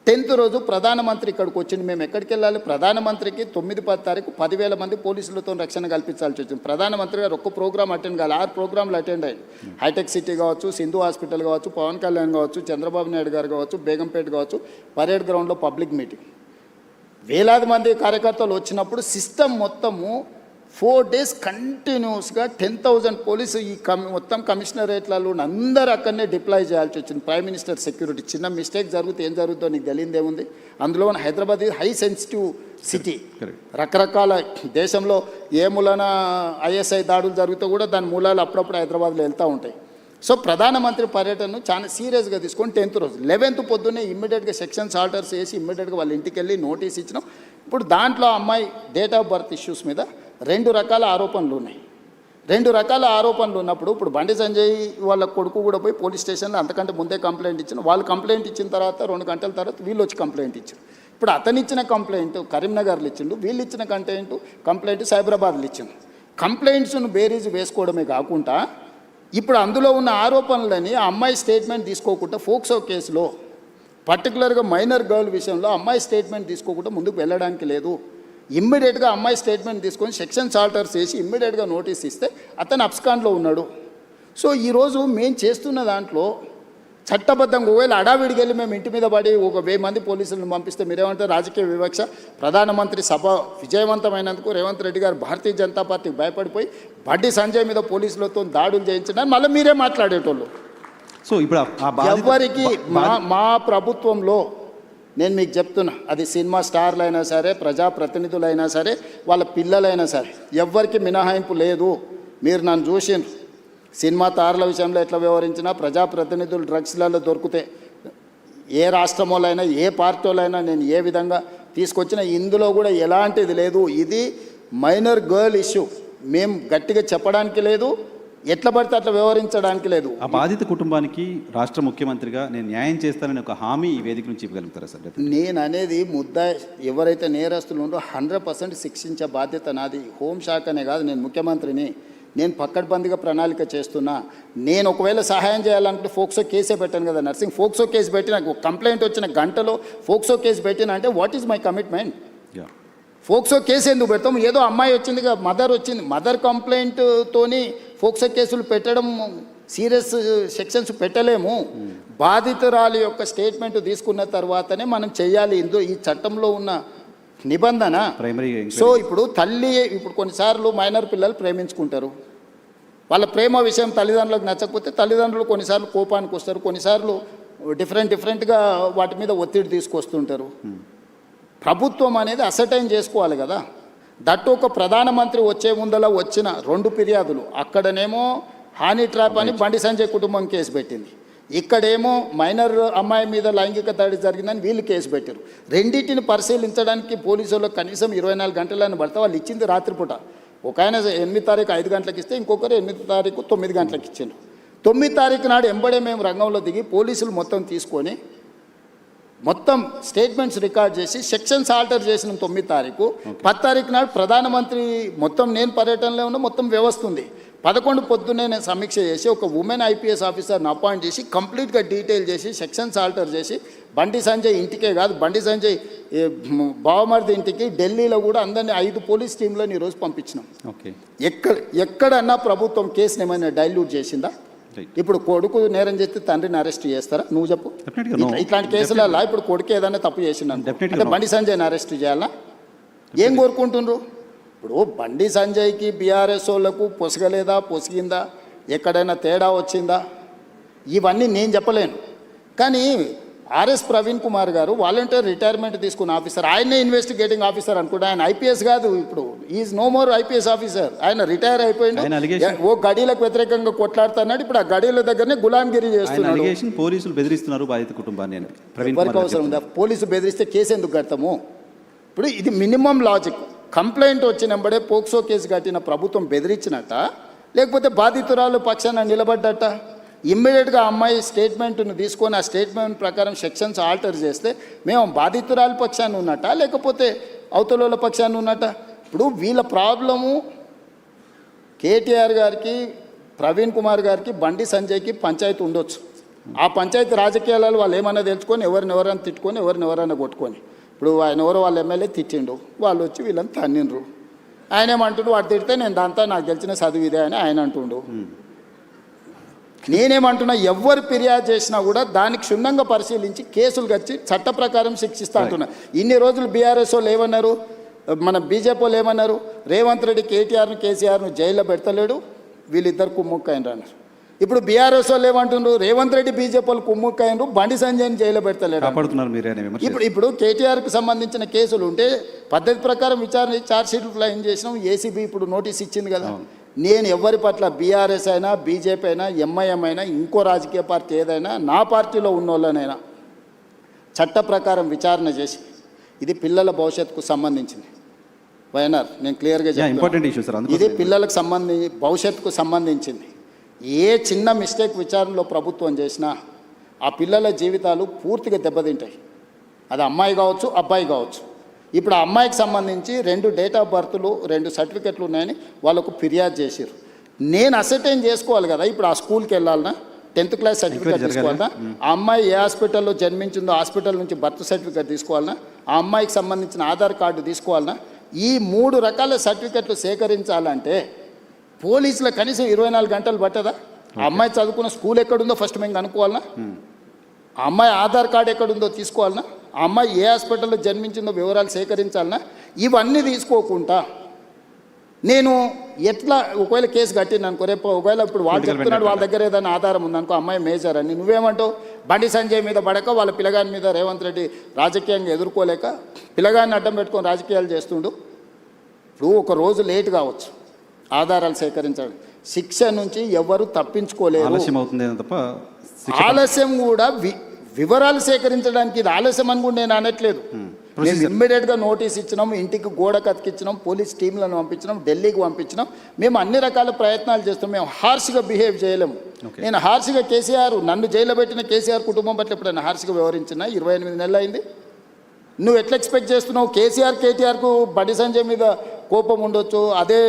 10th రోజు ప్రధానమంత్రి ఇక్కడికి వచ్చింది. మేము ఎక్కడికి వెళ్ళాలి? ప్రధానమంత్రికి 9-10 తారీఖు 10,000 మంది పోలీసులతో రక్షణ కల్పించాల్సి వచ్చింది. ప్రధానమంత్రి గారు ఒక్క ప్రోగ్రామ్ అటెండ్ కావాలి, 6 ప్రోగ్రాంలు అటెండ్ అయ్యింది. హైటెక్ సిటీ కావచ్చు, సింధు హాస్పిటల్ కావచ్చు, పవన్ కళ్యాణ్ కావచ్చు, చంద్రబాబు నాయుడు గారు కావచ్చు, బేగంపేట కావచ్చు, పరేడ్ గ్రౌండ్లో పబ్లిక్ మీటింగ్. వేలాది మంది కార్యకర్తలు వచ్చినప్పుడు సిస్టమ్ మొత్తము 4 days కంటిన్యూస్గా 10,000 పోలీసు ఈ మొత్తం కమిషనరేట్లలో అందరూ అక్కడనే డిప్లాయ్ చేయాల్సి వచ్చింది. Prime minister security. చిన్న మిస్టేక్ జరిగితే ఏం జరుగుతుందో నీకు తెలియదేముంది. అందులో హైదరాబాద్ హై సెన్సిటివ్ సిటీ. రకరకాల దేశంలో ఏ మూలన ఐఎస్ఐ దాడులు జరిగితే కూడా దాని మూలాలు అప్పుడప్పుడు హైదరాబాద్లో వెళ్తూ ఉంటాయి. సో ప్రధానమంత్రి పర్యటనను చాలా సీరియస్గా తీసుకొని 10th రోజు 11th పొద్దున్నే ఇమ్మీడియట్గా సెక్షన్స్ ఆర్డర్స్ చేసి ఇమ్మీడియట్గా వాళ్ళ ఇంటికి వెళ్ళి నోటీస్ ఇచ్చినాం. ఇప్పుడు దాంట్లో అమ్మాయి డేట్ ఆఫ్ బర్త్ ఇష్యూస్ మీద 2 రకాల ఆరోపణలు ఉన్నాయి. 2 రకాల ఆరోపణలు ఉన్నప్పుడు ఇప్పుడు బండి సంజయ్ వాళ్ళ కొడుకు కూడా పోయి పోలీస్ స్టేషన్లో అంతకంటే ముందే కంప్లైంట్ ఇచ్చిన. వాళ్ళు కంప్లైంట్ ఇచ్చిన తర్వాత 2 గంటల తర్వాత వీళ్ళు వచ్చి కంప్లైంట్ ఇచ్చారు. ఇప్పుడు అతను ఇచ్చిన కంప్లైంట్ కరీంనగర్లో ఇచ్చిండు, వీళ్ళు ఇచ్చిన కంప్లైంట్ సైబరాబాద్లో ఇచ్చిండు. కంప్లైంట్స్ను బేరీజ్ వేసుకోవడమే కాకుండా ఇప్పుడు అందులో ఉన్న ఆరోపణలని ఆ అమ్మాయి స్టేట్మెంట్ తీసుకోకుండా ఫోక్సో కేసులో పర్టికులర్గా మైనర్ గర్ల్ విషయంలో అమ్మాయి స్టేట్మెంట్ తీసుకోకుండా ముందుకు వెళ్ళడానికి లేదు. ఇమ్మీడియట్గా అమ్మాయి స్టేట్మెంట్ తీసుకొని సెక్షన్స్ ఆల్టర్స్ చేసి ఇమ్మీడియట్గా నోటీస్ ఇస్తే అతను అబ్స్కాండ్లో ఉన్నాడు. సో ఈరోజు మేము చేస్తున్న దాంట్లో చట్టబద్ధంగా ఒకవేళ అడావిడికి వెళ్ళి మేము ఇంటి మీద పడి 1,000 మంది పోలీసులను పంపిస్తే మీరేమంటారు? రాజకీయ వివక్ష. ప్రధానమంత్రి సభ విజయవంతమైనందుకు రేవంత్ రెడ్డి గారు భారతీయ జనతా పార్టీకి భయపడిపోయి బండి సంజయ్ మీద పోలీసులతో దాడులు చేయించడానికి మళ్ళీ మీరే మాట్లాడేటోళ్ళు. సో ఇప్పుడు ఎవరికి మా ప్రభుత్వంలో నేను మీకు చెప్తున్నా, అది సినిమా స్టార్లు అయినా సరే, ప్రజాప్రతినిధులైనా సరే, వాళ్ళ పిల్లలైనా సరే, ఎవ్వరికి మినహాయింపు లేదు. మీరు నన్ను చూసిండ్రు. సినిమా తారల విషయంలో ఎట్లా వ్యవహరించినా ప్రజాప్రతినిధులు డ్రగ్స్లలో దొరికితే ఏ రాష్ట్రంలోనైనా ఏ పార్టీలైనా నేను ఏ విధంగా తీసుకొచ్చినా ఇందులో కూడా ఎలాంటిది లేదు. ఇది మైనర్ గర్ల్ ఇష్యూ. మేము గట్టిగా చెప్పడానికి లేదు, ఎట్లా పడితే అట్లా వ్యవహరించడానికి లేదు. ఆ బాధిత కుటుంబానికి రాష్ట్ర ముఖ్యమంత్రిగా నేను న్యాయం చేస్తానని ఒక హామీ ఈ వేదిక నుంచి ఇవ్వగలుగుతారా సార్? నేను అనేది ఎవరైతే నేరస్తులు ఉన్నారో 100% శిక్షించే బాధ్యత నాది. హోంశాఖనే కాదు, నేను ముఖ్యమంత్రిని. నేను పక్కడ్బందీగా ప్రణాళిక చేస్తున్నా. నేను ఒకవేళ సహాయం చేయాలనుకుంటే ఫోక్సో కేసే పెట్టాను కదా నర్సింగ్. ఫోక్సో కేసు పెట్టి నాకు కంప్లైంట్ వచ్చిన గంటలో ఫోక్సో కేసు పెట్టినా అంటే what is my commitment? POCSO case ఎందుకు పెడతాం? ఏదో అమ్మాయి వచ్చింది, మదర్ వచ్చింది, మదర్ కంప్లైంట్తోని ఫోక్సో కేసులు పెట్టడం సీరియస్ సెక్షన్స్ పెట్టలేము. బాధితురాలి యొక్క స్టేట్మెంట్ తీసుకున్న తర్వాతనే మనం చెయ్యాలి. ఈ చట్టంలో ఉన్న నిబంధన. సో ఇప్పుడు ఇప్పుడు కొన్నిసార్లు మైనర్ పిల్లలు ప్రేమించుకుంటారు. వాళ్ళ ప్రేమ విషయం తల్లిదండ్రులకు నచ్చకపోతే తల్లిదండ్రులు కొన్నిసార్లు కోపానికి వస్తారు, కొన్నిసార్లు డిఫరెంట్గా వాటి మీద ఒత్తిడి తీసుకొస్తుంటారు. ప్రభుత్వం అనేది అసర్టైన్ చేసుకోవాలి కదా. దట్టు ఒక ప్రధానమంత్రి వచ్చే ముందల వచ్చిన 2 ఫిర్యాదులు, అక్కడనేమో హానీ ట్రాప్ అని బండి సంజయ్ కుటుంబం కేసు పెట్టింది, ఇక్కడేమో మైనర్ అమ్మాయి మీద లైంగిక దాడి జరిగిందని వీళ్ళు కేసు పెట్టారు. రెండింటిని పరిశీలించడానికి పోలీసులకు కనీసం 24 గంటలను పడితే వాళ్ళు ఇచ్చింది రాత్రిపూట. ఒక ఆయన 8 తారీఖు 5 గంటలకు ఇస్తే ఇంకొకరు 8 తారీఖు 9 గంటలకు ఇచ్చారు. 9 తారీఖు నాడు ఎంబడే మేము రంగంలో దిగి పోలీసులు మొత్తం తీసుకొని మొత్తం స్టేట్మెంట్స్ రికార్డ్ చేసి సెక్షన్స్ ఆల్టర్ చేసిన 9 తారీఖు. 10 తారీఖు నాడు ప్రధానమంత్రి మొత్తం నేను పర్యటనలో ఉన్న మొత్తం వ్యవస్థ ఉంది. 11 పొద్దున్నే నేను సమీక్ష చేసి ఒక ఉమెన్ ఐపీఎస్ ఆఫీసర్ని అపాయింట్ చేసి కంప్లీట్గా డీటెయిల్ చేసి సెక్షన్స్ ఆల్టర్ చేసి బండి సంజయ్ ఇంటికే కాదు, బండి సంజయ్ బావమర్ది ఇంటికి ఢిల్లీలో కూడా అందరినీ 5 పోలీస్ టీంలను ఈరోజు పంపించినాం. ఓకే, ఎక్కడన్నా ప్రభుత్వం కేసుని ఏమైనా డైల్యూట్ చేసిందా? ఇప్పుడు కొడుకు నేరం చేస్తే తండ్రిని అరెస్ట్ చేస్తారా? నువ్వు చెప్పు. ఇట్లాంటి కేసులలో ఇప్పుడు కొడుకు ఏదైనా తప్పు చేసిండు అంటే బండి సంజయ్ని అరెస్ట్ చేయాలా? ఏం కోరుకుంటుండ్రు? ఇప్పుడు బండి సంజయ్కి బీఆర్ఎస్ వాళ్ళకు పొసగలేదా, పొసిగిందా, ఎక్కడైనా తేడా వచ్చిందా, ఇవన్నీ నేను చెప్పలేను. కానీ ఆర్ఎస్ ప్రవీణ్ కుమార్ గారు వాలంటీర్ రిటైర్మెంట్ తీసుకున్న ఆఫీసర్, ఆయనే ఇన్వెస్టిగేటింగ్ ఆఫీసర్ అనుకుంటే ఆయన ఐపీఎస్ కాదు, ఇప్పుడు is no more IPS officer. ఆయన రిటైర్ అయిపోయింది. ఓ గడీలకు వ్యతిరేకంగా కొట్లాడుతున్నాడు, ఇప్పుడు ఆ గడీల దగ్గరనే గులాంగిరి చేస్తున్నాడు. పోలీసులు బెదిరిస్తున్నారు బాధిత కుటుంబాన్ని. ఎవరికి అవసరం ఉందా? పోలీసు బెదిరిస్తే కేసు ఎందుకు కడతాము? ఇప్పుడు ఇది మినిమం లాజిక్. కంప్లైంట్ వచ్చినప్పుడే పోక్సో కేసు కట్టిన ప్రభుత్వం బెదిరించినట్ట, లేకపోతే బాధితురాలు పక్షాన నిలబడ్డట? ఇమ్మీడియట్గా అమ్మాయి స్టేట్మెంట్ను తీసుకొని ఆ స్టేట్మెంట్ ప్రకారం సెక్షన్స్ ఆల్టర్ చేస్తే మేము బాధితురాలి పక్షాన్ని ఉన్నట్ట లేకపోతే అవతల పక్షాన్ని ఉన్నట్ట? ఇప్పుడు వీళ్ళ ప్రాబ్లము కేటీఆర్ గారికి, ప్రవీణ్ కుమార్ గారికి, బండి సంజయ్కి పంచాయతీ ఉండొచ్చు. ఆ పంచాయతీ రాజకీయాలలో వాళ్ళు ఏమన్నా తెలుసుకొని ఎవరినెవరైనా తిట్టుకొని ఎవరినెవరైనా కొట్టుకొని, ఇప్పుడు ఆయన ఎవరో వాళ్ళ ఎమ్మెల్యే తిట్టిండు, వాళ్ళు వచ్చి వీళ్ళని తన్నిండ్రు. ఆయన ఏమంటుండు, వాడు తిడితే నేను దాంతో నాకు తెలిసిన చదువు ఇదే అని ఆయన అంటుండు. నేనేమంటున్నా, ఎవరు ఫిర్యాదు చేసినా కూడా దానికి క్షుణ్ణంగా పరిశీలించి కేసులు కచ్చి చట్ట ప్రకారం శిక్షిస్తా అంటున్నా. ఇన్ని రోజులు బీఆర్ఎస్ వాళ్ళు ఏమన్నారు, మన బీజేపీ వాళ్ళు ఏమన్నారు, రేవంత్ రెడ్డి కేటీఆర్ను కేసీఆర్ను జైల్లో పెడతలేడు, వీళ్ళిద్దరు కుమ్ముక్కైనరు అన్నారు. ఇప్పుడు బీఆర్ఎస్ వాళ్ళు ఏమంటున్నారు, రేవంత్ రెడ్డి బీజేపీ వాళ్ళు కుమ్ముక్కైనరు, బండి సంజయ్ని జైల్లో పెడతలేడు. ఇప్పుడు కేటీఆర్కి సంబంధించిన కేసులు ఉంటే పద్ధతి ప్రకారం విచారణ ఛార్జ్షీట్లు క్లెయిమ్ చేసినాం. ఏసీబీ ఇప్పుడు నోటీస్ ఇచ్చింది కదా. నేను ఎవరి పట్ల బీఆర్ఎస్ అయినా, బీజేపీ అయినా, ఎంఐఎం అయినా, ఇంకో రాజకీయ పార్టీ ఏదైనా, నా పార్టీలో ఉన్న వాళ్ళనైనా చట్ట ప్రకారం విచారణ చేసి, ఇది పిల్లల భవిష్యత్తుకు సంబంధించింది. వైఎన్ఆర్ నేను క్లియర్గా చెప్తాను, ఇది పిల్లలకు భవిష్యత్తుకు సంబంధించింది. ఏ చిన్న మిస్టేక్ విచారణలో ప్రభుత్వం చేసినా ఆ పిల్లల జీవితాలు పూర్తిగా దెబ్బతింటాయి. అది అమ్మాయి కావచ్చు, అబ్బాయి కావచ్చు. ఇప్పుడు ఆ అమ్మాయికి సంబంధించి 2 డేట్ ఆఫ్ బర్త్లు, 2 సర్టిఫికెట్లు ఉన్నాయని వాళ్ళకు ఫిర్యాదు చేశారు. నేను అసర్టైన్ చేసుకోవాలి కదా. ఇప్పుడు ఆ స్కూల్కి వెళ్ళాలన్నా, 10th క్లాస్ సర్టిఫికేట్ తీసుకోవాలన్నా, ఆ అమ్మాయి ఏ హాస్పిటల్లో జన్మించిందో హాస్పిటల్ నుంచి బర్త్ సర్టిఫికేట్ తీసుకోవాలన్నా, ఆ అమ్మాయికి సంబంధించిన ఆధార్ కార్డు తీసుకోవాలన్నా, ఈ 3 రకాల సర్టిఫికెట్లు సేకరించాలంటే పోలీసులకు కనీసం 24 గంటలు పట్టదా? ఆ అమ్మాయి చదువుకున్న స్కూల్ ఎక్కడుందో ఫస్ట్ మేము కనుక్కోవాలన్నా, ఆ అమ్మాయి ఆధార్ కార్డు ఎక్కడుందో తీసుకోవాలన్నా, ఆ అమ్మాయి ఏ హాస్పిటల్లో జన్మించిందో వివరాలు సేకరించాలన్నా, ఇవన్నీ తీసుకోకుండా నేను ఎట్లా ఒకవేళ కేసు కట్టిన అనుకో, రేపు ఒకవేళ ఇప్పుడు వాళ్ళు చెప్తున్నాడు వాళ్ళ దగ్గర ఏదైనా ఆధారం ఉందనుకో, అమ్మాయి మేజర్ అని, నువ్వేమంటావు? బండి సంజయ్ మీద పడక వాళ్ళ పిల్లగాని మీద రేవంత్ రెడ్డి రాజకీయంగా ఎదుర్కోలేక పిల్లగాన్ని అడ్డం పెట్టుకొని రాజకీయాలు చేస్తుండు. ఇప్పుడు ఒక రోజు లేట్ కావచ్చు ఆధారాలు సేకరించడం, శిక్ష నుంచి ఎవరు తప్పించుకోలేరు. ఆలస్యం కూడా వివరాలు సేకరించడానికి ఇది ఆలస్యం అని కూడా నేను అనట్లేదు. మేము ఇమ్మీడియట్గా నోటీస్ ఇచ్చినాం, ఇంటికి గోడ కతికిచ్చినాం, పోలీస్ టీంలను పంపించినాం, ఢిల్లీకి పంపించినాం. మేము అన్ని రకాల ప్రయత్నాలు చేస్తాం. మేము హార్ష్గా బిహేవ్ చేయలేము. నేను హార్ష్గా కేసీఆర్, నన్ను జైల్లో పెట్టిన కేసీఆర్ కుటుంబం పట్ల ఎప్పుడైనా హార్ష్గా వ్యవహరించిన? 28 నెలలు అయింది. నువ్వు ఎట్లా ఎక్స్పెక్ట్ చేస్తున్నావు? కేటీఆర్కు బండి సంజయ్ మీద కోపం ఉండొచ్చు, అదే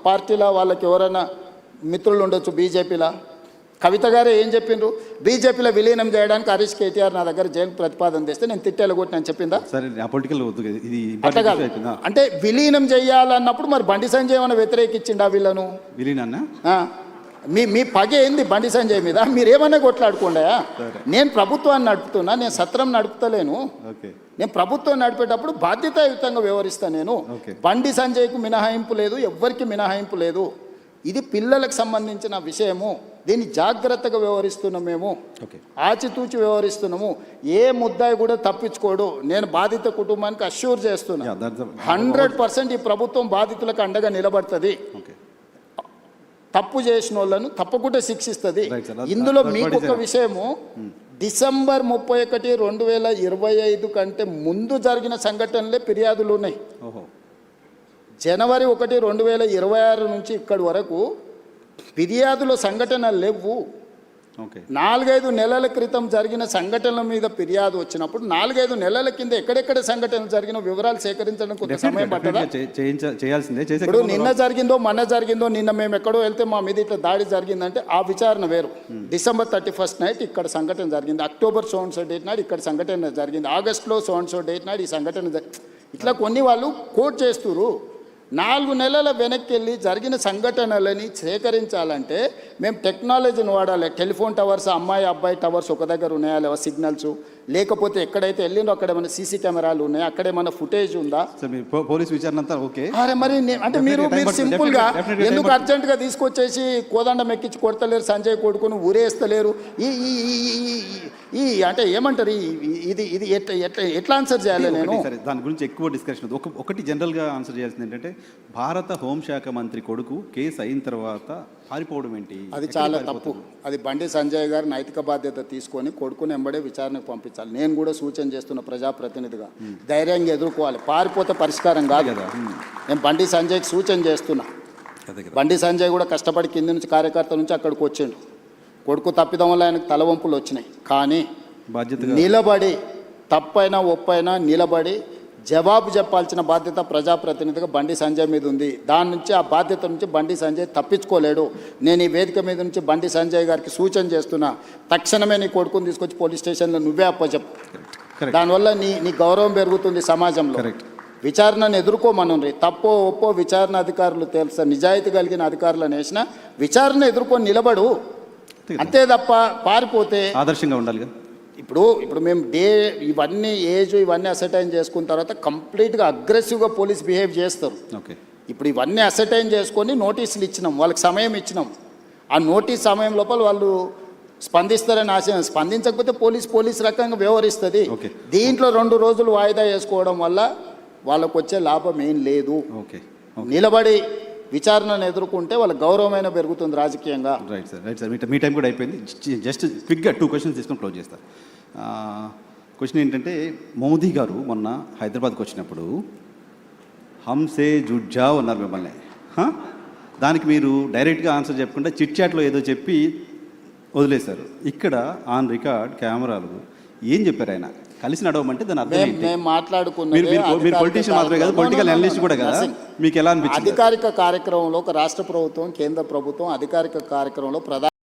పార్టీలో వాళ్ళకి ఎవరైనా మిత్రులు ఉండొచ్చు, బీజేపీలో. కవిత గారే ఏం చెప్పిండ్రు, బీజేపీలో విలీనం చేయడానికి హరీష్ కేటీఆర్ నా దగ్గర జైలు ప్రతిపాదన తెస్తే నేను తిట్టేలా కొట్టి నేను చెప్పిందా? అట్లా కాదు. అంటే విలీనం చేయాలన్నప్పుడు మరి బండి సంజయ్ ఏమైనా వ్యతిరేకించిండా వీళ్ళను? మీ పగ ఏంది బండి సంజయ్ మీద? మీరేమన్నా కొట్లాడుకోండా? నేను ప్రభుత్వాన్ని నడుపుతున్నా, నేను సత్రం నడుపుతలేను. నేను ప్రభుత్వం నడిపేటప్పుడు బాధ్యతాయుతంగా వ్యవహరిస్తాను. నేను బండి సంజయ్కు మినహాయింపు లేదు, ఎవ్వరికి మినహాయింపు లేదు. ఇది పిల్లలకు సంబంధించిన విషయము. దీన్ని జాగ్రత్తగా వ్యవహరిస్తున్నాం, మేము ఆచితూచి వ్యవహరిస్తున్నాము. ఏ ముద్దాయి కూడా తప్పించుకోడు. నేను బాధిత కుటుంబానికి అష్యూర్ చేస్తున్నా, 100% ఈ ప్రభుత్వం బాధితులకు అండగా నిలబడుతుంది. తప్పు చేసిన వాళ్ళను తప్పకుండా శిక్షిస్తుంది. ఇందులో మీకు ఒక విషయము, డిసెంబర్ 31, 2025 కంటే ముందు జరిగిన సంఘటనలే ఫిర్యాదులు ఉన్నాయి. జనవరి 1, 2026 నుంచి ఇక్కడి వరకు ఫిర్యాదుల సంఘటనలు లేవు. 4-5 నెలల క్రితం జరిగిన సంఘటనల మీద ఫిర్యాదు వచ్చినప్పుడు 4-5 నెలల కింద ఎక్కడెక్కడ సంఘటనలు జరిగిన వివరాలు సేకరించడం కొంత సమయం పట్టదా? ఇప్పుడు నిన్న జరిగిందో మొన్న జరిగిందో, నిన్న మేము ఎక్కడో వెళ్తే మా మీద ఇట్లా దాడి జరిగిందంటే ఆ విచారణ వేరు. డిసెంబర్ 31 నైట్ ఇక్కడ సంఘటన జరిగింది, October so and so date నాడు ఇక్కడ సంఘటన జరిగింది, ఆగస్టులో సో అండ్ సో డేట్ నాడు ఈ సంఘటన ఇట్లా కొన్ని వాళ్ళు కోట్ చేస్తున్నారు. 4 నెలల వెనక్కి వెళ్ళి జరిగిన సంఘటనలని సేకరించాలంటే మేము టెక్నాలజీని వాడాలి. టెలిఫోన్ టవర్స్, అమ్మాయి అబ్బాయి టవర్స్ ఒక దగ్గర ఉన్నాయా లేవా సిగ్నల్స్, లేకపోతే ఎక్కడైతే వెళ్ళిందో అక్కడ ఏమైనా సీసీ కెమెరాలు ఉన్నాయా, అక్కడ ఏమైనా ఫుటేజ్ ఉందా? పోలీస్ విచారణ అంతా ఓకే. అరే మరి అంటే మీరు సింపుల్గా ఎందుకు అర్జెంటుగా తీసుకొచ్చేసి కోదండం ఎక్కించి కొడతలేరు, సంజయ్ కొడుకుని ఊరేస్తలేరు? ఈ అంటే ఏమంటారు, ఇది ఇది ఎట్లా ఆన్సర్ చేయాలి? నేను దాని గురించి ఎక్కువ డిస్కషన్ ఒకటి జనరల్గా ఆన్సర్ చేయాల్సింది ఏంటంటే, భారత హోంశాఖ మంత్రి కొడుకు కేసు అయిన తర్వాత పారిపోవడం ఏంటి? అది చాలా తప్పు. అది బండి సంజయ్ గారు నైతిక బాధ్యత తీసుకొని కొడుకుని ఎంబడే విచారణకు పంపించాలి. నేను కూడా సూచన చేస్తున్న ప్రజాప్రతినిధిగా ధైర్యంగా ఎదుర్కోవాలి. పారిపోతే పరిష్కారం కాదు కదా. నేను బండి సంజయ్కి సూచన చేస్తున్నా. బండి సంజయ్ కూడా కష్టపడి కింది నుంచి కార్యకర్త నుంచి అక్కడికి వచ్చిండు. కొడుకు తప్పిదం వల్ల ఆయనకు తలవంపులు వచ్చినాయి. కానీ బాధ్యతగా నిలబడి తప్పైనా ఒప్పైనా నిలబడి జవాబు చెప్పాల్సిన బాధ్యత ప్రజాప్రతినిధిగా బండి సంజయ్ మీద ఉంది. దాని నుంచి ఆ బాధ్యత నుంచి బండి సంజయ్ తప్పించుకోలేడు. నేను ఈ వేదిక మీద నుంచి బండి సంజయ్ గారికి సూచన చేస్తున్నా, తక్షణమే నీ కొడుకుని తీసుకొచ్చి పోలీస్ స్టేషన్లో నువ్వే అప్పచెప్పు. కరెక్ట్ దానివల్ల నీ గౌరవం పెరుగుతుంది సమాజంలో. కరెక్ట్ విచారణను ఎదుర్కోమనండి. తప్పో ఒప్పో విచారణ అధికారులు తెలుసా, నిజాయితీ కలిగిన అధికారులను వేసిన విచారణ ఎదుర్కొని నిలబడు. అంతే తప్ప పారిపోతే ఆదర్శంగా ఉండాలిగా. ఇప్పుడు మేము ఇవన్నీ ఏజ్ ఇవన్నీ అసర్టైన్ చేసుకున్న తర్వాత కంప్లీట్గా అగ్రెసివ్గా పోలీస్ బిహేవ్ చేస్తారు. ఓకే ఇప్పుడు ఇవన్నీ అసర్టైన్ చేసుకొని నోటీసులు ఇచ్చినాం, వాళ్ళకి సమయం ఇచ్చినాం. ఆ నోటీస్ సమయం లోపల వాళ్ళు స్పందిస్తారని ఆశ, స్పందించకపోతే పోలీస్ రకంగా వ్యవహరిస్తుంది. ఓకే. దీంట్లో 2 రోజులు వాయిదా వేసుకోవడం వల్ల వాళ్ళకు వచ్చే లాభం ఏం లేదు. ఓకే నిలబడి విచారణను ఎదుర్కొంటే వాళ్ళ గౌరవమైన పెరుగుతుంది రాజకీయంగా. రైట్ సార్ మీ టైం కూడా అయిపోయింది. జస్ట్ క్విక్గా 2 క్వశ్చన్స్ తీసుకొని క్లోజ్ చేస్తారు. క్వశ్చన్ ఏంటంటే, మోదీ గారు మొన్న హైదరాబాద్కి వచ్చినప్పుడు హంసే జుడ్జావ్ అన్నారు మిమ్మల్ని. దానికి మీరు డైరెక్ట్గా ఆన్సర్ చెప్పకుండా చిట్ చాట్లో ఏదో చెప్పి వదిలేశారు. ఇక్కడ ఆన్ రికార్డ్ కెమెరాలు ఏం చెప్పారు ఆయన? కలిసి నడవమంటే దాని అర్థం ఏంటి? మేము మాట్లాడుకున్నది మీరు పొలిటీషియన్ మాత్రమే కదా, పొలిటికల్ అనలిస్ట్ కూడా కదా. మీకు ఎలా అనిపించింది? అధికారిక కార్యక్రమంలో ఒక రాష్ట్ర ప్రభుత్వం కేంద్ర ప్రభుత్వం అధికారిక కార్యక్రమంలో